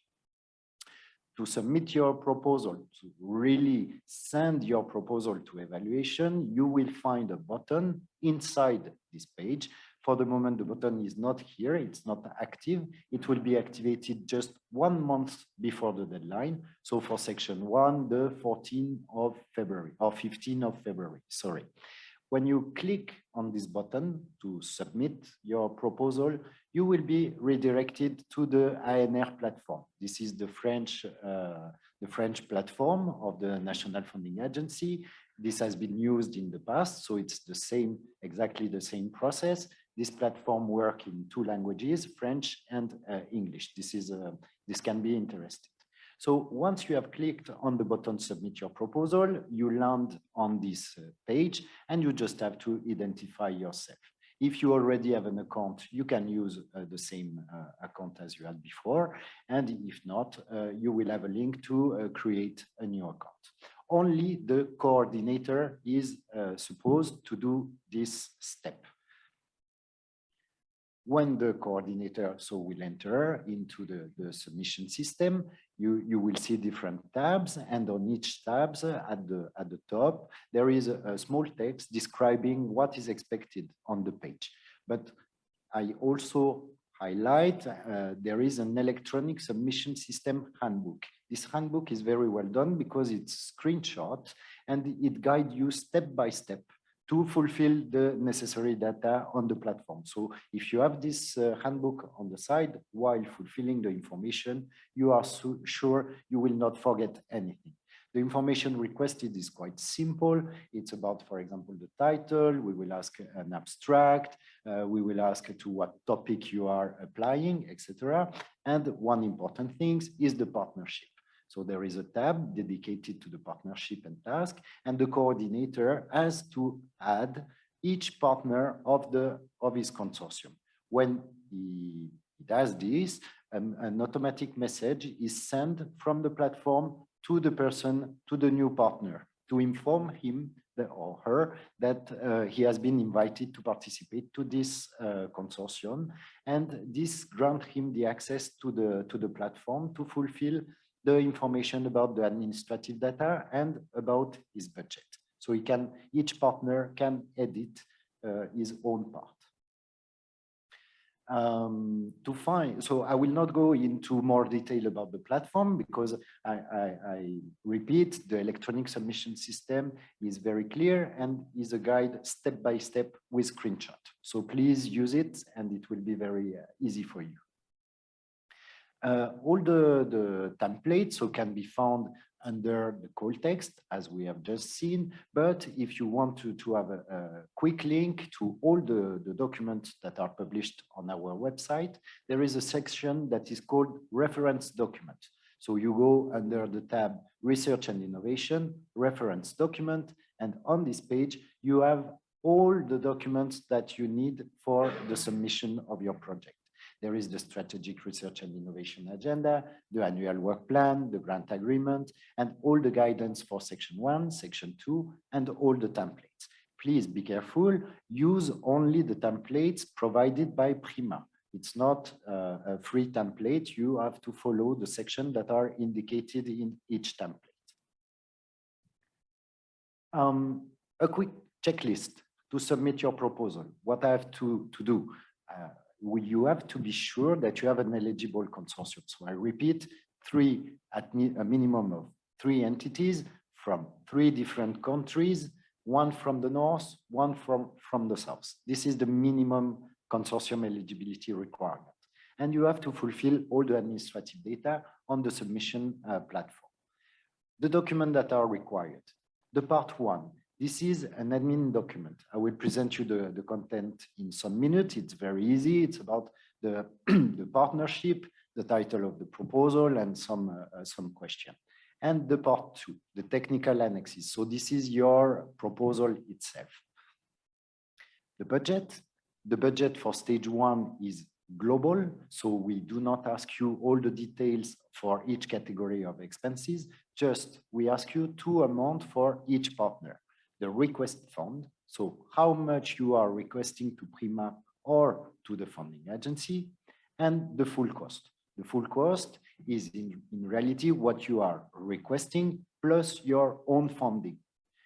To submit your proposal, to really send your proposal to evaluation, you will find a button inside this page. For the moment, the button is not here, it's not active. It will be activated just 1 month before the deadline. So for section 1, the 14th of February, or 15th of February, sorry. When you click on this button to submit your proposal, you will be redirected to the ANR platform. This is the French platform of the National Funding Agency. This has been used in the past, so it's the same, exactly the same process. This platform works in 2 languages, French and English. This can be interesting. So once you have clicked on the button Submit Your Proposal, you land on this page and you just have to identify yourself. If you already have an account, you can use the same account as you had before. And if not, you will have a link to create a new account. Only the coordinator is supposed to do this step. When the coordinator will enter into the submission system, you will see different tabs, and on each tabs at the top, there is a small text describing what is expected on the page. But I also highlight there is an electronic submission system handbook. This handbook is very well done because it's screenshot and it guides you step by step to fulfill the necessary data on the platform. So if you have this handbook on the side while fulfilling the information, you are sure you will not forget anything. The information requested is quite simple. It's about, for example, the title. We will ask an abstract. We will ask to what topic you are applying, etc. And one important thing is the partnership. So there is a tab dedicated to the partnership and task, and the coordinator has to add each partner of his consortium. When he does this, an automatic message is sent from the platform to the person, to the new partner, to inform him or her that he has been invited to participate to this consortium, and this grants him the access to the platform to fulfill the information about the administrative data and about his budget. So each partner can edit his own part. So I will not go into more detail about the platform because I repeat, the electronic submission system is very clear and is a guide step by step with screenshot. So please use it and it will be very easy for you. All the templates can be found under the call text, as we have just seen. But if you want to have a quick link to all the documents that are published on our website, there is a section that is called Reference Document. So you go under the tab Research and Innovation, Reference Document, and on this page, you have all the documents that you need for the submission of your project. There is the Strategic Research and Innovation Agenda, the Annual Work Plan, the Grant Agreement, and all the guidance for Section 1, Section 2, and all the templates. Please be careful, use only the templates provided by PRIMA. It's not a free template, you have to follow the sections that are indicated in each template. A quick checklist to submit your proposal. What I have to do? You have to be sure that you have an eligible consortium. So I repeat, a minimum of 3 entities from 3 different countries, 1 from the north, 1 from the south. This is the minimum consortium eligibility requirement. And you have to fulfill all the administrative data on the submission platform. The documents that are required. The part 1. This is an admin document. I will present you the content in some minutes. It's very easy. It's about the partnership, the title of the proposal, and some question. And the part 2, the technical annexes. So this is your proposal itself. The budget for stage 1 is global. So we do not ask you all the details for each category of expenses. Just we ask you 2 amounts for each partner. The request fund, so how much you are requesting to PRIMA or to the funding agency, and the full cost. The full cost is in reality what you are requesting plus your own funding.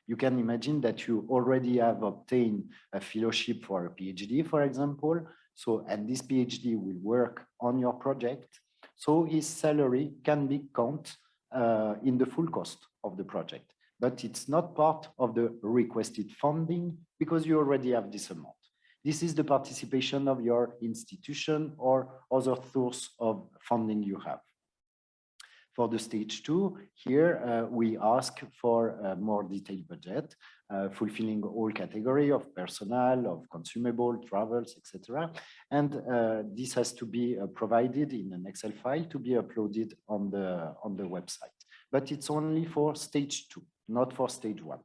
You can imagine that you already have obtained a fellowship for a PhD, for example. So, and this PhD will work on your project. So his salary can be counted in the full cost of the project, but it's not part of the requested funding because you already have this amount. This is the participation of your institution or other source of funding you have. For the stage 2, here we ask for a more detailed budget, fulfilling all category of personnel, of consumable, travels, etc. And this has to be provided in an Excel file to be uploaded on the website. But it's only for stage 2, not for stage 1.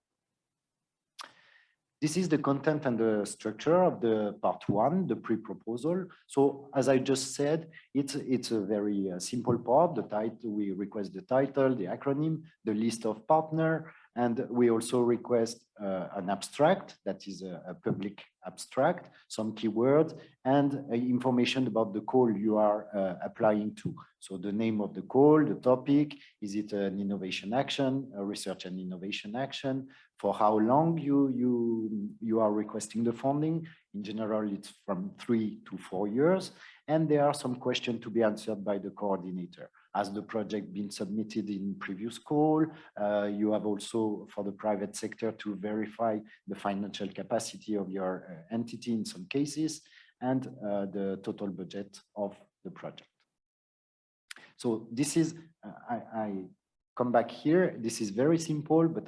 This is the content and the structure of the part 1, the pre-proposal. So as I just said, it's a very simple part. The title, we request the title, the acronym, the list of partner, and we also request an abstract that is a public abstract, some keywords, and information about the call you are applying to. So the name of the call, the topic, is it an innovation action, a research and innovation action, for how long you are requesting the funding. In general, it's from 3 to 4 years. And there are some questions to be answered by the coordinator. Has the project been submitted in previous call? You have also, for the private sector, to verify the financial capacity of your entity in some cases, and the total budget of the project. So this is, I come back here. This is very simple, but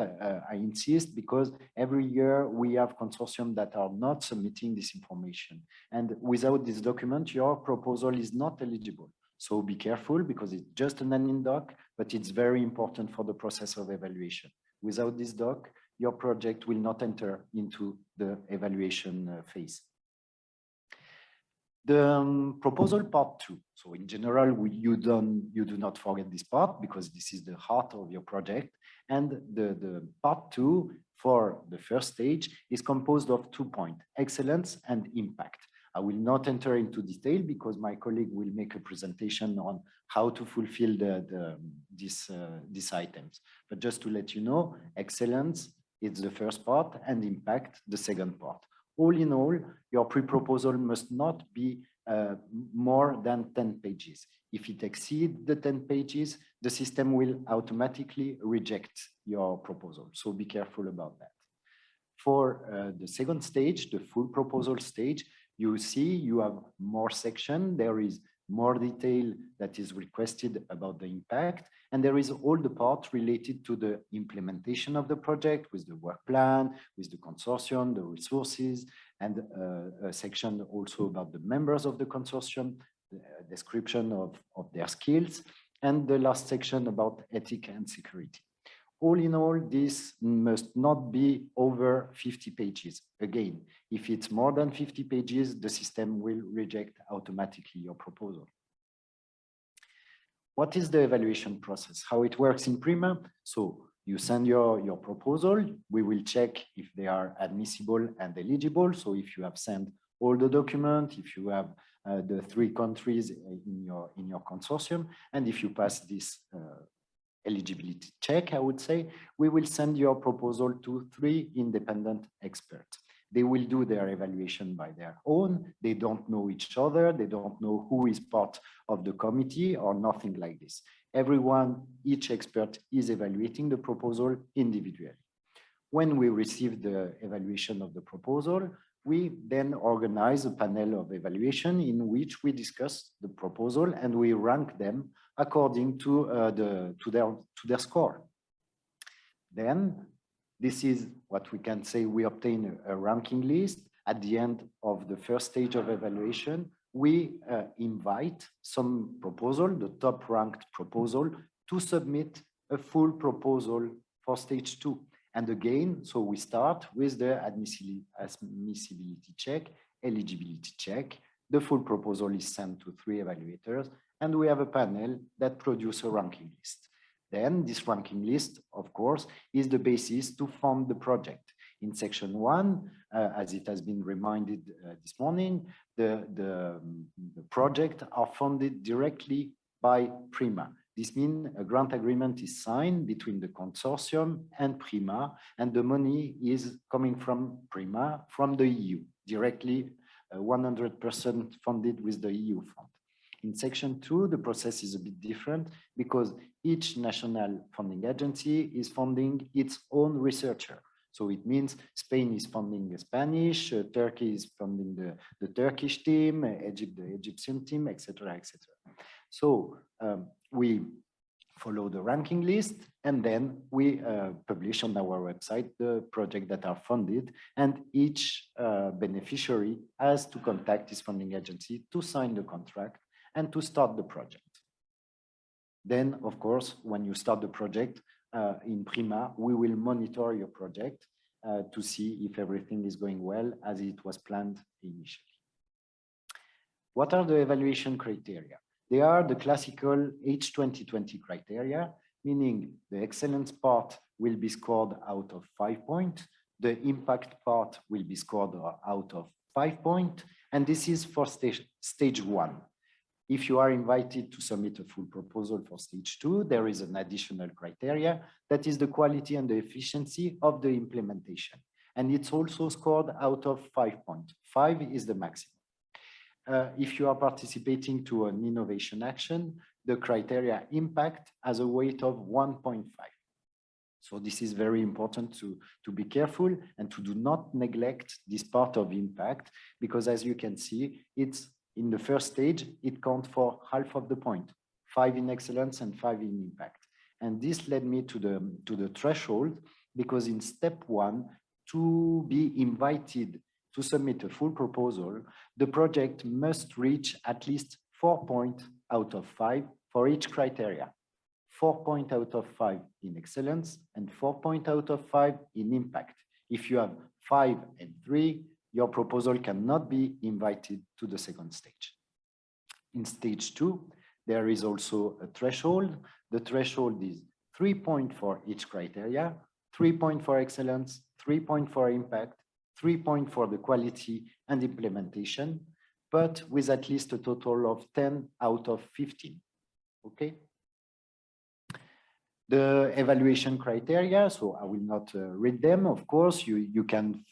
I insist because every year we have consortium that are not submitting this information. And without this document, your proposal is not eligible. So be careful because it's just an admin doc, but it's very important for the process of evaluation. Without this doc, your project will not enter into the evaluation phase. The proposal part 2. So in general, you do not forget this part because this is the heart of your project. And the part 2 for the first stage is composed of 2 points, excellence and impact. I will not enter into detail because my colleague will make a presentation on how to fulfill these items. But just to let you know, excellence is the first part and impact the second part. All in all, your pre-proposal must not be more than 10 pages. If it exceeds the 10 pages, the system will automatically reject your proposal. So be careful about that. For the second stage, the full proposal stage, you see you have more section. There is more detail that is requested about the impact. And there is all the part related to the implementation of the project with the work plan, with the consortium, the resources, and a section also about the members of the consortium, the description of their skills, and the last section about ethics and security. All in all, this must not be over 50 pages. Again, if it's more than 50 pages, the system will reject automatically your proposal. What is the evaluation process? How it works in PRIMA? So you send your proposal. We will check if they are admissible and eligible. So if you have sent all the documents, if you have the 3 countries in your consortium, and if you pass this eligibility check, I would say, we will send your proposal to 3 independent experts. They will do their evaluation by their own. They don't know each other. They don't know who is part of the committee or nothing like this. Everyone, each expert is evaluating the proposal individually. When we receive the evaluation of the proposal, we then organize a panel of evaluation in which we discuss the proposal and we rank them according to their score. Then this is what we can say we obtain a ranking list. At the end of the first stage of evaluation, we invite some proposal, the top ranked proposal, to submit a full proposal for stage 2. And again, so we start with the admissibility check, eligibility check. The full proposal is sent to 3 evaluators, and we have a panel that produces a ranking list. Then this ranking list, of course, is the basis to fund the project. In section 1, as it has been reminded this morning, the project are funded directly by PRIMA. This means a grant agreement is signed between the consortium and PRIMA, and the money is coming from PRIMA, from the EU, directly 100% funded with the EU fund. In section 2, the process is a bit different because each national funding agency is funding its own researcher. So it means Spain is funding the Spanish, Turkey is funding the Turkish team, Egypt, the Egyptian team, etc., etc. So we follow the ranking list, and then we publish on our website the projects that are funded, and each beneficiary has to contact his funding agency to sign the contract and to start the project. Then, of course, when you start the project in PRIMA, we will monitor your project to see if everything is going well as it was planned initially. What are the evaluation criteria? They are the classical H2020 criteria, meaning the excellence part will be scored out of 5 points, the impact part will be scored out of 5 points, and this is for stage 1. If you are invited to submit a full proposal for stage 2, there is an additional criteria that is the quality and the efficiency of the implementation. And it's also scored out of 5 points. 5 is the maximum. If you are participating to an innovation action, the criteria impact has a weight of 1.5. So this is very important to be careful and to do not neglect this part of impact, because as you can see, it's in the first stage, it counts for half of the point, 5 in excellence and 5 in impact. And this led me to the threshold, because in step 1, to be invited to submit a full proposal, the project must reach at least 4 points out of 5 for each criteria. 4 points out of 5 in excellence and 4 points out of 5 in impact. If you have 5 and 3, your proposal cannot be invited to the second stage. In stage 2, there is also a threshold. The threshold is 3 points for each criteria, 3 points for excellence, 3 points for impact, 3 points for the quality and implementation, but with at least a total of 10 out of 15, okay? The evaluation criteria, so I will not read them, of course, you can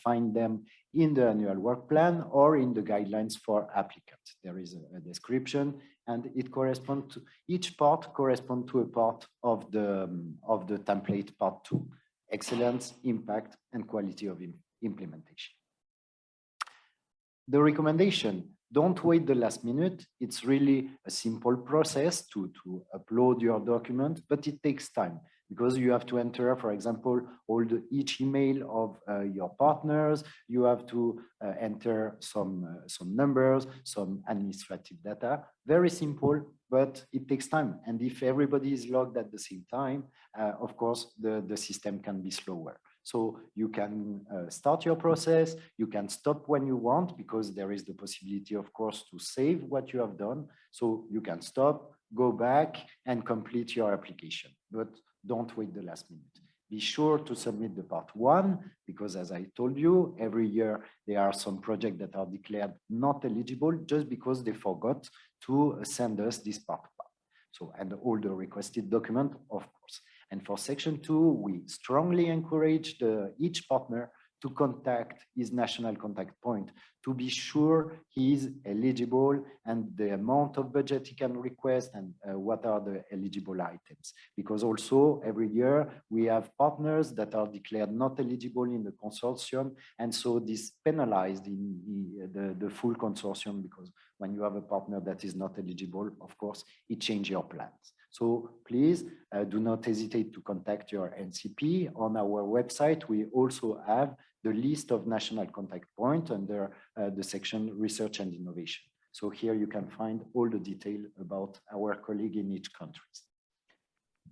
find them in the annual work plan or in the guidelines for applicants. There is a description, and it corresponds to, each part corresponds to a part of the template part 2, excellence, impact, and quality of implementation. The recommendation, don't wait the last minute. It's really a simple process to upload your document, but it takes time because you have to enter, for example, each email of your partners. You have to enter some numbers, some administrative data. Very simple, but it takes time. And if everybody is logged at the same time, of course, the system can be slower. So you can start your process, you can stop when you want, because there is the possibility, of course, to save what you have done. So you can stop, go back and complete your application, but don't wait the last minute. Be sure to submit the part 1, because as I told you, every year there are some projects that are declared not eligible just because they forgot to send us this part 1. So, and all the requested document, of course. And for section 2, we strongly encourage each partner to contact his national contact point to be sure he is eligible and the amount of budget he can request and what are the eligible items. Because also every year we have partners that are declared not eligible in the consortium, and so this penalized in the full consortium, because when you have a partner that is not eligible, of course, it changes your plans. So please do not hesitate to contact your NCP. On our website, we also have the list of national contact points under the section Research and Innovation. So here you can find all the detail about our colleague in each country.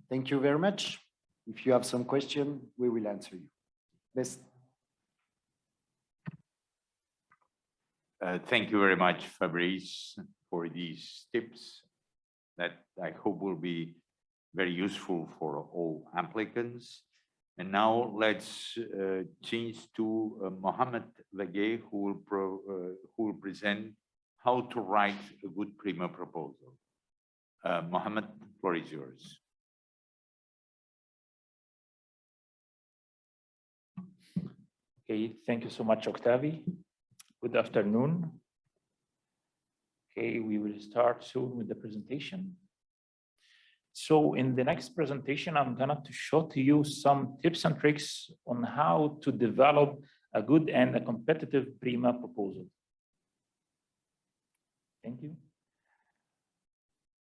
Thank you very much. If you have some question, we will answer you. Best. Thank you very much, Fabrice, for these tips that I hope will be very useful for all applicants. And now let's change to Mohamed Wageih, who will present how to write a good PRIMA proposal. Mohamed, the floor is yours. Okay, thank you so much, Octavi. Good afternoon. Okay, we will start soon with the presentation. So in the next presentation, I'm going to show to you some tips and tricks on how to develop a good and a competitive PRIMA proposal. Thank you.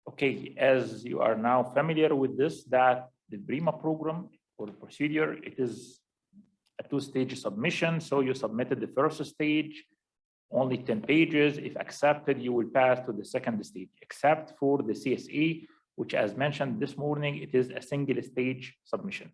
Okay, as you are now familiar with this, that the PRIMA program or procedure, it is a two-stage submission. So you submitted the first stage, only 10 pages. If accepted, you will pass to the second stage, except for the CSA, which, as mentioned this morning, it is a single stage submission.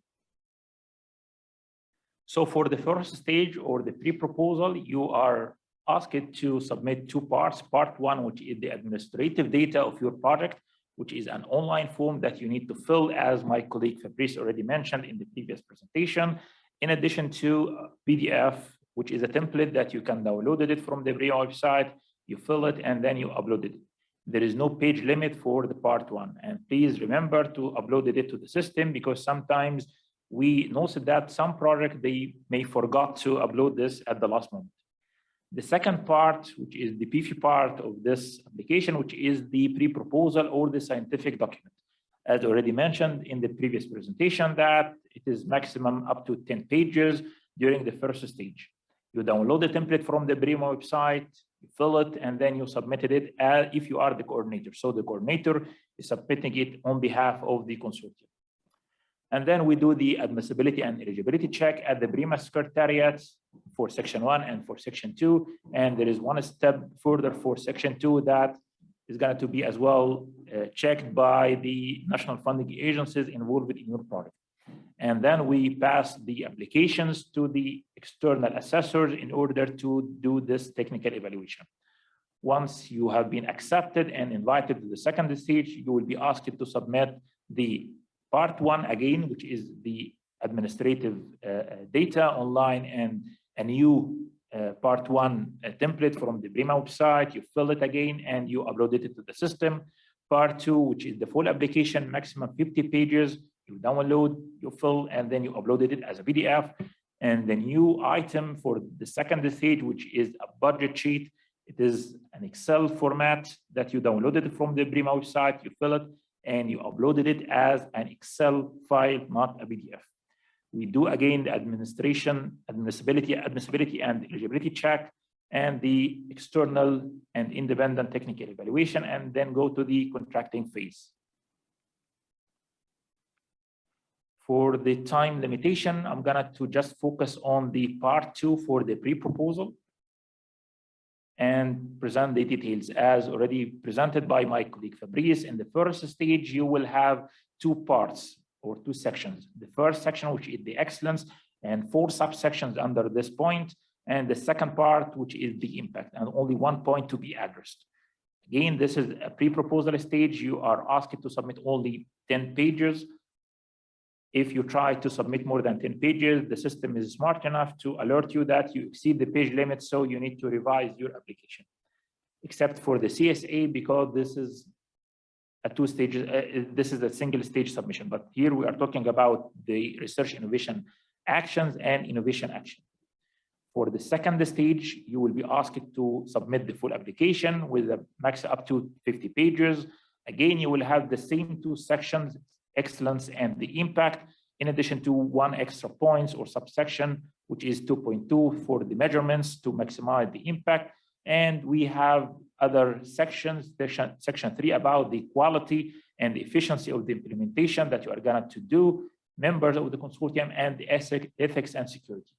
So for the first stage or the pre-proposal, you are asked to submit two parts. Part one, which is the administrative data of your project, which is an online form that you need to fill, as my colleague Fabrice already mentioned in the previous presentation, in addition to PDF, which is a template that you can download it from the PRIMA website, you fill it, and then you upload it. There is no page limit for the part one. And please remember to upload it to the system, because sometimes we noticed that some projects, they may forgot to upload this at the last moment. The second part, which is the beefy part of this application, which is the pre-proposal or the scientific document. As already mentioned in the previous presentation, that it is maximum up to 10 pages during the first stage. You download the template from the PRIMA website, you fill it, and then you submitted it if you are the coordinator. So the coordinator is submitting it on behalf of the consortium. And then we do the admissibility and eligibility check at the PRIMA Secretariat for Section 1 and for Section 2. And there is one step further for Section 2 that is going to be as well checked by the national funding agencies involved in your project. And then we pass the applications to the external assessors in order to do this technical evaluation. Once you have been accepted and invited to the second stage, you will be asked to submit the part one again, which is the administrative data online, and a new part one template from the PRIMA website. You fill it again and you upload it to the system. Part two, which is the full application, maximum 50 pages. You download, you fill, and then you uploaded it as a PDF. And the new item for the second stage, which is a budget sheet, it is an Excel format that you downloaded from the PRIMA website, you fill it, and you uploaded it as an Excel file, not a PDF. We do again the admissibility and eligibility check, and the external and independent technical evaluation, and then go to the contracting phase. For the time limitation, I'm going to just focus on the part two for the pre-proposal and present the details as already presented by my colleague Fabrice. In the first stage, you will have two parts or two sections. The first section, which is the excellence, and 4 subsections under this point. And the second part, which is the impact, and only 1 point to be addressed. Again, this is a pre-proposal stage. You are asked to submit only 10 pages. If you try to submit more than 10 pages, the system is smart enough to alert you that you exceed the page limit, so you need to revise your application. Except for the CSA, because this is a this is a single stage submission. But here we are talking about the research innovation actions and innovation action. For the second stage, you will be asked to submit the full application with a max up to 50 pages. Again, you will have the same 2 sections, excellence and the impact, in addition to 1 extra points or subsection, which is 2.2 for the measurements to maximize the impact. And we have other sections, section 3, about the quality and the efficiency of the implementation that you are going to do, members of the consortium, and the ethics and security.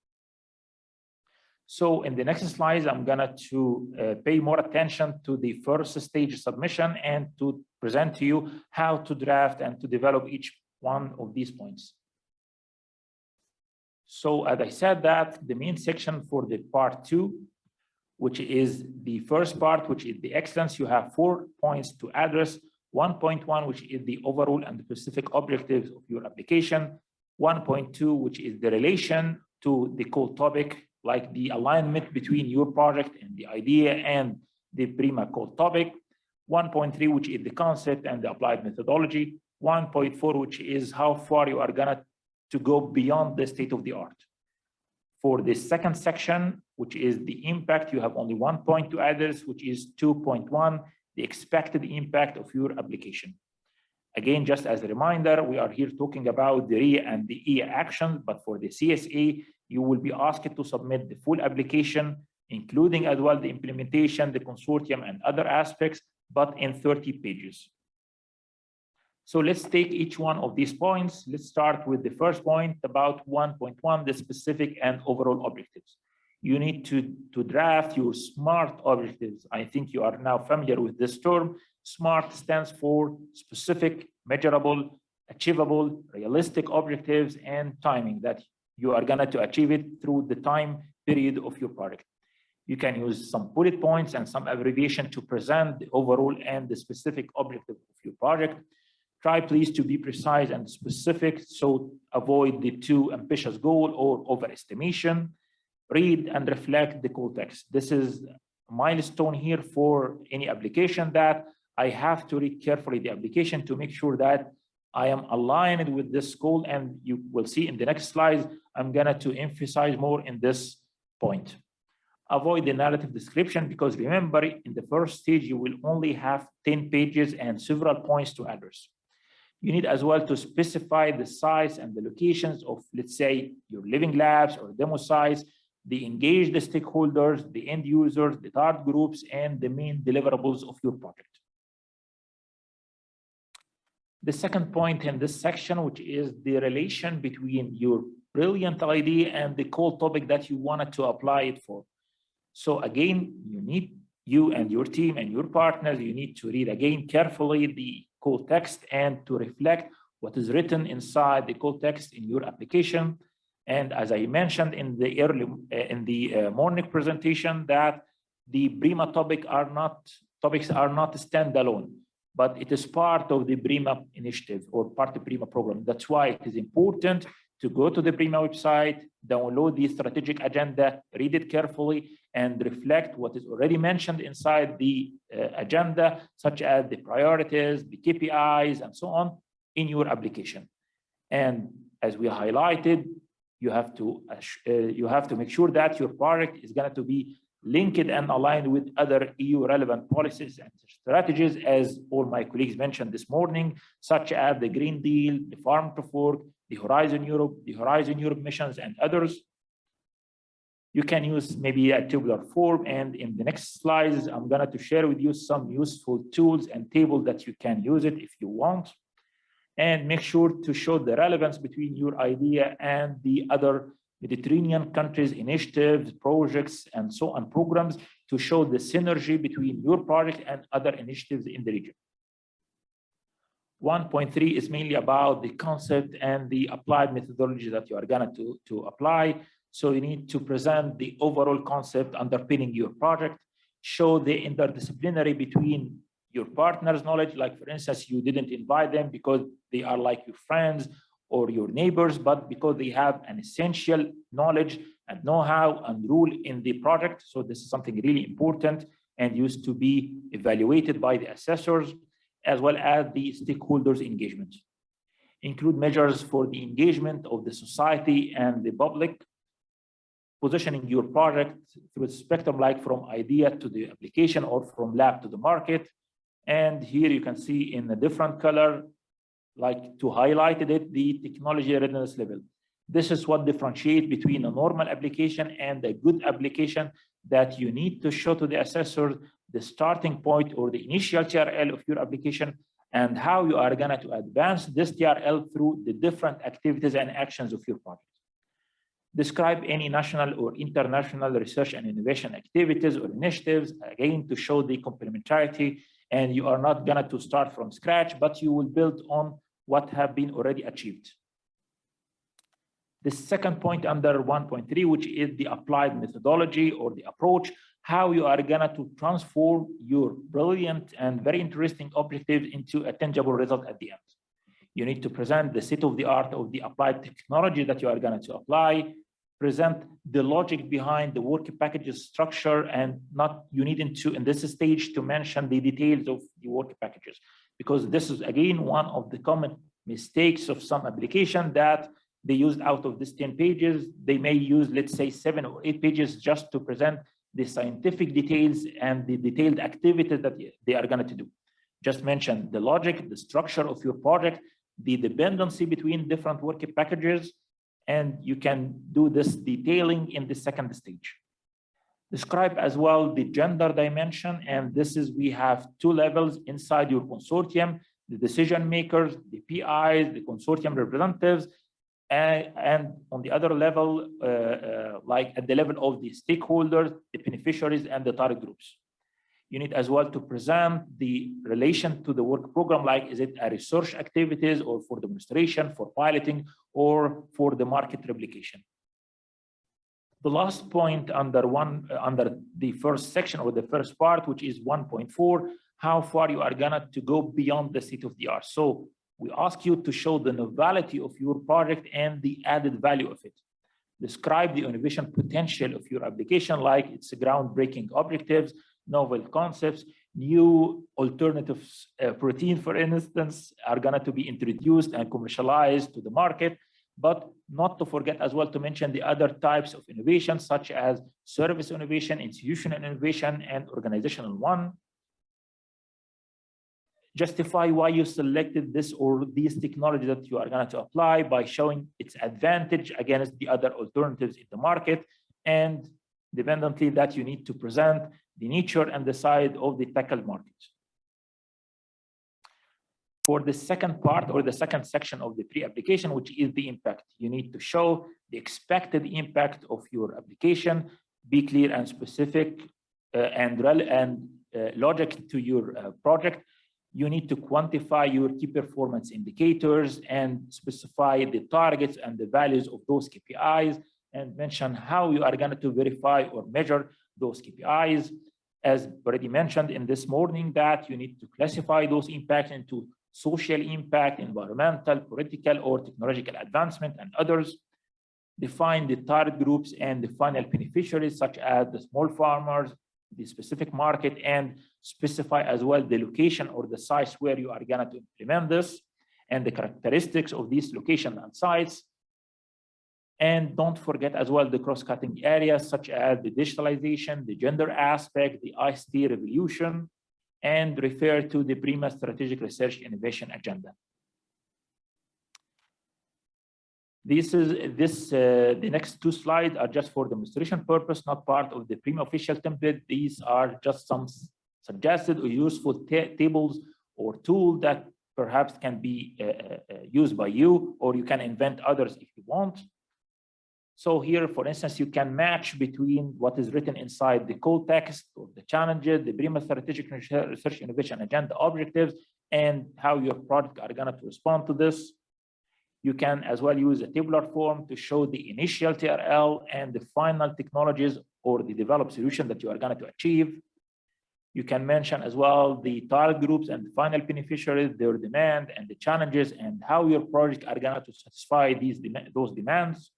So in the next slides, I'm going to pay more attention to the first stage submission and to present to you how to draft and to develop each one of these points. So as I said, that the main section for the part 2, which is the first part, which is the excellence, you have 4 points to address. 1.1, which is the overall and the specific objectives of your application. 1.2, which is the relation to the core topic, like the alignment between your project and the idea and the PRIMA core topic. 1.3, which is the concept and the applied methodology, 1.4, which is how far you are gonna to go beyond the state of the art. For the second section, which is the impact, you have only 1 point to others, which is 2.1, the expected impact of your application. Again, just as a reminder, we are here talking about the RE and the E actions, but for the CSA, you will be asked to submit the full application, including as well the implementation, the consortium, and other aspects, but in 30 pages. So let's take each one of these points. Let's start with the first point about 1.1, the specific and overall objectives. You need to draft your SMART objectives. I think you are now familiar with this term. SMART stands for specific, measurable, achievable, realistic objectives and timing that you are going to achieve it through the time period of your project. You can use some bullet points and some abbreviation to present the overall and the specific objective of your project. Try please to be precise and specific, so avoid the too ambitious goal or overestimation. Read and reflect the call text. This is a milestone here for any application that I have to read carefully the application to make sure that I am aligned with this goal, and you will see in the next slides, I'm gonna to emphasize more in this point. Avoid the narrative description, because remember, in the first stage, you will only have 10 pages and several points to address. You need as well to specify the size and the locations of, let's say, your living labs or demo sites, the engaged stakeholders, the end users, the target groups, and the main deliverables of your project. The second point in this section, which is the relation between your brilliant idea and the core topic that you wanted to apply it for. So again, you and your team and your partners, you need to read again carefully the code text and to reflect what is written inside the code text in your application. And as I mentioned in the morning presentation, that the PRIMA topics are not standalone, but it is part of the PRIMA initiative or part of the PRIMA program. That's why it is important to go to the PRIMA website, download the strategic agenda, read it carefully, and reflect what is already mentioned inside the agenda, such as the priorities, the KPIs, and so on in your application. And as we highlighted, you have to make sure that your project is going to be linked and aligned with other EU relevant policies and strategies, as all my colleagues mentioned this morning, such as the Green Deal, the Farm to Fork, the Horizon Europe missions, and others. You can use maybe a tabular form, and in the next slides, I'm going to share with you some useful tools and tables that you can use it if you want. And make sure to show the relevance between your idea and the other Mediterranean countries, initiatives, projects, and so on, programs, to show the synergy between your project and other initiatives in the region. 1.3 is mainly about the concept and the applied methodology that you are going to apply. So you need to present the overall concept underpinning your project, show the interdisciplinary between your partner's knowledge, like for instance, you didn't invite them because they are like your friends or your neighbors, but because they have an essential knowledge and know-how and rule in the project. So this is something really important and used to be evaluated by the assessors, as well as the stakeholders' engagement. Include measures for the engagement of the society and the public, positioning your project through a spectrum, like from idea to the application or from lab to the market. And here you can see in a different color, like to highlight it, the technology readiness level. This is what differentiates between a normal application and a good application, that you need to show to the assessor the starting point or the initial TRL of your application and how you are going to advance this TRL through the different activities and actions of your project. Describe any national or international research and innovation activities or initiatives, again, to show the complementarity, and you are not going to start from scratch, but you will build on what have been already achieved. The second point under 1.3, which is the applied methodology or the approach, how you are going to transform your brilliant and very interesting objectives into a tangible result at the end. You need to present the state of the art of the applied technology that you are going to apply, present the logic behind the work packages structure, and not you needing to, in this stage, to mention the details of the work packages, because this is again one of the common mistakes of some application that they used out of this 10 pages. They may use, let's say, 7 or 8 pages just to present the scientific details and the detailed activities that they are going to do. Just mention the logic, the structure of your project, the dependency between different work packages, and you can do this detailing in the second stage. Describe as well the gender dimension, and this is, we have 2 levels inside your consortium: the decision makers, the PIs, the consortium representatives, and on the other level, like at the level of the stakeholders, the beneficiaries, and the target groups. You need as well to present the relation to the work program, like is it a research activities or for demonstration, for piloting, or for the market replication. The last point under the first section or the first part, which is 1.4, how far you are gonna to go beyond the state of the art. So we ask you to show the novelty of your project and the added value of it. Describe the innovation potential of your application, like it's groundbreaking objectives, novel concepts, new alternatives, protein, for instance, are going to be introduced and commercialized to the market, but not to forget as well to mention the other types of innovation, such as service innovation, institutional innovation, and organizational one. Justify why you selected this or these technologies that you are going to apply by showing its advantage against the other alternatives in the market, and dependently that you need to present the nature and the size of the tackled market. For the second part or the second section of the pre-application, which is the impact, you need to show the expected impact of your application, be clear and specific and logic to your project. You need to quantify your key performance indicators and specify the targets and the values of those KPIs, and mention how you are going to verify or measure those KPIs. As already mentioned in this morning, that you need to classify those impacts into social impact, environmental, political, or technological advancement, and others. Define the target groups and the final beneficiaries, such as the small farmers, the specific market, and specify as well the location or the sites where you are going to implement this, and the characteristics of these locations and sites. And don't forget as well the cross-cutting areas, such as the digitalization, the gender aspect, the ICT revolution, and refer to the PRIMA Strategic Research Innovation Agenda. The next 2 slides are just for demonstration purpose, not part of the PRIMA official template. These are just some suggested or useful tables or tools that perhaps can be used by you, or you can invent others if you want. So here, for instance, you can match between what is written inside the code text or the challenges, the PRIMA Strategic Research Innovation Agenda objectives, and how your project are going to respond to this. You can as well use a tabular form to show the initial TRL and the final technologies or the developed solution that you are going to achieve. You can mention as well the target groups and the final beneficiaries, their demand and the challenges, and how your project are going to satisfy those demands.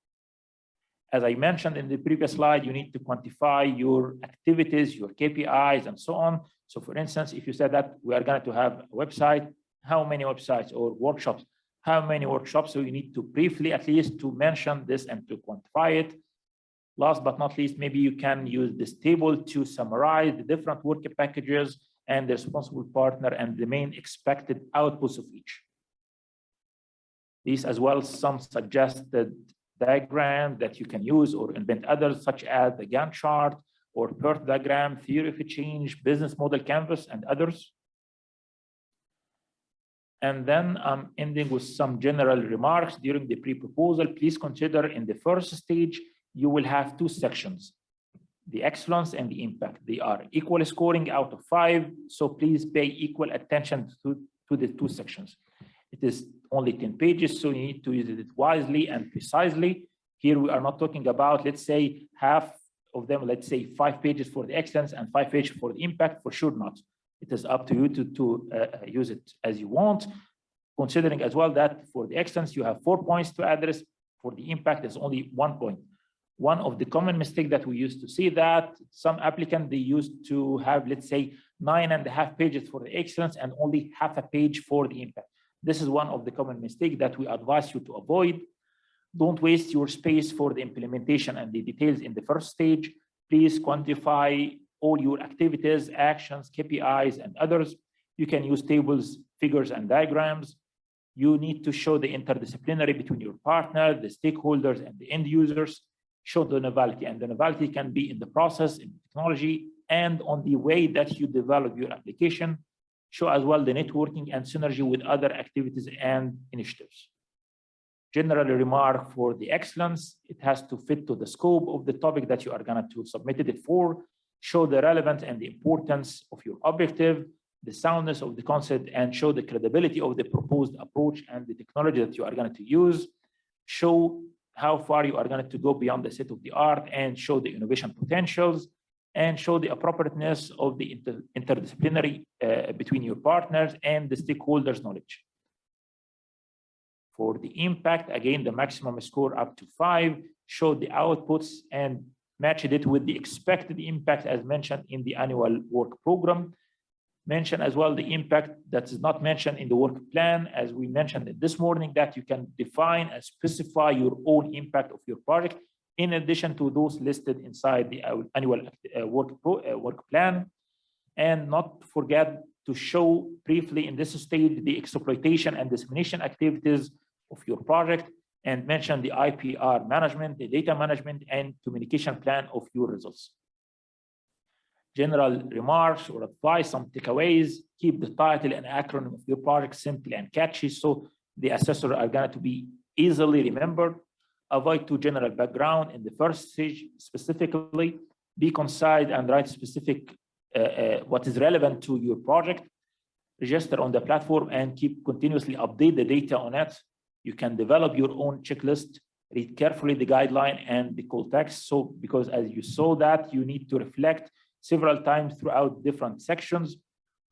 As I mentioned in the previous slide, you need to quantify your activities, your KPIs, and so on. So for instance, if you said that we are going to have a website, how many websites, or workshops, how many workshops? So you need to briefly at least to mention this and to quantify it. Last but not least, maybe you can use this table to summarize the different work packages and the responsible partner and the main expected outputs of each. These as well some suggested diagram that you can use or invent others, such as the Gantt chart or PERT diagram, theory of change, business model canvas, and others. And then I'm ending with some general remarks during the pre-proposal. Please consider in the first stage, you will have 2 sections, the excellence and the impact. They are equal scoring out of 5, so please pay equal attention to the 2 sections. It is only 10 pages, so you need to use it wisely and precisely. Here we are not talking about, let's say, half of them, let's say 5 pages for the excellence and 5 pages for the impact, for sure not. It is up to you to use it as you want, considering as well that for the excellence, you have 4 points to address. For the impact, it's only 1 point. One of the common mistakes that we used to see that some applicants, they used to have, let's say, 9.5 pages for the excellence and only half a page for the impact. This is one of the common mistakes that we advise you to avoid. Don't waste your space for the implementation and the details in the first stage. Please quantify all your activities, actions, KPIs, and others. You can use tables, figures, and diagrams. You need to show the interdisciplinary between your partner, the stakeholders, and the end users. Show the novelty, and the novelty can be in the process, in technology, and on the way that you develop your application. Show as well the networking and synergy with other activities and initiatives. General remark for the excellence, it has to fit to the scope of the topic that you are going to submit it for. Show the relevance and the importance of your objective, the soundness of the concept, and show the credibility of the proposed approach and the technology that you are going to use. Show how far you are going to go beyond the state of the art, and show the innovation potentials, and show the appropriateness of the interdisciplinary between your partners and the stakeholders' knowledge. For the impact, again, the maximum score up to 5, show the outputs and match it with the expected impact as mentioned in the annual work program. Mention as well the impact that is not mentioned in the work plan, as we mentioned this morning, that you can define and specify your own impact of your project in addition to those listed inside the annual work plan. And not forget to show briefly in this stage the exploitation and dissemination activities of your project, and mention the IPR management, the data management, and communication plan of your results. General remarks or advice, some takeaways: keep the title and acronym of your project simple and catchy so the assessors are going to be easily remembered. Avoid too general background in the first stage specifically. Be concise and write specific what is relevant to your project. Register on the platform and keep continuously update the data on it. You can develop your own checklist. Read carefully the guideline and the call text. So because as you saw that, you need to reflect several times throughout different sections.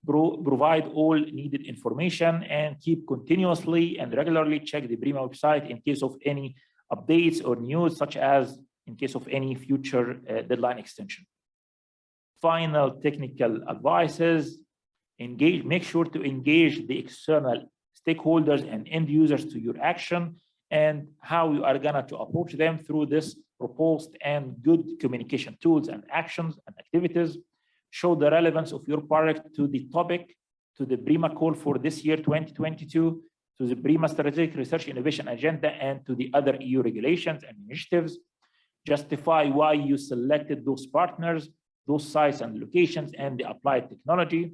Provide all needed information and keep continuously and regularly check the PRIMA website in case of any updates or news, such as in case of any future deadline extension. Final technical advices: make sure to engage the external stakeholders and end users to your action, and how you are going to approach them through this proposed and good communication tools and actions and activities. Show the relevance of your project to the topic, to the PRIMA call for this year, 2022, to the PRIMA Strategic Research Innovation Agenda, and to the other EU regulations and initiatives. Justify why you selected those partners, those sites and locations, and the applied technology.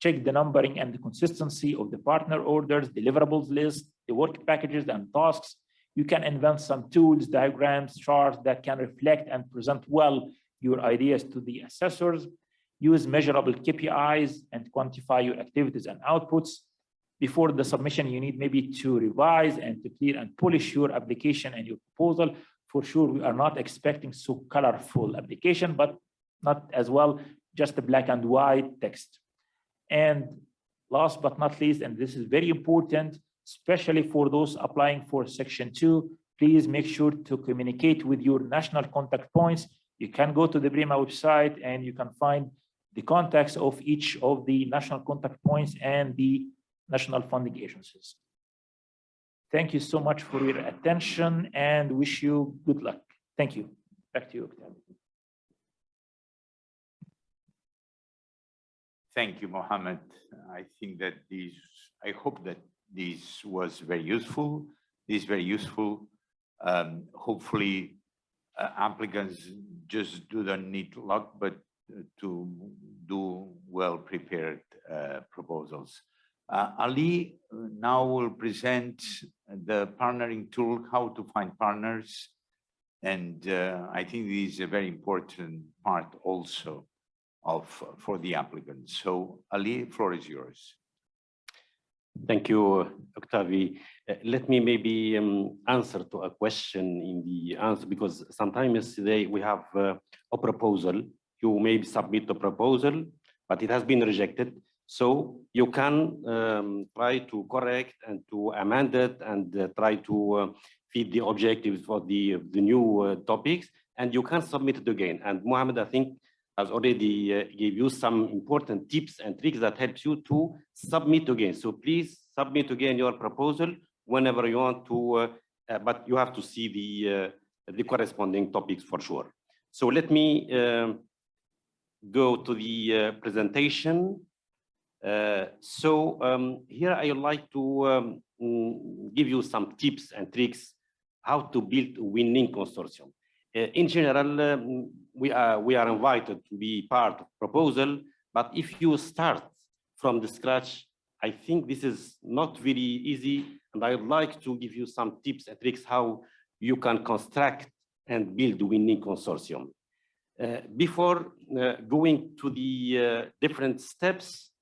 Check the numbering and the consistency of the partner orders, deliverables list, the work packages and tasks. You can invent some tools, diagrams, charts that can reflect and present well your ideas to the assessors. Use measurable KPIs and quantify your activities and outputs. Before the submission, you need maybe to revise and to clear and polish your application and your proposal. For sure, we are not expecting so colorful application, but not as well just a black and white text. And last but not least, and this is very important, especially for those applying for Section 2, please make sure to communicate with your national contact points. You can go to the PRIMA website and you can find the contacts of each of the national contact points and the national funding agencies. Thank you so much for your attention and wish you good luck. Thank you. Back to you, Octavi. Thank you, Mohamed. I think that I hope that this was very useful. This is very useful. Hopefully, applicants just don't need luck, but to do well-prepared proposals. Ali now will present the partnering tool, how to find partners. And I think this is a very important part also for the applicants. So Ali, the floor is yours. Thank you, Octavi. Let me maybe answer to a question in the answer, because sometimes today we have a proposal. You may submit a proposal, but it has been rejected. So you can try to correct and to amend it and try to feed the objectives for the new topics. and you can submit it again. And Mohamed, I think, has already gave you some important tips and tricks that helps you to submit again. So please submit again your proposal whenever you want to, but you have to see the corresponding topics for sure. So let me go to the presentation. Here I would like to give you some tips and tricks how to build a winning consortium. In general, we are invited to be part of proposal, but if you start from the scratch, I think this is not very easy, and I would like to give you some tips and tricks how you can construct and build a winning consortium. Before going to the different steps,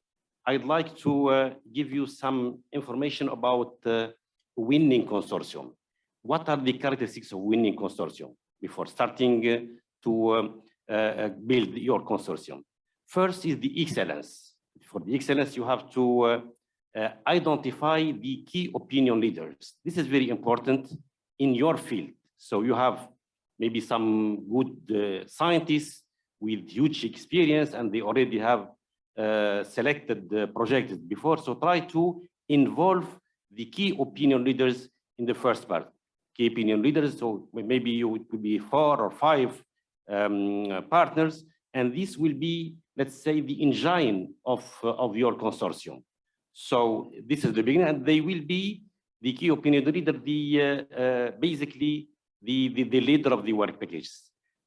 I'd like to give you some information about winning consortium. What are the characteristics of winning consortium before starting to build your consortium? First is the excellence. For the excellence, you have to identify the key opinion leaders. This is very important in your field. So you have maybe some good scientists with huge experience, and they already have selected the projects before. So try to involve the key opinion leaders in the first part. Key opinion leaders, so maybe you could be 4 or 5 partners, and this will be, let's say, the engine of your consortium. So this is the beginning, and they will be the key opinion leader, basically the leader of the work package.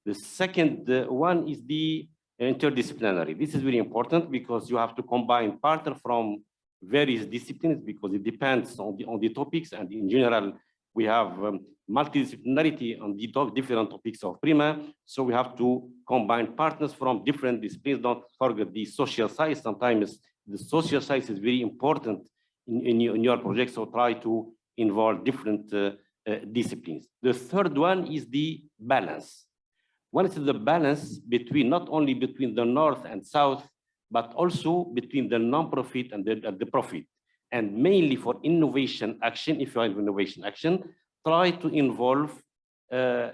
The second one is the interdisciplinary. This is very important because you have to combine partners from various disciplines because it depends on the topics, and in general, we have multidisciplinarity on the different topics of PRIMA. So we have to combine partners from different disciplines. Don't forget the social side. Sometimes the social side is very important in your project. So try to involve different disciplines. The third one is the balance. One is the balance between, not only between the North and South, but also between the non-profit and the profit. And mainly for innovation action, if you have innovation action, try to involve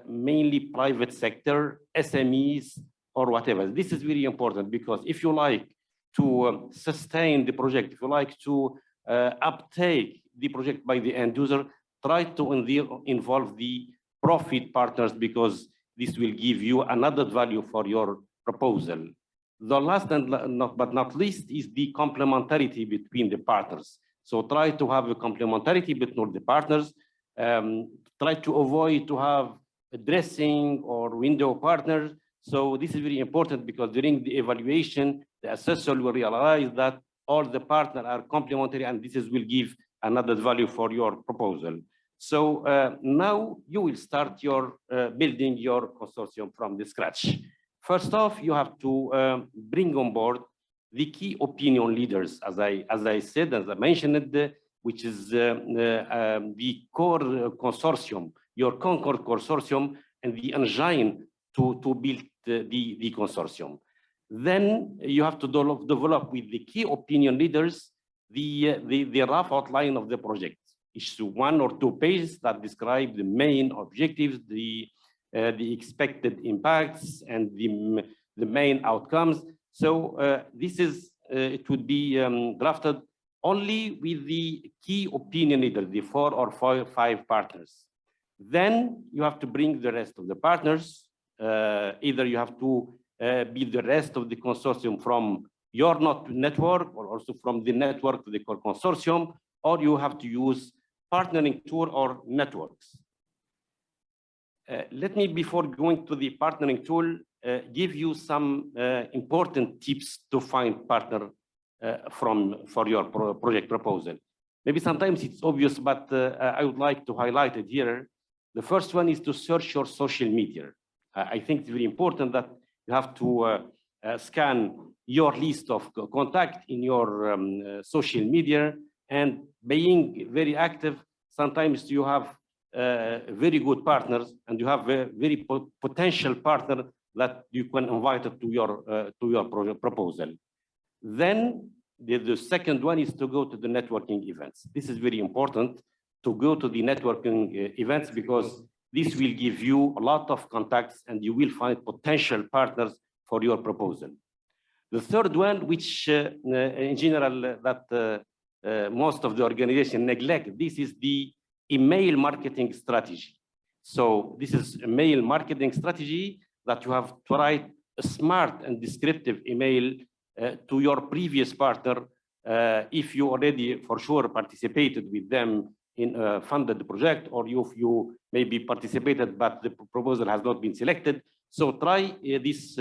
mainly private sector, SMEs, or whatever. This is very important because if you like to sustain the project, if you like to uptake the project by the end user, try to involve the profit partners because this will give you another value for your proposal. The last and not least is the complementarity between the partners. So try to have a complementarity between the partners. Try to avoid to have a dressing or window partners. So this is very important because during the evaluation, the assessor will realize that all the partners are complementary, and this will give another value for your proposal. So now you will start your building your consortium from the scratch. First off, you have to bring on board the key opinion leaders, as I said, as I mentioned, which is the core consortium, your Concord consortium, and the engine to build the consortium. Then you have to develop with the key opinion leaders the rough outline of the project. It's 1 or 2 pages that describe the main objectives, the expected impacts, and the main outcomes. So this is, it would be drafted only with the key opinion leader, the 4 or 5 partners. Then you have to bring the rest of the partners. Either you have to be the rest of the consortium from your network or also from the network to the core consortium, or you have to use partnering tool or networks. Let me, before going to the partnering tool, give you some important tips to find partner for your project proposal. Maybe sometimes it's obvious, but I would like to highlight it here. The first one is to search your social media. I think it's very important that you have to scan your list of contact in your social media, and being very active, sometimes you have very good partners, and you have a very potential partner that you can invite to your project proposal. Then the second one is to go to the networking events. This is very important, to go to the networking events, because This will give you a lot of contacts and you will find potential partners for your proposal. The third one, which in general that most of the organization neglect, this is the email marketing strategy. So this is a mail marketing strategy that you have to write a smart and descriptive email to your previous partner if you already for sure participated with them in a funded project, or if you maybe participated but the proposal has not been selected. So try this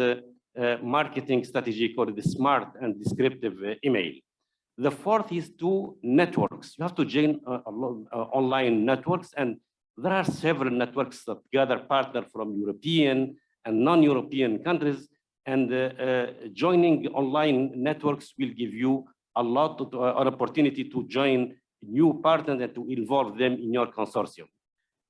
marketing strategy called the smart and descriptive email. The fourth is to networks. You have to join online networks, and there are several networks that gather partners from European and non-European countries, and joining online networks will give you a lot of an opportunity to join new partners and to involve them in your consortium.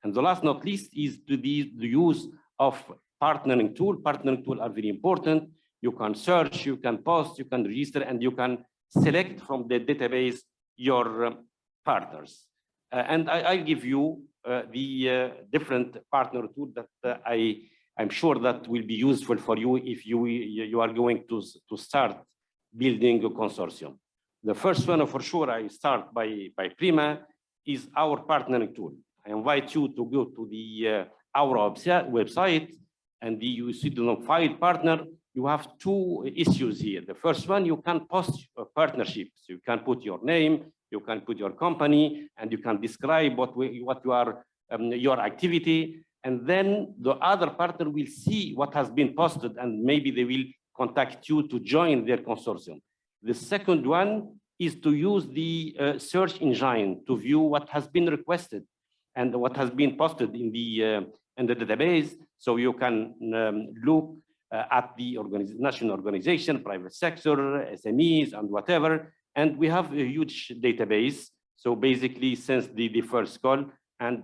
And the last not least is the use of partnering tool. Partnering tools are very important. You can search, you can post, you can register, and you can select from the database your partners. And I'll give you the different partner tools that I'm sure that will be useful for you if you are going to start building a consortium. The first one, for sure, I start by PRIMA, is our partnering tool. I invite you to go to the our website, and you see the notified partner. You have two issues here. The first one, you can post a partnership. So you can put your name, you can put your company, and you can describe what you are, your activity. And then the other partner will see what has been posted, and maybe they will contact you to join their consortium. The second one is to use the search engine to view what has been requested and what has been posted in the database. So you can look at the national organization, private sector, SMEs, and whatever. And we have a huge database. So basically, since the first call, and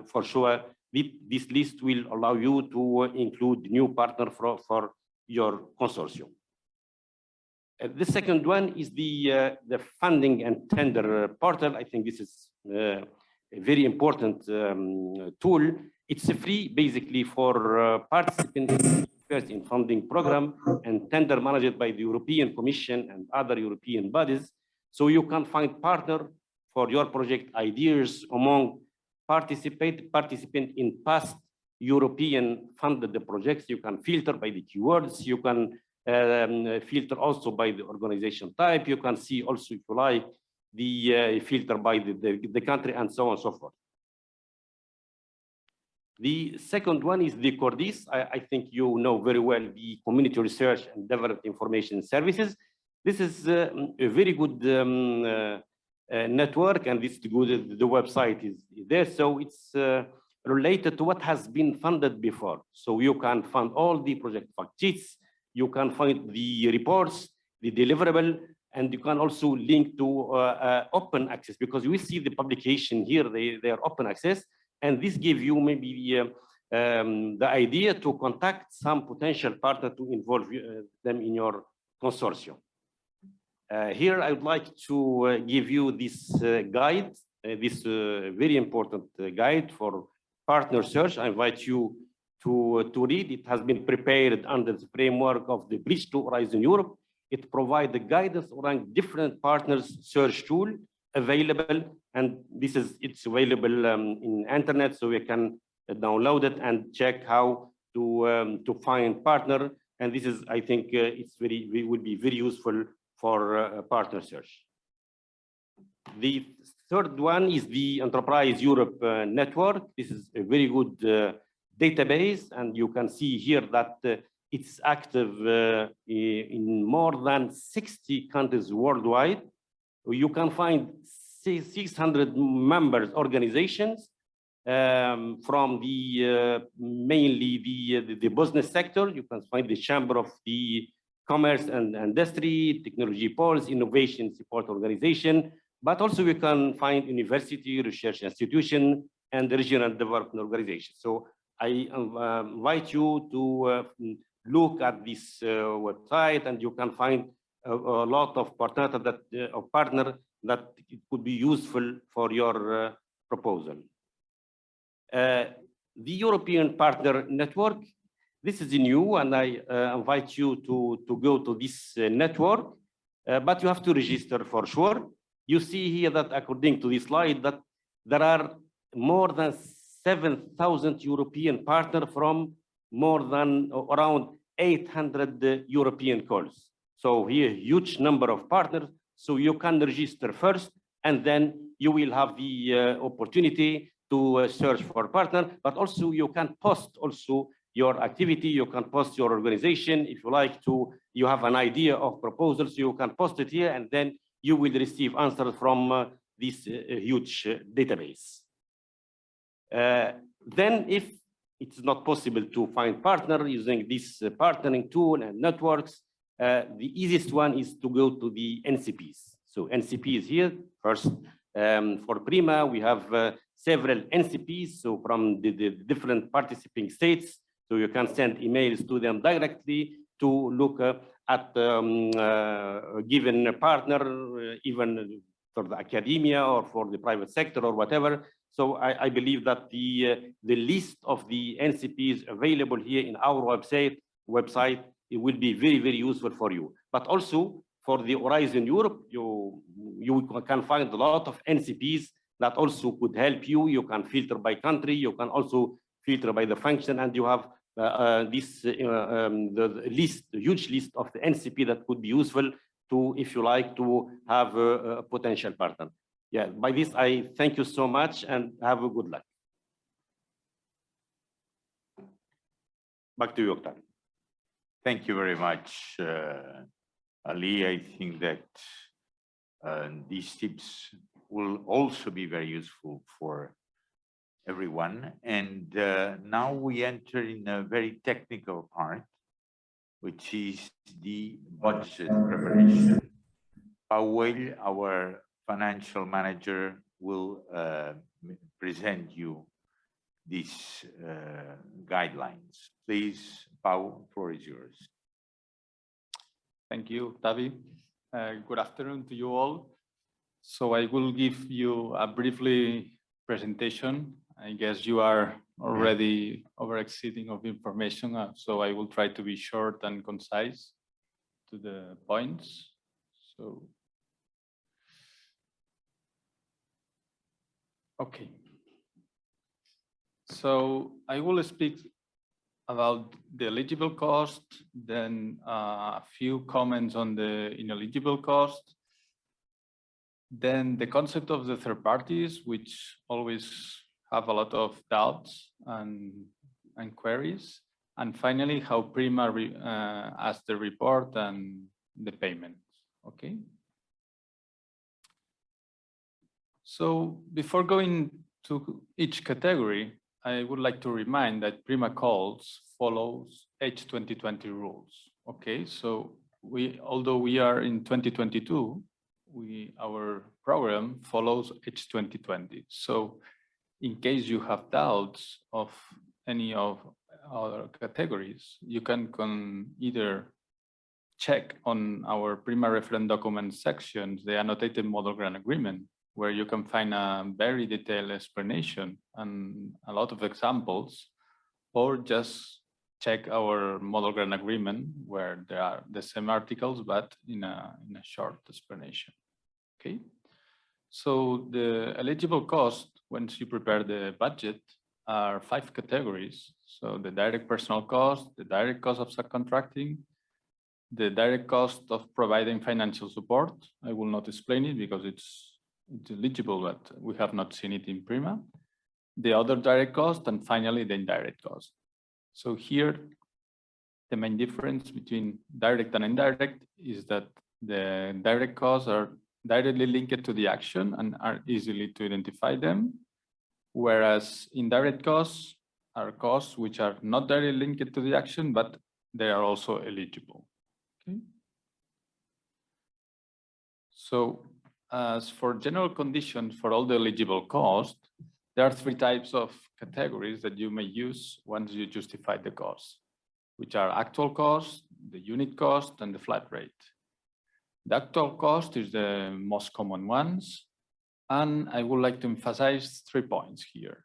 for sure, this list will allow you to include new partner for your consortium. The second one is the funding and tender portal. I think this is a very important tool. It's free, basically, for participants in funding program and tender managed by the European Commission and other European bodies. So you can find partner for your project ideas among participant in past European funded projects. You can filter by the keywords. You can filter also by the organization type. You can see also, if you like, the filter by the country, and so on and so forth. The second one is the CORDIS. I think you know very well the Community Research and Development Information Services. This is a very good network, and this is good. The website is there, so it's related to what has been funded before. So you can find all the project fact sheets. You can find the reports, the deliverable, and you can also link to open access, because we see the publication here, they are open access, and this gives you maybe the idea to contact some potential partner to involve them in your consortium. Here, I would like to give you this guide, this very important guide for partner search. I invite you to read. It has been prepared under the framework of the Bridge to Horizon Europe. It provides the guidance around different partners search tool available, and it's available in internet, so we can download it and check how to find partner. And this is, I think, it would be very useful for partner search. The third one is the Enterprise Europe network. This is a very good database, and you can see here that it's active in more than 60 countries worldwide. You can find 600 members organizations from mainly the business sector. You can find the Chamber of the Commerce and Industry, Technology Pulse, Innovation Support Organization, but also we can find university, research institution, and regional development organization. So I invite you to look at this website, and you can find a lot of partner that it could be useful for your proposal. the European Partner Network. This is new, and I invite you to go to this network, but you have to register for sure. You see here that according to this slide that there are more than 7,000 European partners from more than around 800 European calls. So here, huge number of partners. So you can register first, and then you will have the opportunity to search for a partner, but also you can post also your activity, you can post your organization. If you like to, you have an idea of proposals, you can post it here, and then you will receive answers from this huge database. Then if it's not possible to find partner using this partnering tool and networks, the easiest one is to go to the NCPs. So NCP is here. First, for PRIMA, we have several NCPs, so from the different participating states. So you can send emails to them directly to look at a given partner, even for the academia or for the private sector or whatever. So I believe that the list of the NCPs available here in our website, it will be very, very useful for you. But also for the Horizon Europe, you can find a lot of NCPs that also could help you. You can filter by country, you can also filter by the function, and you have the list, the huge list of the NCP that could be useful to, if you like, to have a potential partner. Yeah, by this, I thank you so much and have a good luck. Back to you, Octavi. Thank you very much, Ali. I think that these tips will also be very useful for everyone. And now we enter in a very technical part, which is the budget preparation. Pau Güell, our financial manager, will present you these guidelines. Please, Pau, the floor is yours. Thank you, Octavi. Good afternoon to you all. So I will give you a briefly presentation. I guess you are already over-exceeding of information, so I will try to be short and concise to the points. So, okay. So I will speak about the eligible cost, then a few comments on the ineligible cost, then the concept of the third parties, which always have a lot of doubts and queries, and finally how PRIMA as the report and the payments. Okay. So before going to each category, I would like to remind that PRIMA calls follows H2020 rules. Okay, so although we are in 2022, our program follows H2020. So in case you have doubts of any of our categories, you can either check on our PRIMA reference document sections, the annotated model grant agreement, where you can find a very detailed explanation and a lot of examples, or just check our model grant agreement where there are the same articles, but in a short explanation. Okay, so the eligible cost, once you prepare the budget, are 5 categories. So the direct personal cost, the direct cost of subcontracting, the direct cost of providing financial support. I will not explain it because it's eligible, but we have not seen it in PRIMA. The other direct cost, and finally the indirect cost. So here, the main difference between direct and indirect is that the direct costs are directly linked to the action and are easily to identify them, whereas indirect costs are costs which are not directly linked to the action, but they are also eligible. Okay. So as for general conditions for all the eligible costs, there are 3 types of categories that you may use once you justify the cost, which are actual cost, the unit cost, and the flat rate. The actual cost is the most common ones, and I would like to emphasize 3 points here.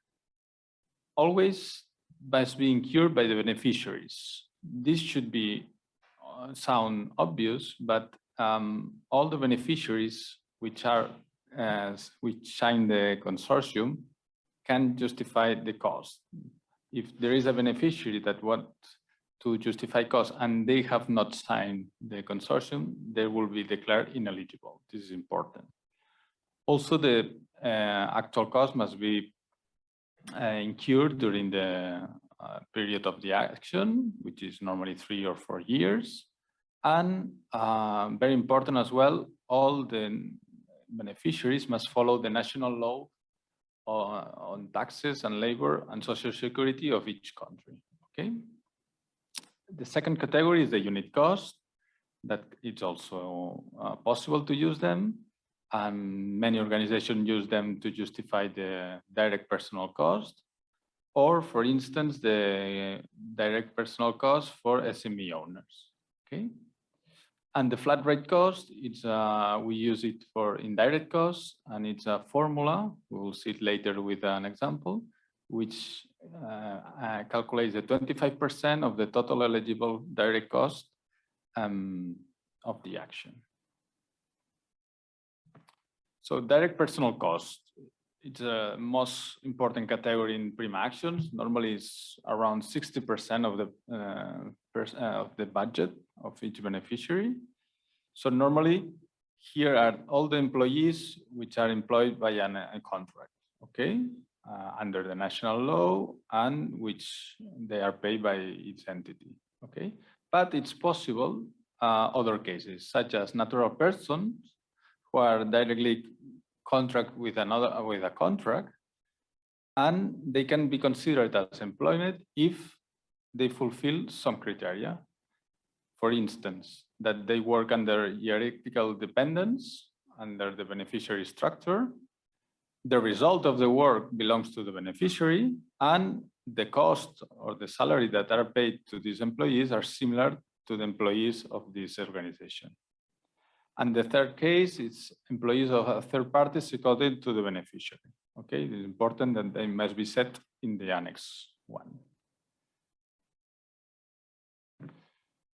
always must be incurred by the beneficiaries. This should be sound obvious, but all the beneficiaries which sign the consortium can justify the cost. If there is a beneficiary that wants to justify cost and they have not signed the consortium, they will be declared ineligible. This is important. Also, the actual cost must be incurred during the period of the action, which is normally 3 or 4 years. And very important as well, all the beneficiaries must follow the national law on taxes and labor and social security of each country. Okay. The second category is the unit cost, that it's also possible to use them. And many organizations use them to justify the direct personal cost, or for instance, the direct personal cost for SME owners. Okay. And the flat rate cost, it's we use it for indirect costs, and it's a formula. We will see it later with an example, which calculates the 25% of the total eligible direct cost of the action. So direct personal cost, it's the most important category in PRIMA actions. Normally it's around 60% of the budget of each beneficiary. So normally here are all the employees which are employed by a contract, okay, under the national law, and which they are paid by each entity, okay. But it's possible other cases, such as natural persons who are directly contract with a contract, and they can be considered as employment if they fulfill some criteria. For instance, that they work under hierarchical dependence under the beneficiary structure, the result of the work belongs to the beneficiary, and the cost or the salary that are paid to these employees are similar to the employees of this organization. And the third case is employees of a third party according to the beneficiary. Okay, it is important that they must be set in the Annex 1.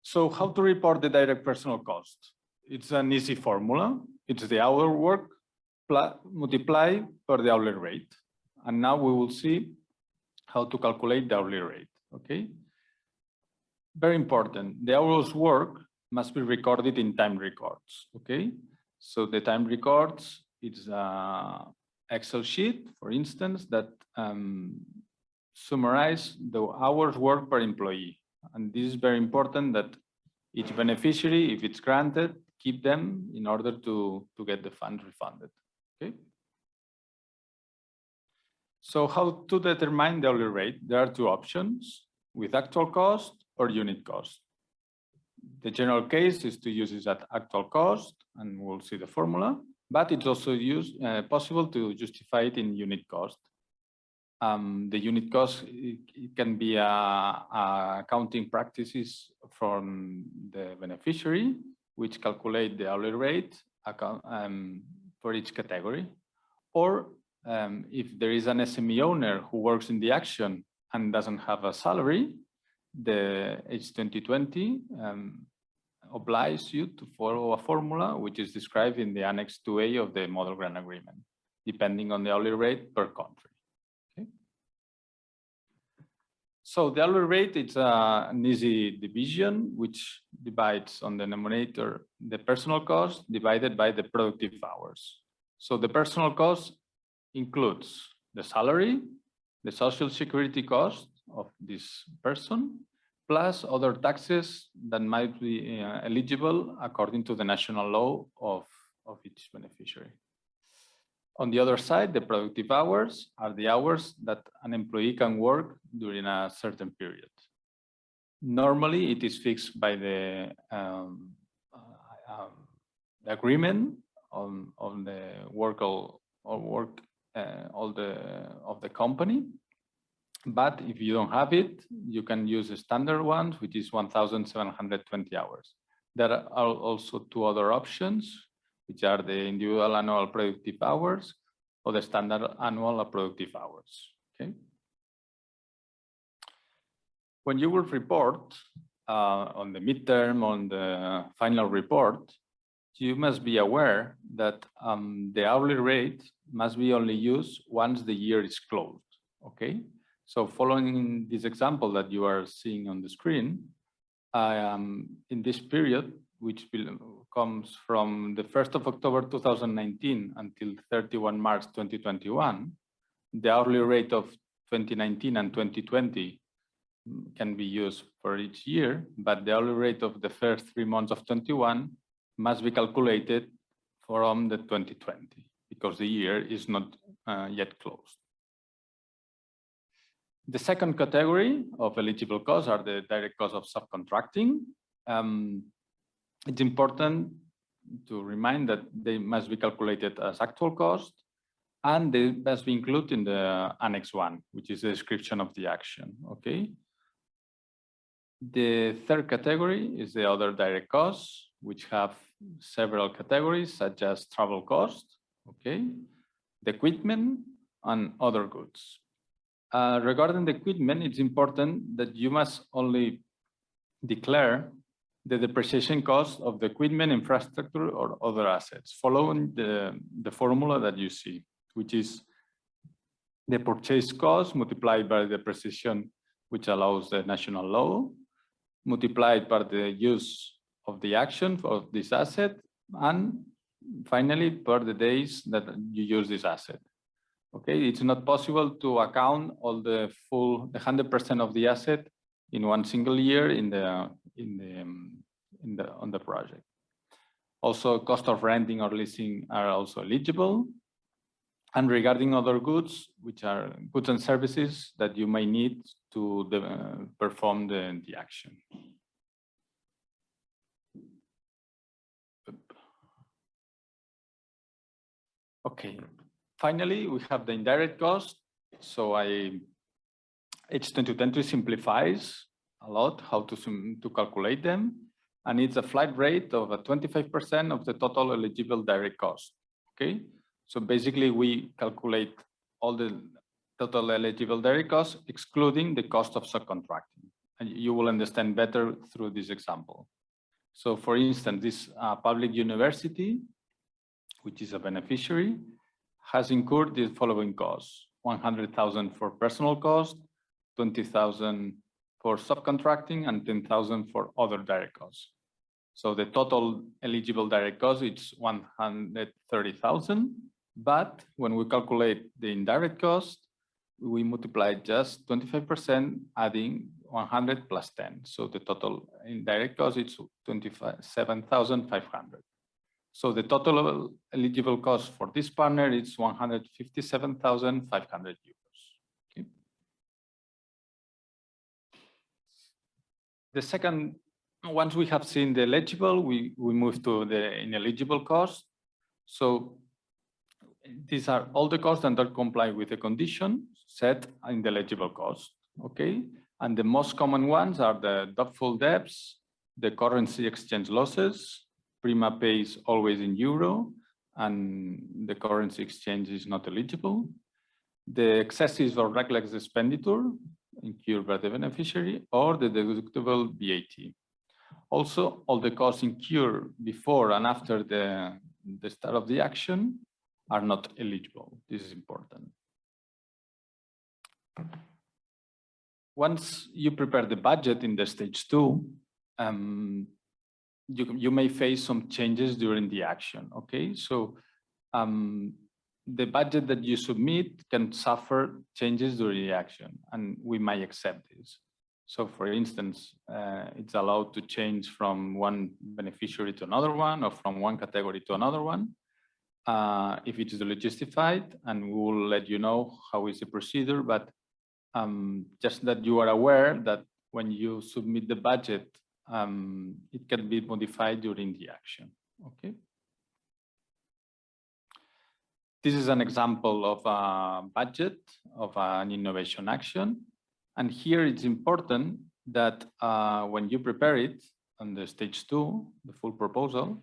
So how to report the direct personal cost? It's an easy formula. It's the hour work multiplied per the hourly rate. And now we will see how to calculate the hourly rate. Okay, very important. The hours work must be recorded in time records, okay? So the time records, it's an Excel sheet, for instance, that summarize the hours worked per employee. And this is very important that each beneficiary, if it's granted, keep them in order to get the funds refunded, okay? So how to determine the hourly rate? There are two options, with actual cost or unit cost. The general case is to use it at actual cost, and we'll see the formula, but it's also possible to justify it in unit cost. The unit cost, it can be accounting practices from the beneficiary, which calculate the hourly rate for each category. Or if there is an SME owner who works in the action and doesn't have a salary, the H2020 obliges you to follow a formula which is described in the Annex 2A of the Model Grant Agreement, depending on the hourly rate per country. Okay. So the hourly rate, it's an easy division which divides on the numerator the personal cost divided by the productive hours. So the personal cost includes the salary, the social security cost of this person, plus other taxes that might be eligible according to the national law of each beneficiary. On the other side, the productive hours are the hours that an employee can work during a certain period. Normally, it is fixed by the agreement on the work of the company. But if you don't have it, you can use the standard one, which is 1,720 hours. There are also two other options, which are the individual annual productive hours or the standard annual productive hours. Okay. when you will report on the midterm, on the final report, you must be aware that the hourly rate must be only used once the year is closed, okay? So following this example that you are seeing on the screen, in this period, which comes from the 1st of October 2019 until 31 March 2021, the hourly rate of 2019 and 2020 can be used for each year, but the hourly rate of the first 3 months of 21 must be calculated from the 2020 because the year is not yet closed. The second category of eligible costs are the direct costs of subcontracting. It's important to remind that they must be calculated as actual cost and they must be included in the Annex 1, which is the description of the action, okay? The third category is the other direct costs, which have several categories such as travel cost, okay, the equipment and other goods. Regarding the equipment, it's important that you must only declare the depreciation cost of the equipment, infrastructure, or other assets, following the formula that you see, which is the purchase cost multiplied by the depreciation, which allows the national law, multiplied by the use of the action of this asset, and finally, per the days that you use this asset. Okay, it's not possible to account all the 100% of the asset in one single year on the project. Also, cost of renting or leasing are also eligible. And regarding other goods, which are goods and services that you may need to perform the action. Okay, finally, we have the indirect cost. So H2020 simplifies a lot how to calculate them. And it's a flat rate of 25% of the total eligible direct cost, okay? So basically, we calculate all the total eligible direct costs, excluding the cost of subcontracting. And you will understand better through this example. So for instance, this public university, which is a beneficiary, has incurred the following costs: 100,000 for personal cost, 20,000 for subcontracting, and 10,000 for other direct costs. So the total eligible direct cost is 130,000. But when we calculate the indirect cost, we multiply just 25%, adding 100 plus 10. So the total indirect cost is 27,500. So the total eligible cost for this partner is 157,500 euros. Okay. The second, once we have seen the eligible, we move to the ineligible cost. So these are all the costs that don't comply with the condition set in the eligible cost, okay? And the most common ones are the doubtful debts, the currency exchange losses, PRIMA pays always in euro, and the currency exchange is not eligible, the excessive or reckless expenditure incurred by the beneficiary, or the deductible VAT. Also, all the costs incurred before and after the start of the action are not eligible. This is important. Once you prepare the budget in the stage 2, you may face some changes during the action, okay? So the budget that you submit can suffer changes during the action, and we may accept this. So for instance, it's allowed to change from one beneficiary to another one, or from one category to another one, if it is justified, and we will let you know how is the procedure, but just that you are aware that when you submit the budget, it can be modified during the action, okay? This is an example of a budget of an innovation action. And here it's important that when you prepare it on the stage 2, the full proposal,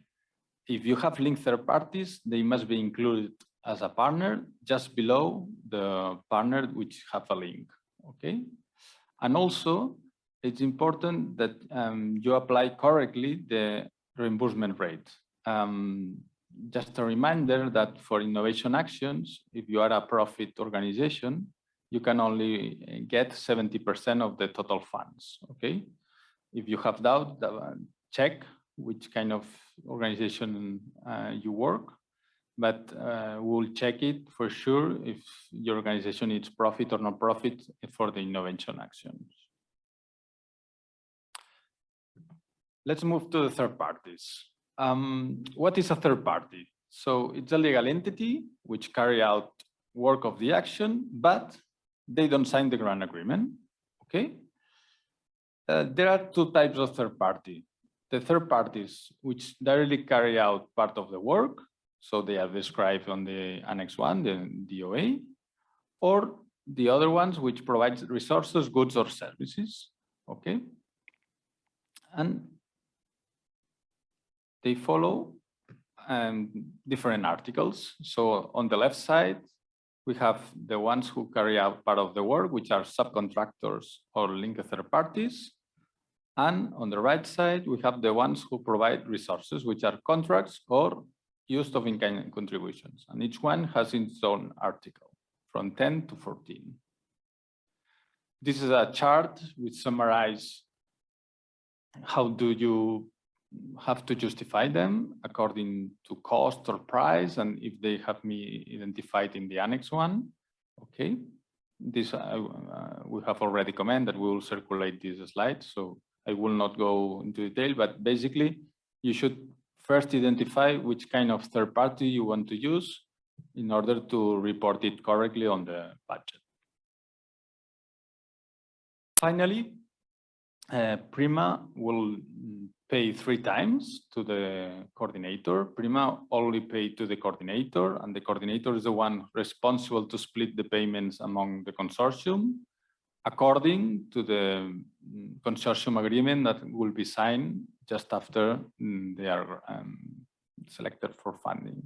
if you have linked third parties, they must be included as a partner just below the partner which have a link, okay? And also it's important that you apply correctly the reimbursement rate. Just a reminder that for innovation actions, if you are a profit organization, you can only get 70% of the total funds, okay? If you have doubt, check which kind of organization you work, but we'll check it for sure if your organization is profit or not profit for the innovation actions. Let's move to the third parties. What is a third party? So it's a legal entity which carry out work of the action, but they don't sign the grant agreement, okay? There are two types of third party. The third parties which directly carry out part of the work, so they are described on the Annex 1, the DOA, or the other ones which provide resources, goods, or services, okay? And they follow different articles. So on the left side, we have the ones who carry out part of the work, which are subcontractors or linked third parties. And on the right side, we have the ones who provide resources, which are contracts or use of in-kind contributions. And each one has its own article from 10 to 14. This is a chart which summarizes how do you have to justify them according to cost or price, and if they have me identified in the Annex 1, okay? This we have already commented that we will circulate this slide, so I will not go into detail, but basically you should first identify which kind of third party you want to use in order to report it correctly on the budget. Finally, PRIMA will pay 3 times to the coordinator. PRIMA only pay to the coordinator, and the coordinator is the one responsible to split the payments among the consortium according to the consortium agreement that will be signed just after they are selected for funding.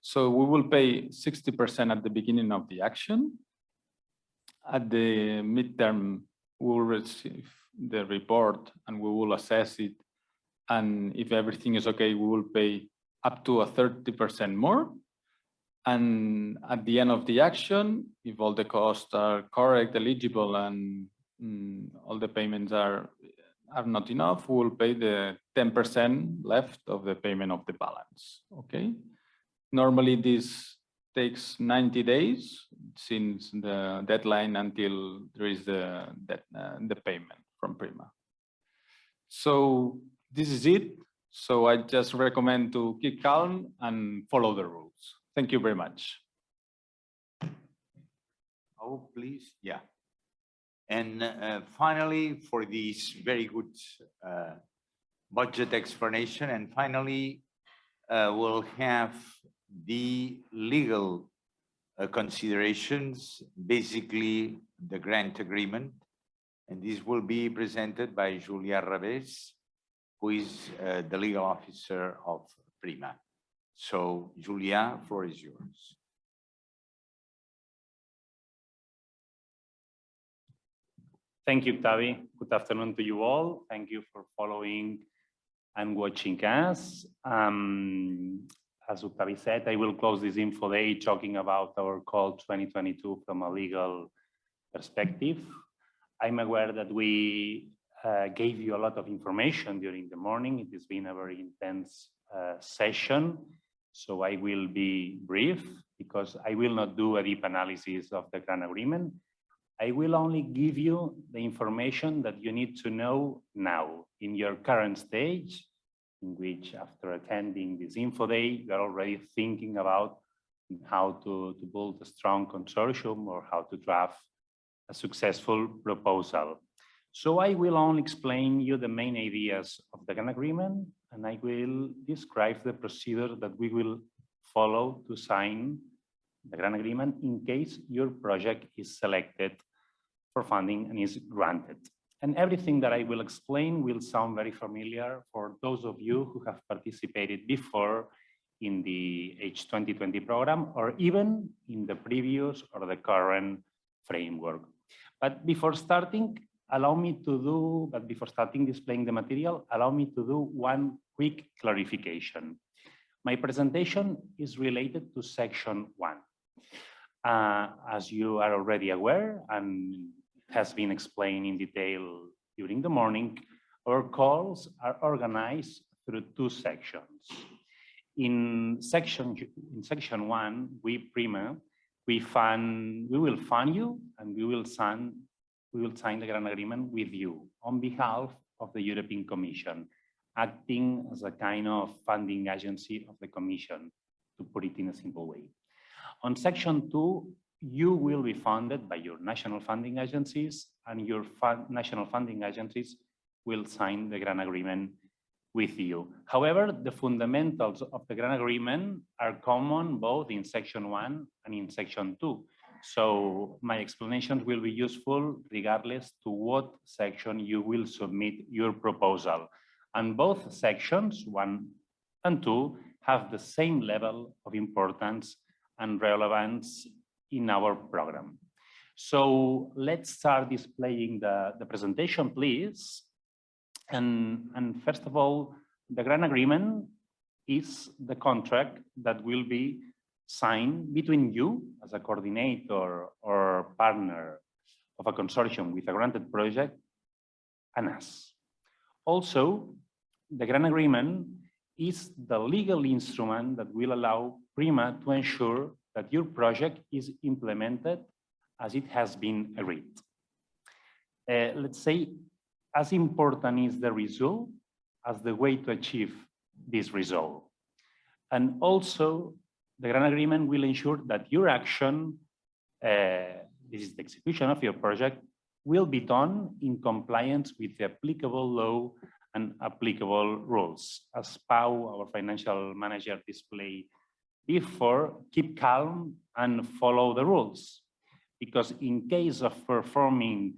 So we will pay 60% at the beginning of the action. At the midterm, we will receive the report and we will assess it. And if everything is okay, we will pay up to 30% more. And at the end of the action, if all the costs are correct, eligible, and all the payments are not enough, we will pay the 10% left of the payment of the balance, okay? Normally this takes 90 days since the deadline until there is the payment from PRIMA. So this is it. So I just recommend to keep calm and follow the rules. Thank you very much. Oh, please, yeah. And finally, for this very good budget explanation, and finally, we'll have the legal considerations, basically the grant agreement, and this will be presented by Julià Rebés, who is the legal officer of PRIMA. So, Julià, floor is yours. Thank you, Octavi. Good afternoon to you all. Thank you for following and watching us. As Octavi said, I will close this info day talking about our call 2022 from a legal perspective. I'm aware that we gave you a lot of information during the morning. It has been a very intense session. So I will be brief because I will not do a deep analysis of the grant agreement. I will only give you the information that you need to know now in your current stage, in which after attending this info day, you're already thinking about how to build a strong consortium or how to draft a successful proposal. So I will only explain you the main ideas of the grant agreement, and I will describe the procedure that we will follow to sign the grant agreement in case your project is selected for funding and is granted. And everything that I will explain will sound very familiar for those of you who have participated before in the H2020 program or even in the previous or the current framework. But before starting, allow me to do, but before starting displaying the material, allow me to do one quick clarification. My presentation is related to section 1. As you are already aware, and has been explained in detail during the morning, our calls are organized through 2 sections. In section 1, we PRIMA, we will fund you, and we will sign the grant agreement with you on behalf of the European Commission, acting as a kind of funding agency of the Commission, to put it in a simple way. On section 2, you will be funded by your national funding agencies, and your national funding agencies will sign the grant agreement with you. However, the fundamentals of the grant agreement are common both in section 1 and in section 2. So my explanations will be useful regardless to what section you will submit your proposal. And both sections, 1 and 2, have the same level of importance and relevance in our program. So let's start displaying the presentation, please. And first of all, the grant agreement is the contract that will be signed between you as a coordinator or partner of a consortium with a granted project and us. Also, the grant agreement is the legal instrument that will allow PRIMA to ensure that your project is implemented as it has been agreed. Let's say, as important is the result as the way to achieve this result. And also, the grant agreement will ensure that your action, this is the execution of your project, will be done in compliance with the applicable law and applicable rules. As Pau, our financial manager, displayed before, keep calm and follow the rules. Because in case of performing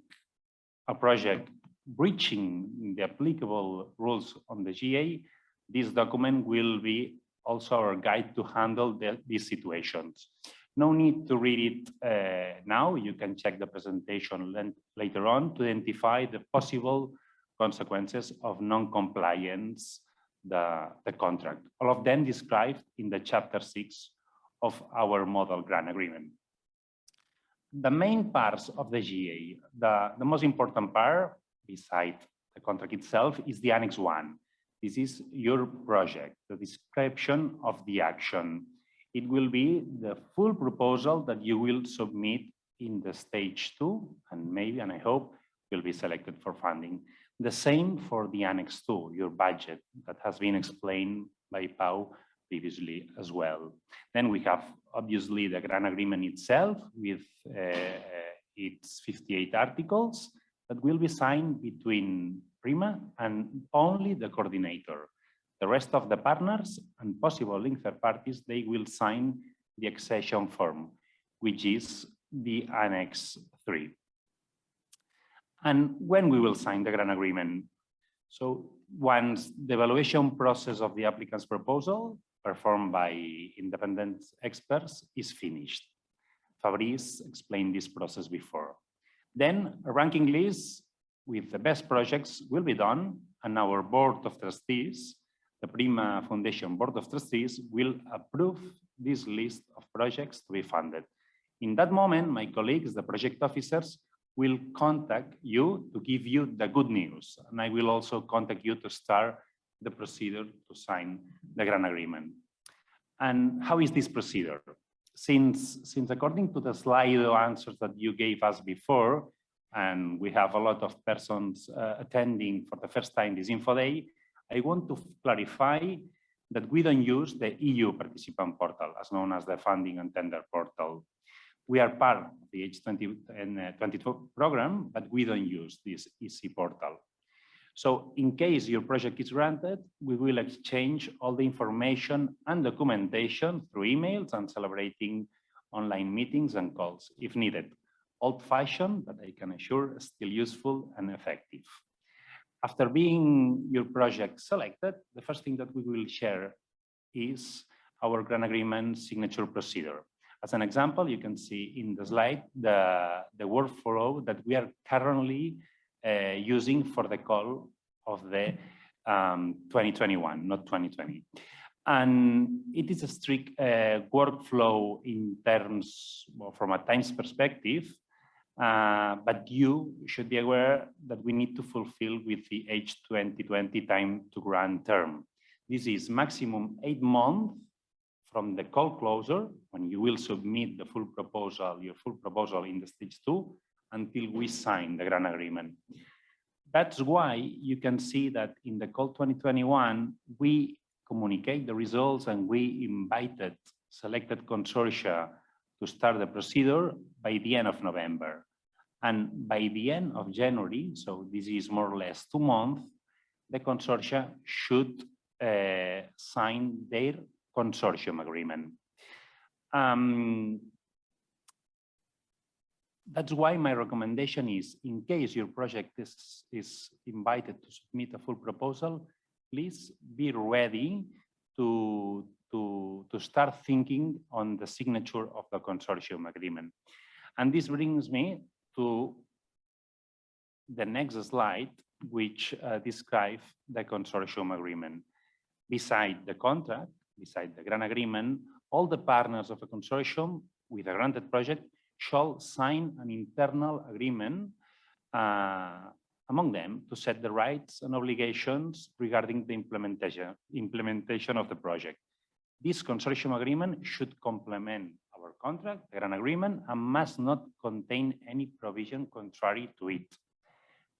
a project breaching the applicable rules on the GA, this document will be also our guide to handle these situations. No need to read it now. You can check the presentation later on to identify the possible consequences of non-compliance the contract. All of them described in the chapter 6 of our model grant agreement. The main parts of the GA, the most important part, beside the contract itself, is the Annex 1. This is your project, the description of the action. It will be the full proposal that you will submit in the stage 2, and maybe, and I hope, will be selected for funding. The same for the Annex 2, your budget, that has been explained by Pau previously as well. Then we have, obviously, the grant agreement itself with its 58 articles that will be signed between PRIMA and only the coordinator. The rest of the partners and possible linked third parties, they will sign the accession form, which is the Annex 3. And when we will sign the grant agreement? So once the evaluation process of the applicant's proposal, performed by independent experts, is finished. Fabrice explained this process before. Then a ranking list with the best projects will be done, and our board of trustees, the PRIMA Foundation Board of Trustees, will approve this list of projects to be funded. In that moment, my colleagues, the project officers, will contact you to give you the good news, and I will also contact you to start the procedure to sign the grant agreement. And how is this procedure? Since according to the Slido answers that you gave us before, and we have a lot of persons attending for the first time this info day, I want to clarify that we don't use the EU participant portal, as known as the funding and tender portal. We are part of the H2022 program, but we don't use this EC portal. So in case your project is granted, we will exchange all the information and documentation through emails and celebrating online meetings and calls if needed. Old-fashioned, but I can assure still useful and effective. After being your project selected, the first thing that we will share is our grant agreement signature procedure. As an example, you can see in the slide the workflow that we are currently using for the call of the 2021, not 2020. And it is a strict workflow in terms, well, from a times perspective, but you should be aware that we need to fulfill with the H2020 time to grant term. This is maximum 8 months from the call closure, when you will submit the full proposal, your full proposal in the stage 2, until we sign the grant agreement. That's why you can see that in the call 2021, we communicate the results and we invited selected consortia to start the procedure by the end of November. And by the end of January, so this is more or less 2 months, the consortia should sign their consortium agreement. That's why my recommendation is, in case your project is invited to submit a full proposal, please be ready to start thinking on the signature of the consortium agreement. And this brings me to the next slide, which describes the consortium agreement. Beside the contract, beside the grant agreement, all the partners of a consortium with a granted project shall sign an internal agreement among them to set the rights and obligations regarding the implementation of the project. This consortium agreement should complement our contract, the grant agreement, and must not contain any provision contrary to it.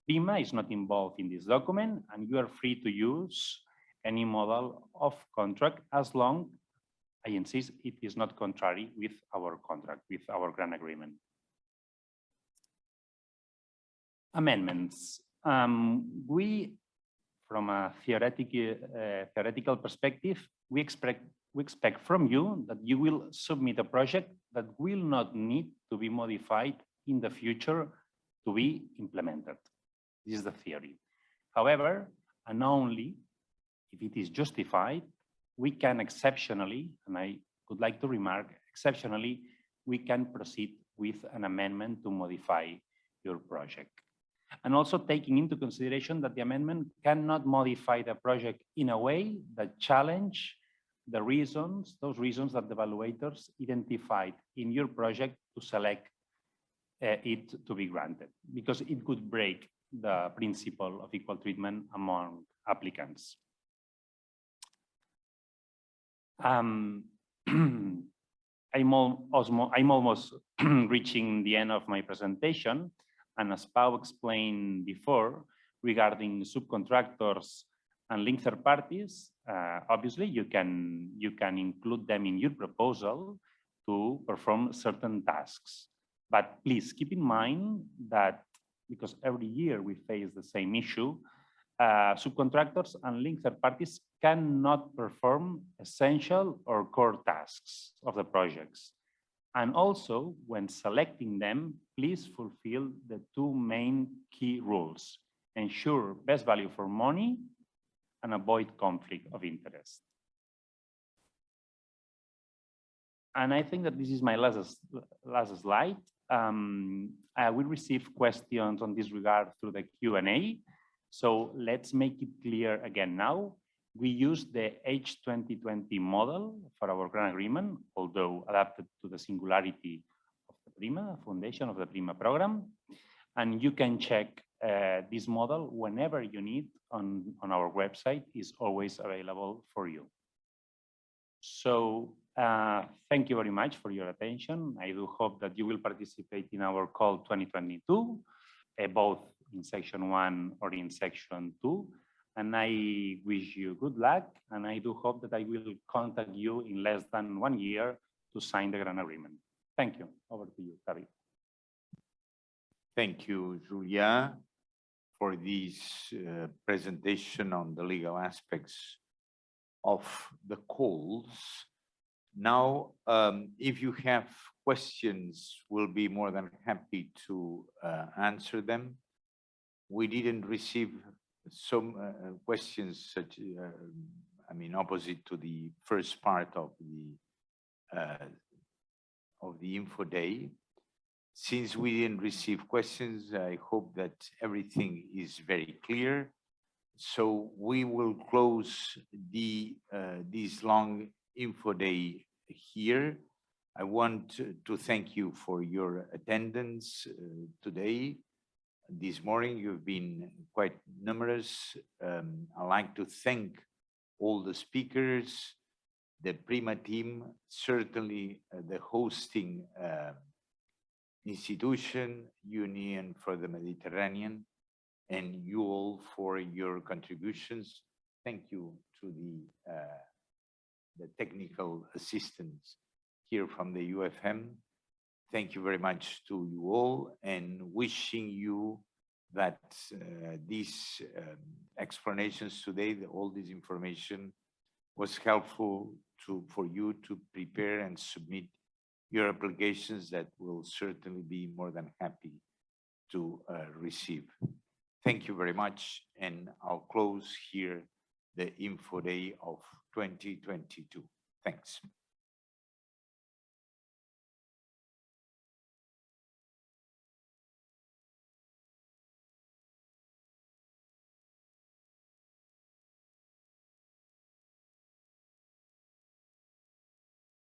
PRIMA is not involved in this document, and you are free to use any model of contract as long, I insist, it is not contrary with our contract, with our grant agreement. Amendments. We, from a theoretical perspective, we expect from you that you will submit a project that will not need to be modified in the future to be implemented. This is the theory. However, and only if it is justified, we can exceptionally, and I would like to remark, exceptionally, we can proceed with an amendment to modify your project. And also taking into consideration that the amendment cannot modify the project in a way that challenge the reasons, those reasons that the evaluators identified in your project to select it to be granted, because it could break the principle of equal treatment among applicants. I'm almost reaching the end of my presentation, and as Pau explained before regarding subcontractors and linked third parties, obviously you can include them in your proposal to perform certain tasks. But please keep in mind that, because every year we face the same issue, subcontractors and linked third parties cannot perform essential or core tasks of the projects. And also, when selecting them, please fulfill the 2 main key rules: ensure best value for money and avoid conflict of interest. And I think that this is my last slide. I will receive questions on this regard through the Q&A. So let's make it clear again now. We use the H2020 model for our grant agreement, although adapted to the singularity of the PRIMA foundation of the PRIMA program. And you can check this model whenever you need on our website. Is always available for you. So thank you very much for your attention. I do hope that you will participate in our call 2022, both in section 1 or in section 2. And I wish you good luck. And I do hope that I will contact you in less than 1 year to sign the grant agreement. Thank you. Over to you, Octavi. Thank you, Julià, for this presentation on the legal aspects of the calls. Now, if you have questions, we'll be more than happy to answer them. We didn't receive some questions such, opposite to the first part of the info day. Since we didn't receive questions, I hope that everything is very clear. So we will close this long info day here. I want to thank you for your attendance today. This morning, you've been quite numerous. I'd like to thank all the speakers, the PRIMA team, certainly the hosting institution, Union for the Mediterranean, and you all for your contributions. Thank you to the technical assistants here from the UFM. Thank you very much to you all, and wishing you that these explanations today, all this information was helpful for you to prepare and submit your applications that will certainly be more than happy to receive. Thank you very much, and I'll close here the Info Day of 2022. Thanks.